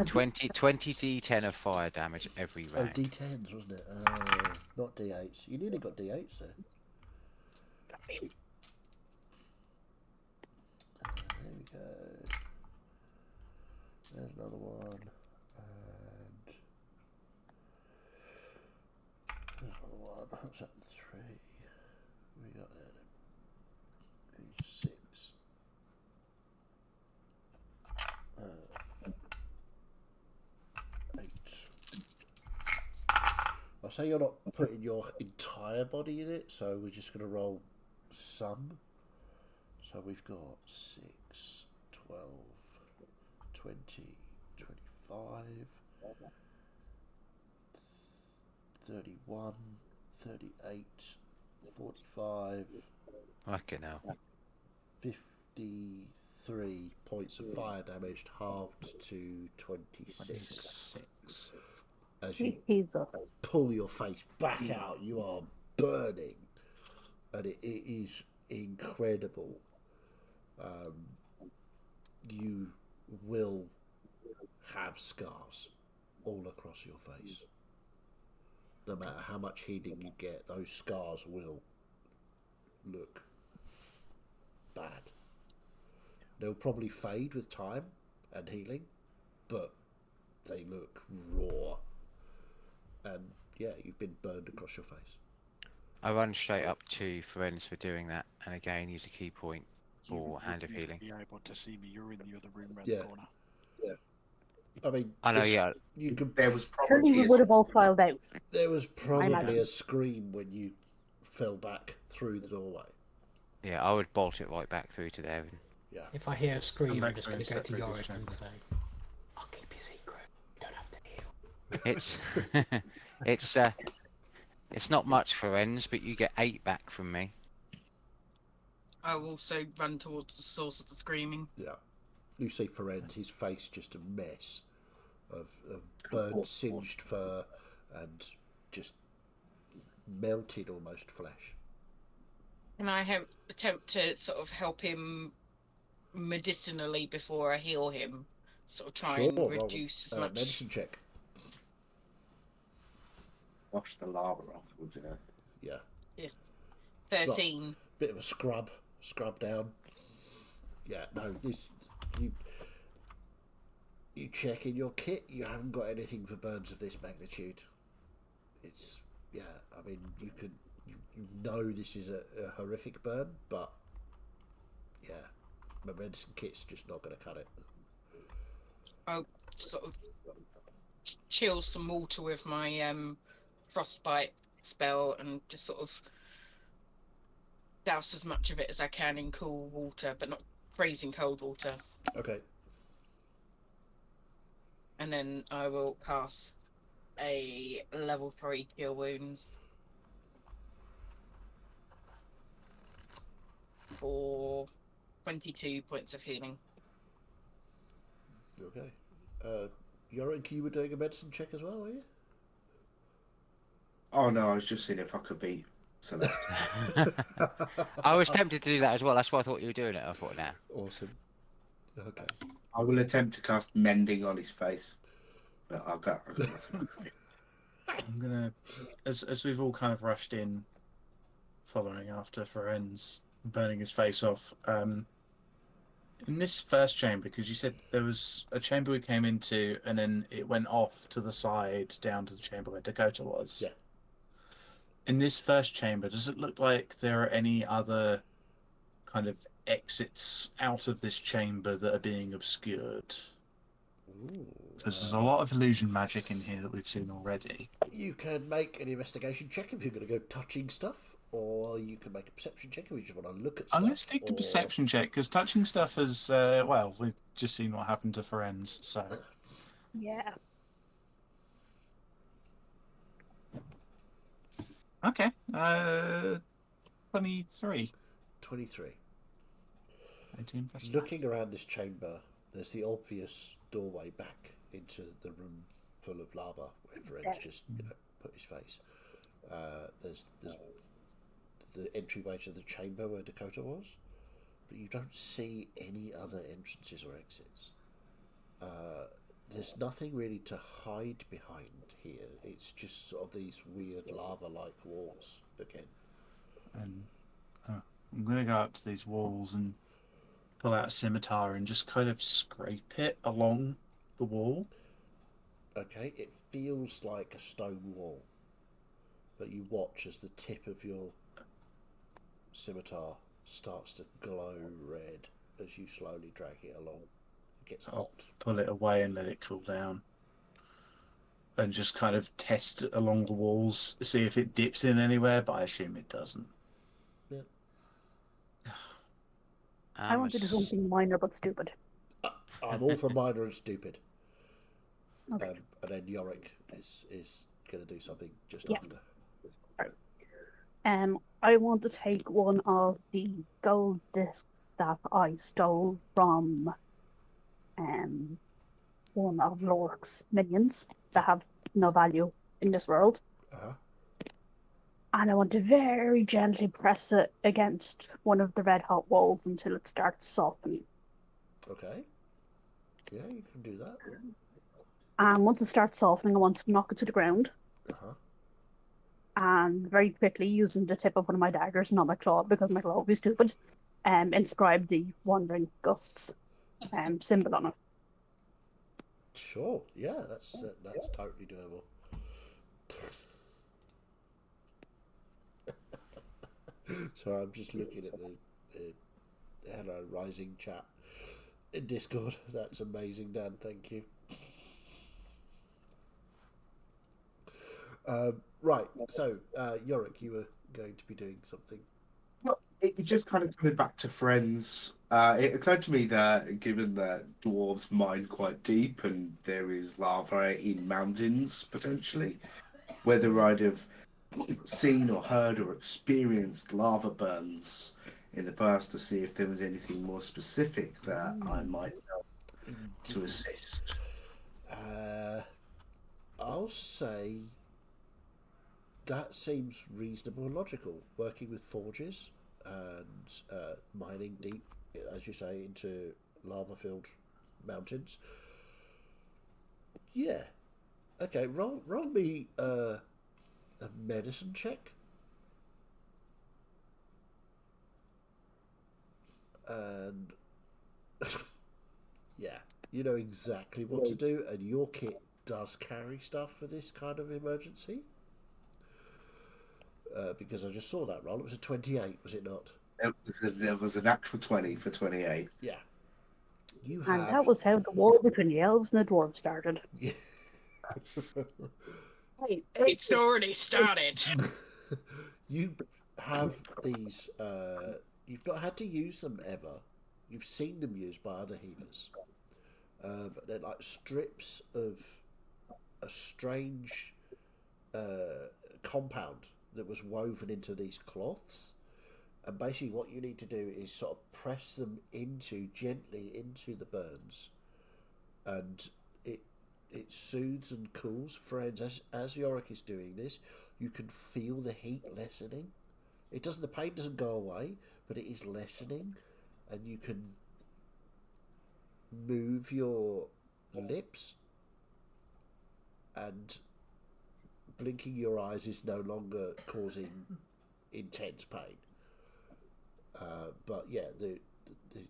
20 D10 of fire damage every Oh, round. D10s, wasn't it? Not D8s. You nearly got D8s there. There we go. There's another one. And there's another one. What's that? 3. We got there then. 6. I say you're not putting your entire body in it, so we're just going to roll some. So we've got 6, 12, 20, 25, 31, 38, 45, Fucking hell. 53 points of fire damage, halved to 26. 6. As you He's up. pull your face back out, you are burning, and it is incredible. You will have scars all across your face. No matter how much healing you get, those scars will look bad. They'll probably fade with time and healing, but they look raw. And yeah, you've been burned across your face. I run straight up to Ferenz for doing that, and again use a key point for Hand of Healing. Be able to see me. You're in the other room around Yeah. the corner. I mean, I know, yeah. you could. There was Surely we probably would have all filed out. There was probably imagine. a scream when you fell back through the doorway. Yeah, I would bolt it right back through to there. Yeah. If I hear a scream, I'm back just through going to and go step to through this Yorick and chamber. say, I'll keep your secret. You don't have to heal. It's not much Ferenz, but you get 8 back from me. I will also run towards the source of the screaming. Yeah. You see Ferenz, his face just a mess of burnt, singed fur and just melted almost flesh. And I attempt to sort of help him medicinally before I heal him. Sort of try and roll reduce as much. medicine check. wash the lava off, would you? Yeah. Yes. 13. Bit of a scrub down. Yeah, no, this you check in your kit, you haven't got anything for burns of this magnitude. It's yeah, I mean you know this is a horrific burn, but yeah, my medicine kit's just not going to cut it. I'll sort of chill some water with my frostbite spell and just sort of douse as much of it as I can in cool water, but not freezing cold water. Okay. And then I will cast a level 3 Cure Wounds for 22 points of healing. Okay. Yorick, you were doing a medicine check as well, were you? Oh no, I was just seeing if I could be Celeste. I was tempted to do that as well. That's why I thought you were doing it. I thought, nah. Awesome. Okay. I will attempt to cast mending on his face, but I've got nothing. I'm gonna, as we've all kind of rushed in, following after Ferenz burning his face off. In this first chamber, because you said there was a chamber we came into, and then it went off to the side down to the chamber where Dakota was. Yeah. In this first chamber, does it look like there are any other kind of exits out of this chamber that are being obscured? Because there's a lot of illusion magic in here that we've seen already. You can make an investigation check if you're going to go touching stuff, or you can make a perception check if you just want to look at stuff. I'm going to stick to perception check, because touching stuff is, well, we've just seen what happened to Ferenz, so... Yeah. Okay, 23. 23. 18 plus Looking around this chamber, there's the obvious doorway back into the room full of lava, where Ferenz just, put his face. There's the entryway to the chamber where Dakota was, but you don't see any other entrances or exits. There's nothing really to hide behind here. It's just sort of these weird lava-like walls again. And I'm going to go up to these walls and pull out a scimitar and just kind of scrape it along the wall. Okay, it feels like a stone wall, but you watch as the tip of your scimitar starts to glow red as you slowly drag it along. It gets hot. Pull it away and let it cool down. And just kind of test it along the walls, see if it dips in anywhere, but I assume it doesn't. Yeah. I want to do something minor but stupid. I'm all for minor and stupid. Okay. And then Yorick is going to do something just after. I want to take one of the gold discs that I stole from one of Lork's minions that have no value in this world. Uh-huh. And I want to very gently press it against one of the red hot walls until it starts softening. Okay. Yeah, you can do that. And once it starts softening, I want to knock it to the ground. Uh-huh. And very quickly, using the tip of one of my daggers, not my claw, because my claw would be stupid, inscribe the Wandering Gusts symbol on it. Sure. Yeah, that's totally doable. Sorry, I'm just looking at the Hello Rising chat in Discord. That's amazing, Dan. Thank you. Right, so Yorick, you were going to be doing something. Well, it just kind of coming back to Friends. It occurred to me that given that dwarves mine quite deep and there is lava in mountains potentially, whether I'd have seen or heard or experienced lava burns in the past to see if there was anything more specific that I might know to assist. I'll say that seems reasonable and logical. Working with forges and mining deep, as you say, into lava-filled mountains. Yeah. Okay. Roll me a medicine check. And yeah, you know exactly what to do, and your kit does carry stuff for this kind of emergency. Because I just saw that roll. It was a 28, was it not? It was a natural 20 for 28. Yeah. You And have. that was how the war between the elves and the dwarves started. Yeah. It's already started. You have these. You've not had to use them ever. You've seen them used by other healers. But they're like strips of a strange compound that was woven into these cloths, and basically what you need to do is sort of press them gently into the burns, and it soothes and cools. Friends, as Yorick is doing this, you can feel the heat lessening. The pain doesn't go away, but it is lessening, and you can move your lips, and blinking your eyes is no longer causing intense pain. But yeah,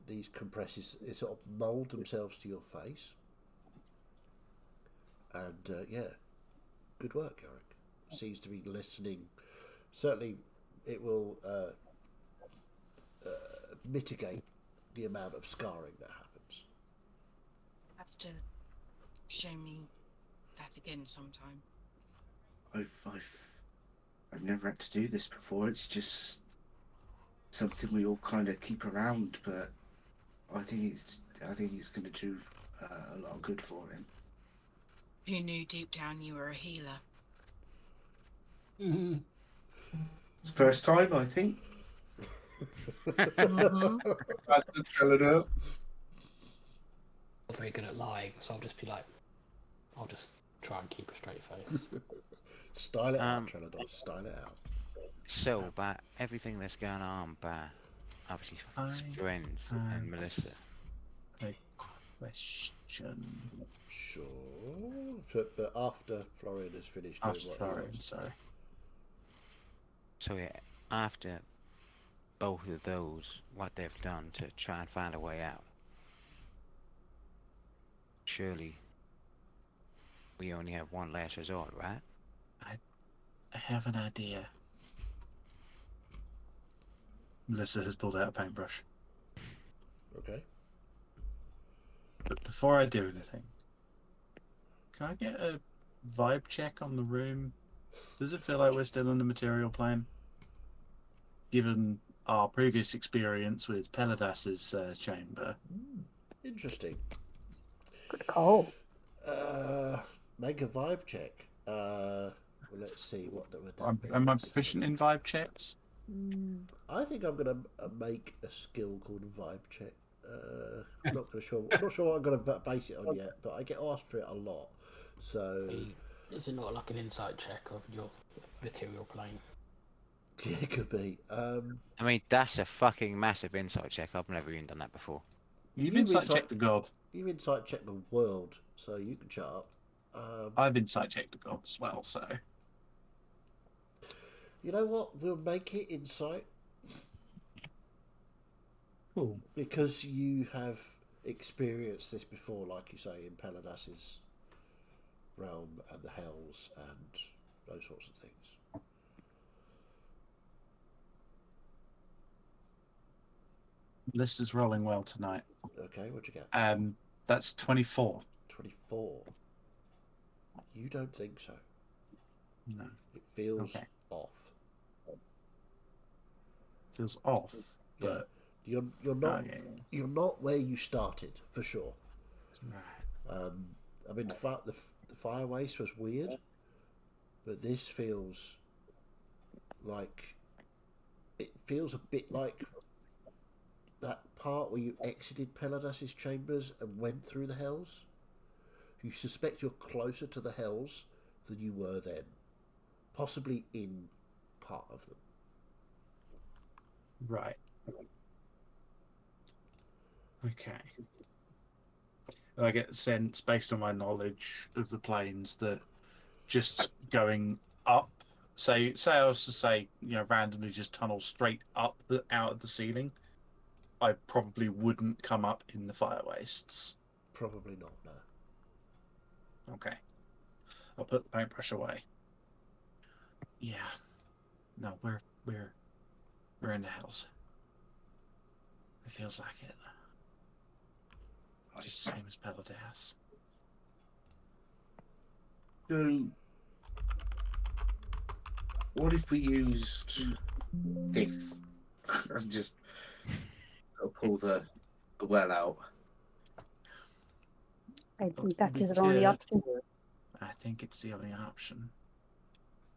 these compresses they sort of mould themselves to your face, and yeah, good work, Eric. Seems to be listening. Certainly, it will mitigate the amount of scarring that happens. Have to show me that again sometime. I've never had to do this before. It's just something we all kind of keep around, but I think it's going to do a lot of good for him. Who knew deep down you were a healer? Mm-hmm. It's the first time, I think. Mm-hmm. I'm very good at lying, so I'll just try and keep a straight face. Style it out, Trelador. Style it out. So, by everything that's going on, by obviously friends and Melissa. A question. Sure. But after Florian has finished doing After what he Florian, wants. sorry. So yeah, after both of those, what they've done to try and find a way out, surely we only have one last resort, right? I have an idea. Melissa has pulled out a paintbrush. Okay. But before I do anything, can I get a vibe check on the room? Does it feel like we're still in the material plane? Given our previous experience with Pelidas's chamber. Interesting. Good call. Make a vibe check. Well, let's see what would that be. Am I proficient in vibe checks? I think I'm gonna make a skill called vibe check. I'm not sure what I'm gonna base it on yet, but I get asked for it a lot. So Is it not like an insight check of your material plane? yeah, it could be. I mean, that's a fucking massive insight check. I've never even done that before. You've You insight insight- checked the god. You insight check the world, so you can shut up. I've insight checked the god as well, so. You know what? We'll make it insight Cool. because you have experienced this before, like you say, in Pelidas's realm and the Hells and those sorts of things. List is rolling well tonight. Okay, what'd you get? That's 24. 24. You don't think so? No. It feels Okay. off. Feels off, Yeah. but You're not oh, yeah. you're not where you started for sure. Right. I mean the fire waste was weird, but this feels like it feels a bit like that part where you exited Pelidas's chambers and went through the Hells. You suspect you're closer to the Hells than you were then, possibly in part of them. Right. Okay. I get the sense, based on my knowledge of the planes, that just going up, say I was to say, randomly just tunnel straight up out of the ceiling, I probably wouldn't come up in the fire wastes. Probably not, no. Okay. I'll put the paintbrush away. Yeah. No, we're in the Hells. It feels like it. Just the same as Pelidas. So, what if we used this? And just pull the well out. I think that We is our only could. option. I think it's the only option.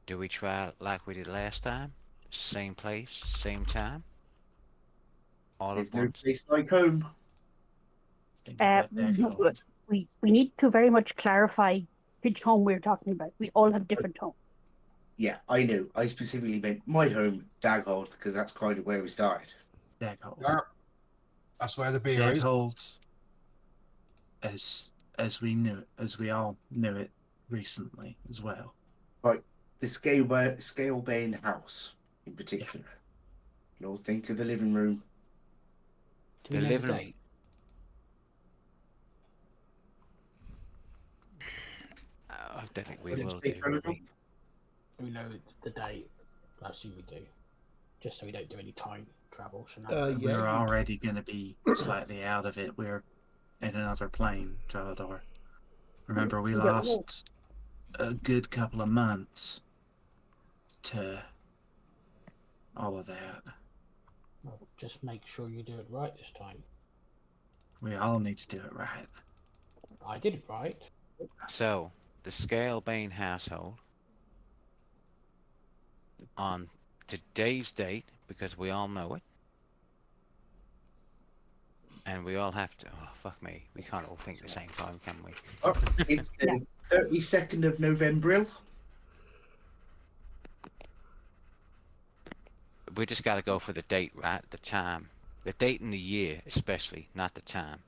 Do we try it like we did last time? Same place, same time? All There's at no once? place like home. Think of that no, Dagold. but we need to very much clarify which home we're talking about. We all have different homes. Yeah, I know. I specifically meant my home, Daghold, because that's kind of where we started. Dagholds. Yeah. That's where the beer is. Dagholds, as we all knew it recently as well. Right, the Scalebane house. in particular. And all think of the living room. Do we The know living the room. date? I don't think we What did will you say, do. Prologue? Do we know the date? I assume we do. Just so we don't do any time travel. Yeah, We're you- already going to be slightly out of it. We're in another plane, Jalador. Remember, we Yeah, lost a good couple of months to all of that. Well, just make sure you do it right this time. We all need to do it right. I did it right. So, the Scalebane household, on today's date, because we all know it, and we all have to. Oh, fuck me. We can't all think at the same time, can we? Oh, it's the 32nd of November. We just got to go for the date, right? The time. The date and the year, especially, not the time.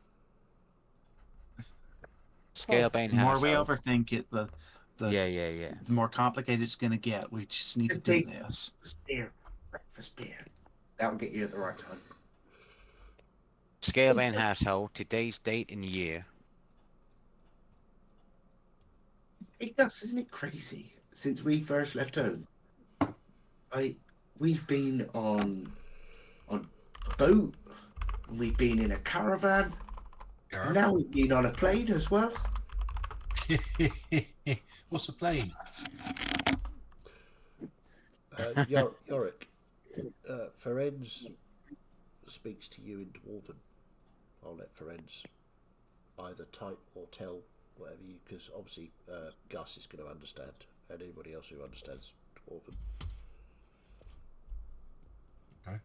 Scalebane The more household. we overthink it, the Yeah. more complicated it's going to get. We just need to do this. Breakfast beer. That'll get you at the right time. Scalebane household, today's date and year. It does, isn't it crazy? Since we first left home, we've been on a boat, and we've been in a caravan, and now we've been on a plane as well. What's the plane? Yorick, Ferenz speaks to you in Dwarven. I'll let Ferenz either type or tell whatever you, because obviously Gus is going to understand, and anybody else who understands Dwarven. Okay.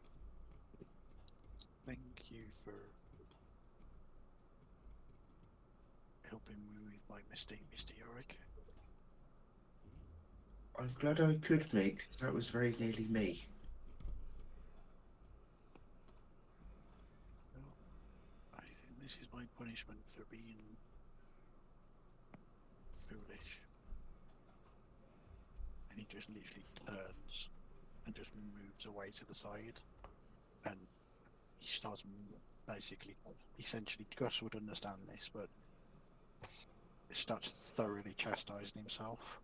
Thank you for helping me with my mistake, Mr. Yorick. I'm glad I could, mate, 'cause that was very nearly me. Well, I think this is my punishment for being foolish. And he just literally turns and just moves away to the side, and he starts basically, essentially, Gus would understand this, but he starts thoroughly chastising himself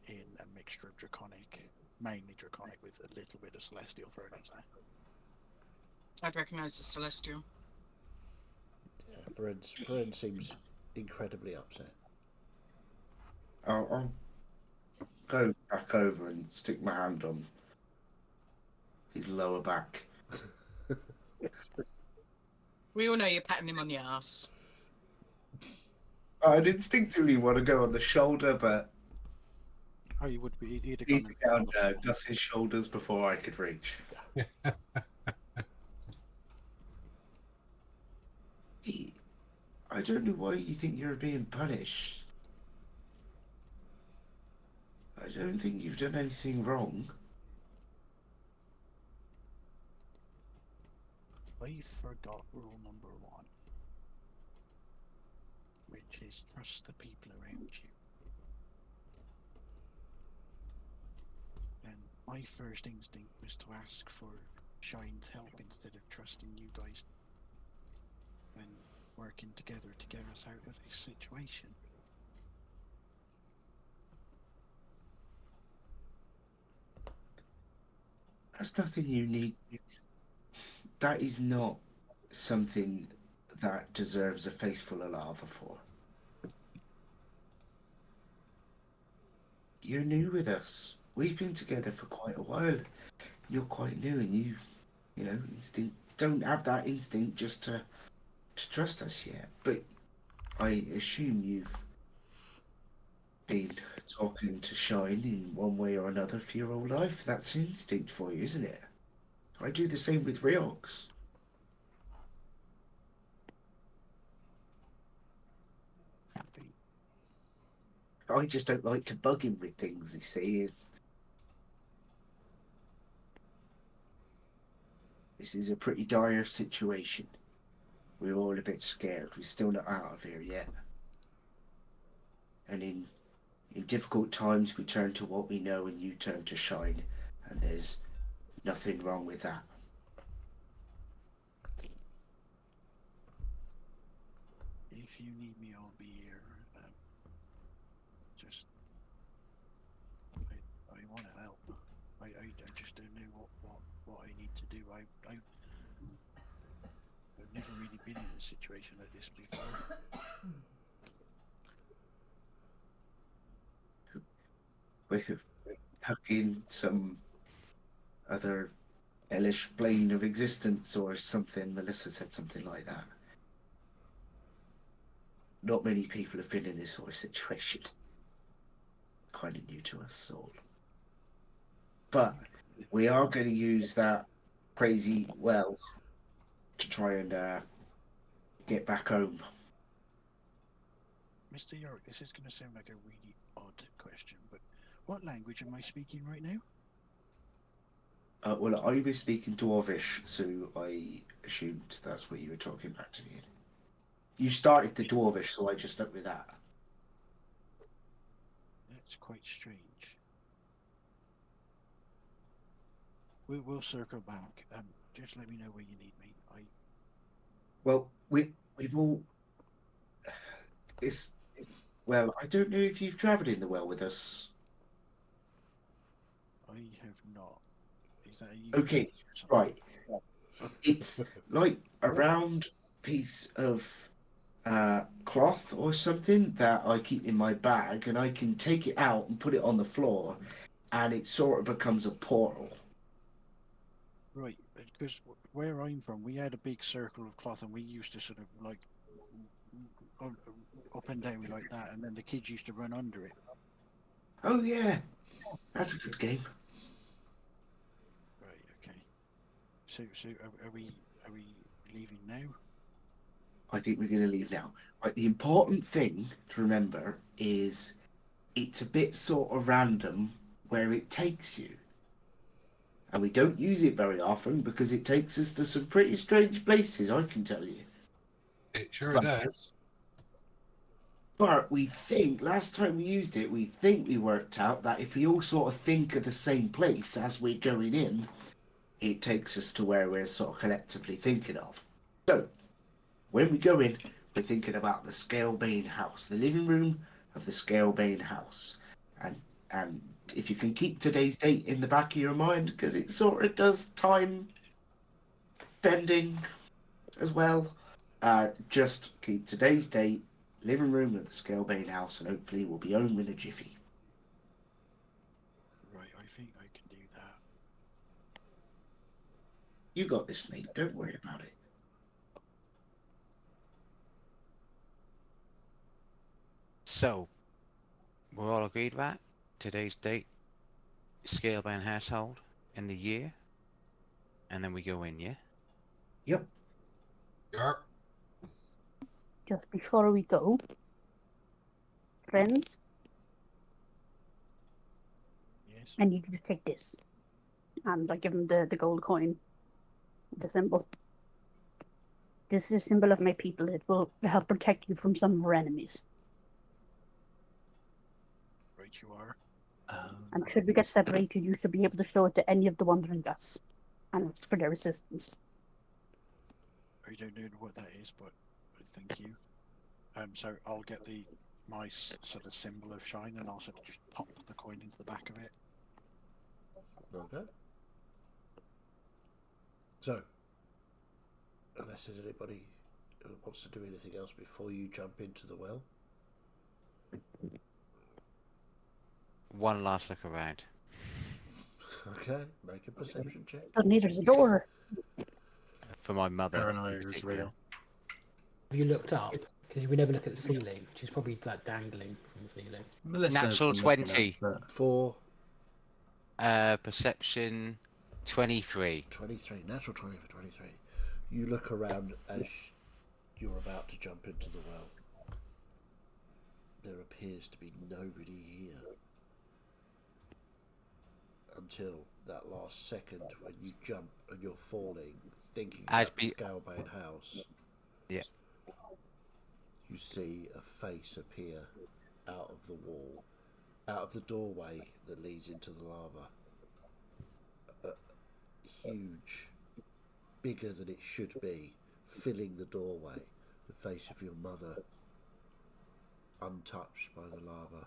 in a mixture of draconic, mainly draconic, with a little bit of celestial thrown in there. I'd recognise the celestial. Yeah, Ferenz seems incredibly upset. I'll go back over and stick my hand on his lower back. We all know you're patting him on the ass. I'd instinctively want to go on the shoulder, but Oh, you would be. He'd have need gone to down Gus's shoulders before I could reach. I don't know why you think you're being punished. I don't think you've done anything wrong. I forgot rule number 1, which is trust the people around you. And my first instinct was to ask for Shine's help instead of trusting you guys and working together to get us out of this situation. That's nothing you need. That is not something that deserves a face full of lava for. You're new with us. We've been together for quite a while. You're quite new, and you know, don't have that instinct just to trust us yet. But I assume you've been talking to Shine in one way or another for your whole life. That's instinct for you, isn't it? I do the same with Riox. I just don't like to bug him with things, you see. This is a pretty dire situation. We're all a bit scared. We're still not out of here yet. And in In difficult times, we turn to what we know, and you turn to shine. And there's nothing wrong with that. If you need me, I'll be here. Just, I want to help. I just don't know what I need to do. I've never really been in a situation like this before. We're stuck in some other hellish plane of existence or something. Melissa said something like that. Not many people have been in this sort of situation. Kind of new to us all. But we are going to use that crazy well to try and get back home. Mr. York, this is going to sound like a really odd question, but what language am I speaking right now? Well, I was speaking Dwarvish, so I assumed that's what you were talking back to me. You started the Dwarvish, so I just stuck with that. That's quite strange. We'll circle back. Just let me know where you need me. Well, we've all. Well, I don't know if you've travelled in the well with us. I have not. Is that a Okay, right. It's like a round piece of cloth or something that I keep in my bag, and I can take it out and put it on the floor, and it sort of becomes a portal. Right, because where I'm from, we had a big circle of cloth, and we used to sort of like up and down like that, and then the kids used to run under it. Oh yeah, that's a good game. Right. Okay. So are we leaving now? I think we're going to leave now. Right, the important thing to remember is it's a bit sort of random where it takes you. And we don't use it very often because it takes us to some pretty strange places, I can tell you. It sure does. But we think, last time we used it, we think we worked out that if we all sort of think of the same place as we're going in, it takes us to where we're sort of collectively thinking of. So, when we go in, we're thinking about the Scalebane house, the living room of the Scalebane house. And if you can keep today's date in the back of your mind, because it sort of does time bending as well, just keep today's date, living room of the Scalebane house, and hopefully we'll be home in a jiffy. Right, I think I can do that. You got this, mate. Don't worry about it. So, we're all agreed, right? Today's date, Scalebane household, in the year, and then we go in, yeah? Yep. Yep. Just before we go, friends, Yes. I need you to take this. And I give him the gold coin, the symbol. This is a symbol of my people. It will help protect you from some of our enemies. Right, you are. And should we get separated, you should be able to show it to any of the Wandering Gusts and ask for their assistance. I don't know what that is, but thank you. So I'll get my sort of symbol of shine, and I'll sort of just pop the coin into the back of it. Okay. So, unless there's anybody who wants to do anything else before you jump into the well. One last look around. Okay, make a perception check. Suddenly there's a door. For my mother. Paranoia in is particular. real. Have you looked up? Because we never look at the ceiling, which is probably like dangling from the ceiling. Melissa Natural been looking 20. up, but For Perception 23. 23, natural 20 for 23. You look around as you're about to jump into the well. There appears to be nobody here. Until that last second when you jump and you're falling, thinking about the Scalebane house. Yeah. You see a face appear out of the wall out of the doorway that leads into the lava. Huge, bigger than it should be, filling the doorway, the face of your mother, untouched by the lava,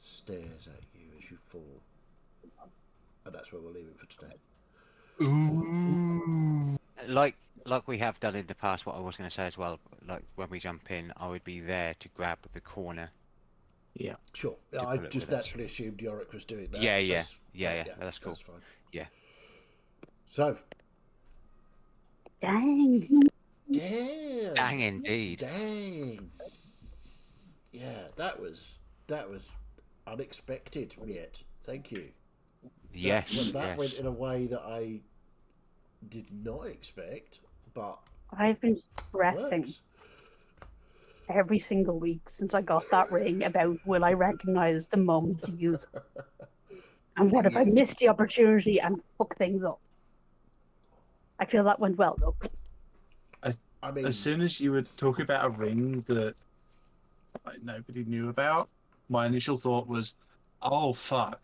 stares at you as you fall. And that's where we'll leave it for today. Ooh. Like we have done in the past, what I was going to say as well, like when we jump in, I would be there to grab the corner. Yeah. Sure. To I pull it just with us. naturally assumed Yorick was doing that. Yeah, That's that's cool. That's fine. Yeah. So, Dang. damn. Dang indeed. Dang. Yeah, that was unexpected, Miet. Thank you. Yes, That yes. went in a way that I did not expect, but I've been stressing works. every single week since I got that ring about will I recognize the moment to use it. And what if I miss the opportunity and fuck things up? I feel that went well though. I mean, As soon as you were talking about a ring that like nobody knew about, my initial thought was, "Oh fuck,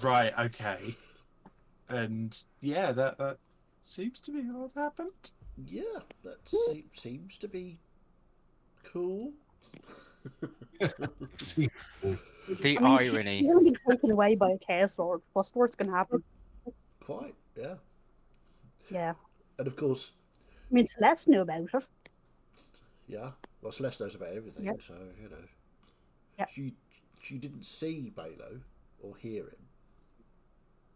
right, okay," and yeah, that seems to be what happened. yeah, that seems to be cool. See, The I mean, irony. you're going to be taken away by a chaos lord. What's the worst can happen? Quite, yeah. Yeah. And of course, I mean, Celeste knew about it. yeah, well, Celeste knows about everything, Yep. so, you know. Yep. She didn't see Balo or hear him,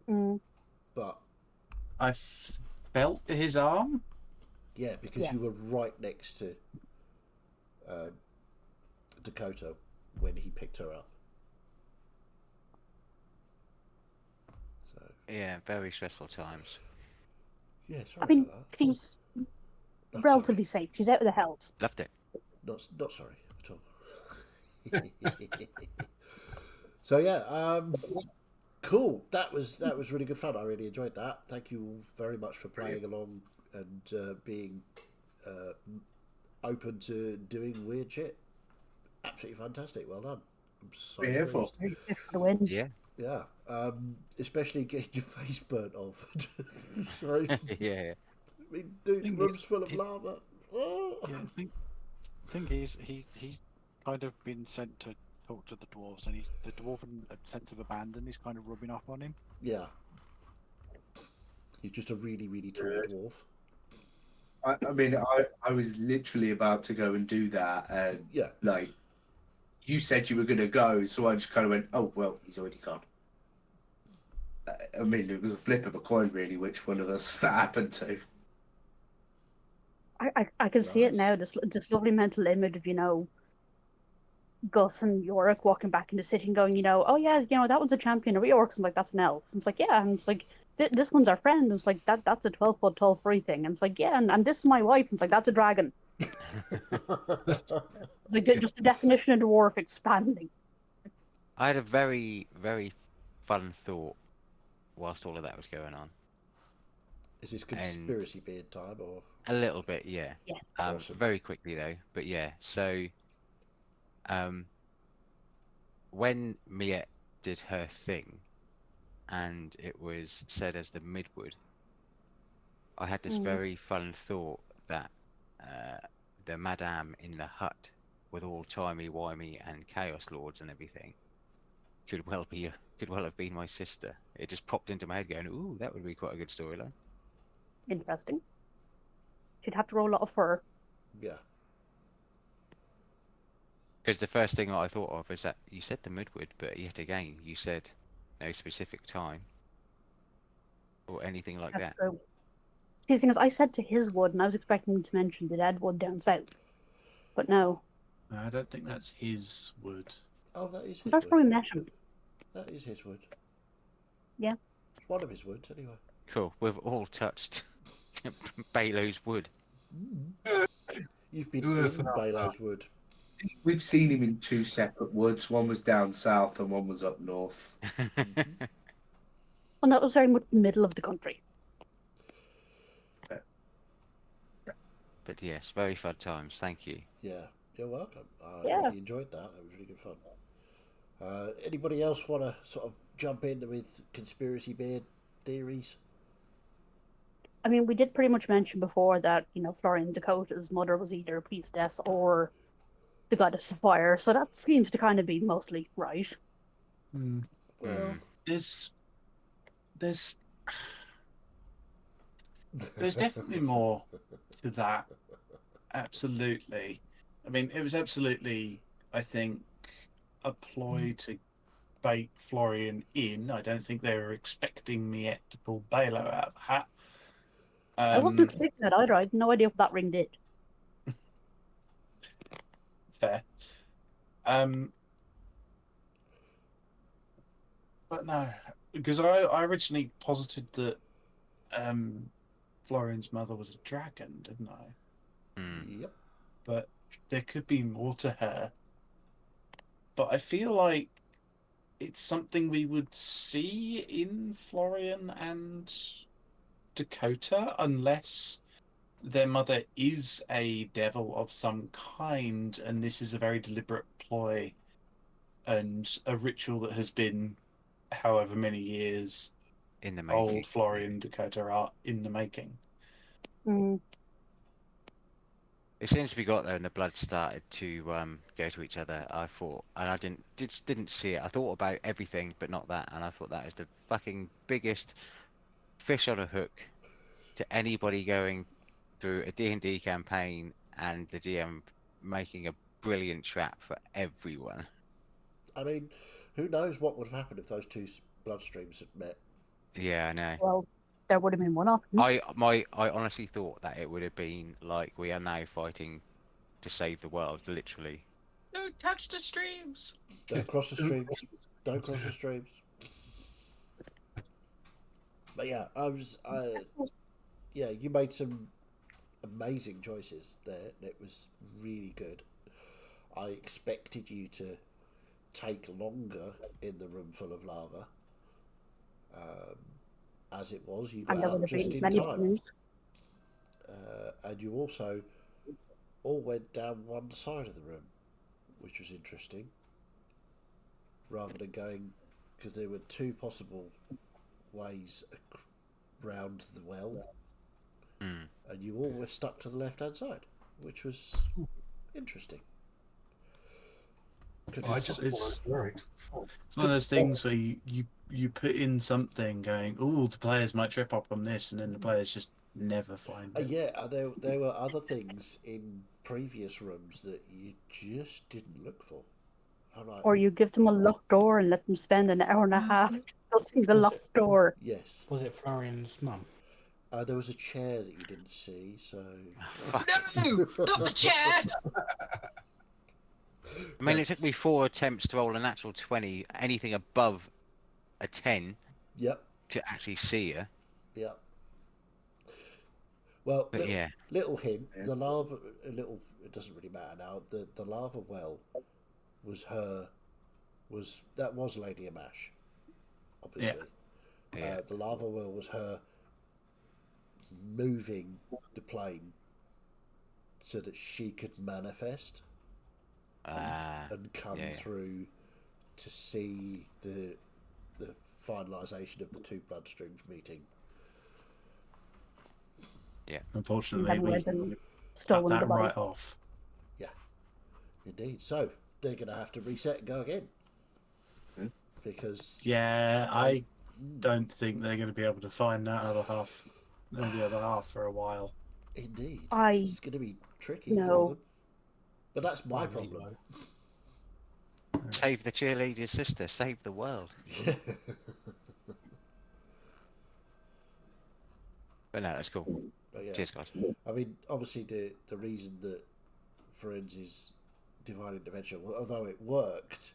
Mm, but I felt his arm. yeah, because you Yes. were right next to Dakota when he picked her up. So, Yeah, very stressful times. yeah, I sorry mean, about that. she's Not relatively safe. She's out of the hells. Loved it. sorry. Not sorry at all. So yeah, cool. That was really good fun. I really enjoyed that. Thank you all very much for playing along and being open to doing weird shit. Absolutely fantastic. Well done. I'm so We're here for. pleased. Very good for the win. Yeah. Yeah. Especially getting your face burnt off. Sorry. Yeah. I mean, dude, Thing room's is, full of it- lava. Oh. Yeah, thing is, he's kind of been sent to talk to the dwarves, and the dwarven sense of abandon is kind of rubbing off on him. Yeah. He's just a really, really tall Good. dwarf. I mean, I was literally about to go and do that, and Yeah. like, you said you were going to go, so I just kind of went, oh, well, he's already gone. I mean, it was a flip of a coin, really, which one of us that happened to. I can see it Nice. now. This lovely mental image of, you know, Gus and Yorick walking back into the city and going, you know, oh yeah, you know, that one's a champion of Yorick's, and like, that's an elf. And it's like, yeah, and it's like, this one's our friend. And it's like, that's a 12-foot tall furry thing. And it's like, yeah, and this is my wife. And it's like, that's a dragon. Like, just the definition of dwarf expanding. I had a very, very fun thought whilst all of that was going on. Is this conspiracy beard time or? A little bit, yeah. Yes. Awesome. Very quickly though, but yeah. So, when Miette did her thing, and it was said as the Midwood, I had this very fun thought that the Madame in the hut, with all timey-wimey and chaos lords and everything, could well have been my sister. It just popped into my head, going, "Ooh, that would be quite a good storyline." Interesting. She'd have to roll a lot of fur. Yeah. Because the first thing I thought of is that you said the Midwood, but yet again you said no specific time or anything like That's that. true. The thing is, I said to his wood, and I was expecting him to mention the dead wood down south. But no. I don't think that's his wood. Oh, that is his That's wood. where we met him. That is his wood. Yeah. It's one of his woods, anyway. Cool. We've all touched Balo's wood. You've been Who in would have thought Balo's wood. We've seen him in two separate woods. One was down south and one was up north. Well, that was very much the middle of the country. But yes, very fun times. Thank you. Yeah, you're welcome. I Yeah. really enjoyed that. It was really good fun. Anybody else want to sort of jump in with conspiracy beard theories? I mean, we did pretty much mention before that, Florian Dakota's mother was either a priestess or the goddess of fire, so that seems to kind of be mostly right. Well, There's there's definitely more to that. Absolutely. I mean, it was absolutely, I think, a ploy to bait Florian in. I don't think they were expecting Miette to pull Balo out of the hat. I wasn't expecting that either. I had no idea what that ring did. Fair. But no, because I originally posited that Florian's mother was a dragon, didn't I? Yep. But there could be more to her. But I feel like it's something we would see in Florian and Dakota, unless their mother is a devil of some kind, and this is a very deliberate ploy and a ritual that has been however many years In the making. old. Florian and Dakota are in the making. As soon as we got there and the blood started to go to each other, I thought, and I didn't see it. I thought about everything, but not that, and I thought that is the fucking biggest fish on a hook to anybody going through a D&D campaign, and the DM making a brilliant trap for everyone. I mean, who knows what would have happened if those two bloodstreams had met? Yeah, I know. Well, there would have been one option. I honestly thought that it would have been like, we are now fighting to save the world, literally. Don't touch the streams. Don't cross the streams. Don't cross the streams. But yeah, you made some amazing choices there. It was really good. I expected you to take longer in the room full of lava. As it was, you got And there would out have just been in many time. things. And you also all went down one side of the room, which was interesting. Rather than going, because there were two possible ways round the well, and you all were stuck to the left-hand side, which was interesting. It's one of those things where you put in something going, oh, the players might trip up on this, and then the players just never find it. There were other things in previous rooms that you just didn't look for. Or you give them a locked door and let them spend an hour and a half discussing the locked door. Yes. Was it Florian's mum? There was a chair that you didn't see, so... No! Not the chair! I mean, it took me 4 attempts to roll a natural 20, anything above a 10, Yep. to actually see her. Yep. Well, But little hint, the lava, it doesn't really matter now, the lava well that was Lady Amash, obviously. Yeah. The lava well was her moving the plane so that she could manifest and come through to see the finalisation of the two bloodstreams meeting. Yeah. Unfortunately, we cut stolen that the body. right off. Yeah, indeed. So they're going to have to reset and go again. Because... Yeah, I don't think they're going to be able to find that other half and the other half for a while. Indeed. It's going to be tricky for them. But that's my problem. Save the cheerleader sister, save the world. But no, that's cool. But yeah, cheers, guys. I mean, obviously the reason that Firenze's divine intervention, although it worked,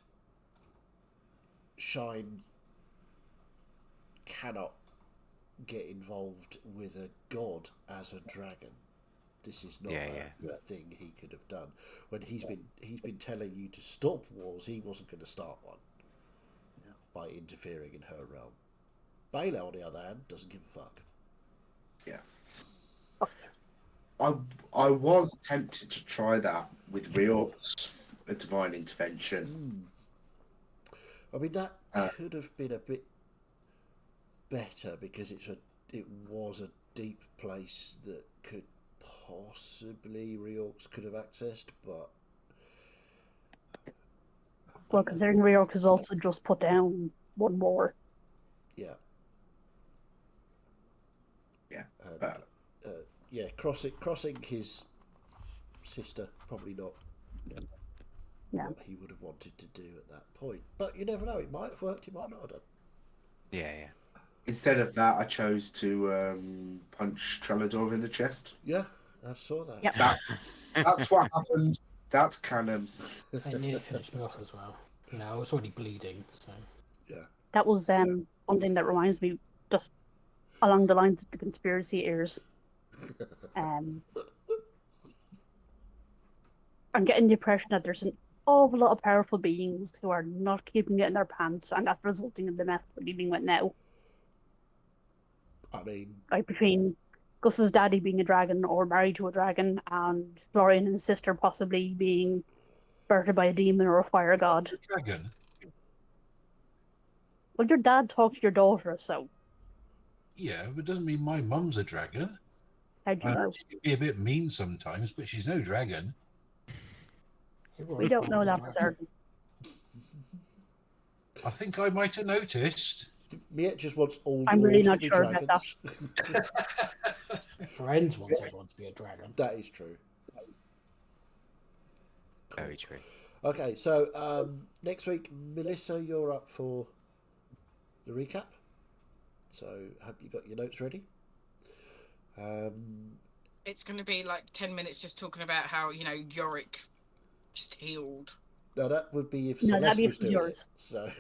Shine cannot get involved with a god as a dragon. This is not a thing he could have done. When he's been telling you to stop wars, he wasn't going to start one by interfering in her realm. Bela, on the other hand, doesn't give a fuck. Yeah. I was tempted to try that with Riot's, a divine intervention. I mean, that Uh, could have been a bit better because it was a deep place that could possibly Reorcs could have accessed, but Well, considering Reorc has also just put down one more. yeah, Yeah. and, yeah, crossing his sister probably not Yeah. what he would have wanted to do at that point. But you never know; it might have worked, it might not have done. Yeah, yeah. Instead of that, I chose to punch Trellador in the chest. Yeah, I saw that. Yep. That's what happened. That's canon. It nearly finished me off as well. You know, I was already bleeding, so. Yeah. That was one thing that reminds me, just along the lines of the conspiracy ears. I'm getting the impression that there's an awful lot of powerful beings who are not keeping it in their pants, and that's resulting in the mess we're dealing with now. I mean, Like between Gus's daddy being a dragon or married to a dragon, and Florian and his sister possibly being birthed by a demon or a fire god. Dragon. Well, your dad talks to your daughter, so Yeah, but it doesn't mean my mum's a dragon. how do you know? She can be a bit mean sometimes, but she's no dragon. We don't know that for certain. I think I might have noticed. Miet just wants all I'm really dwarves not to be sure about dragons. Friends wants everyone to be a dragon. That is true. Very true. Okay, so next week, Melissa, you're up for the recap. So, have you got your notes ready? It's going to be like 10 minutes just talking about how, Yorick just healed. No, that would be if No, that'd Celeste be was if doing yours. it. So,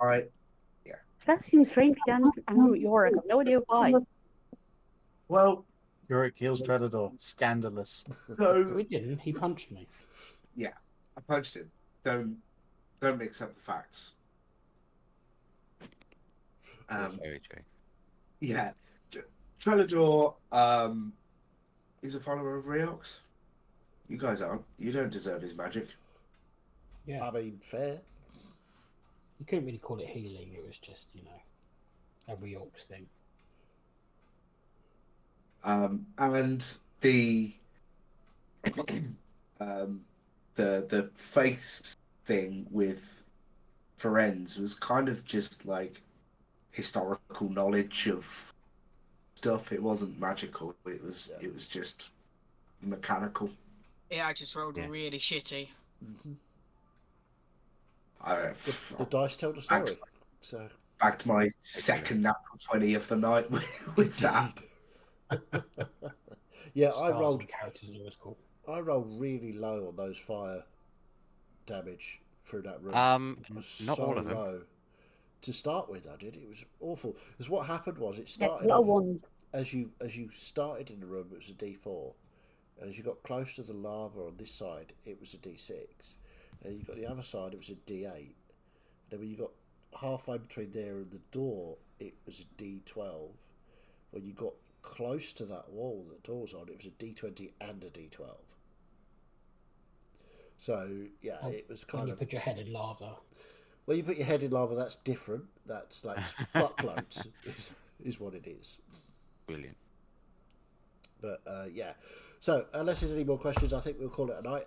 I That seems strange again. Angry with Yorick. I've no idea why. well, Yorick heals Predator. Scandalous. so We didn't. He punched me. I punched him. Don't mix up the facts. Very true. Yeah, Trellador is a follower of Reox. You guys aren't. You don't deserve his magic. Yeah. I mean, fair. You couldn't really call it healing. It was just, a Reorcs thing. And the face thing with Ferenz was kind of just like historical knowledge of stuff. It wasn't magical. It was just mechanical. Yeah, I just rolled Yeah. really shitty. Mm-hmm. I The dice tell the story. So, backed my second natural 20 of the night with that. yeah, Stars and characters are always cool. I rolled really low on those fire damage through that room. It was Not so all of them. low. To start with, I did. It was awful. Because what happened was it Yeah, started little off, ones. as you started in the room, it was a D4, and as you got close to the lava on this side, it was a D6, and you got the other side, it was a D8. Then when you got halfway between there and the door, it was a D12. When you got close to that wall that the door's on, it was a D20 and a D12. So yeah, Oh, it was When kind you of. put your head in lava. Well, you put your head in lava, that's different. That's like fuckloads is what it is. Brilliant. But yeah. So unless there's any more questions, I think we'll call it a night.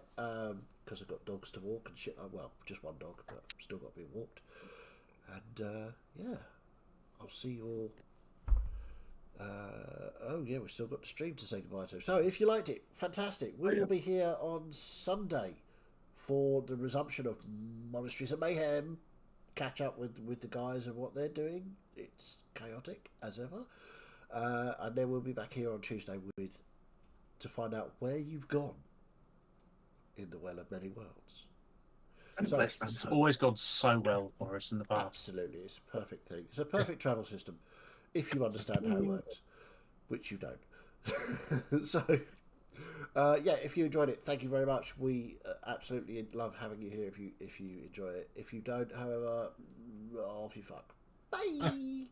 Because I've got dogs to walk and shit. Well, just one dog, but still got being walked. And yeah, I'll see you all. Oh yeah, we've still got the stream to say goodbye to. So if you liked it, fantastic. We will be here on Sunday for the resumption of Monasteries of Mayhem. Catch up with the guys and what they're doing. It's chaotic as ever. And then we'll be back here on Tuesday to find out where you've gone in the Well of Many Worlds. So, It's always gone so well for us in the past. absolutely, it's a perfect thing. It's a perfect travel system if you understand how it works, which you don't. So, yeah, if you enjoyed it, thank you very much. We absolutely love having you here. If you enjoy it, if you don't, however, off you fuck. Bye.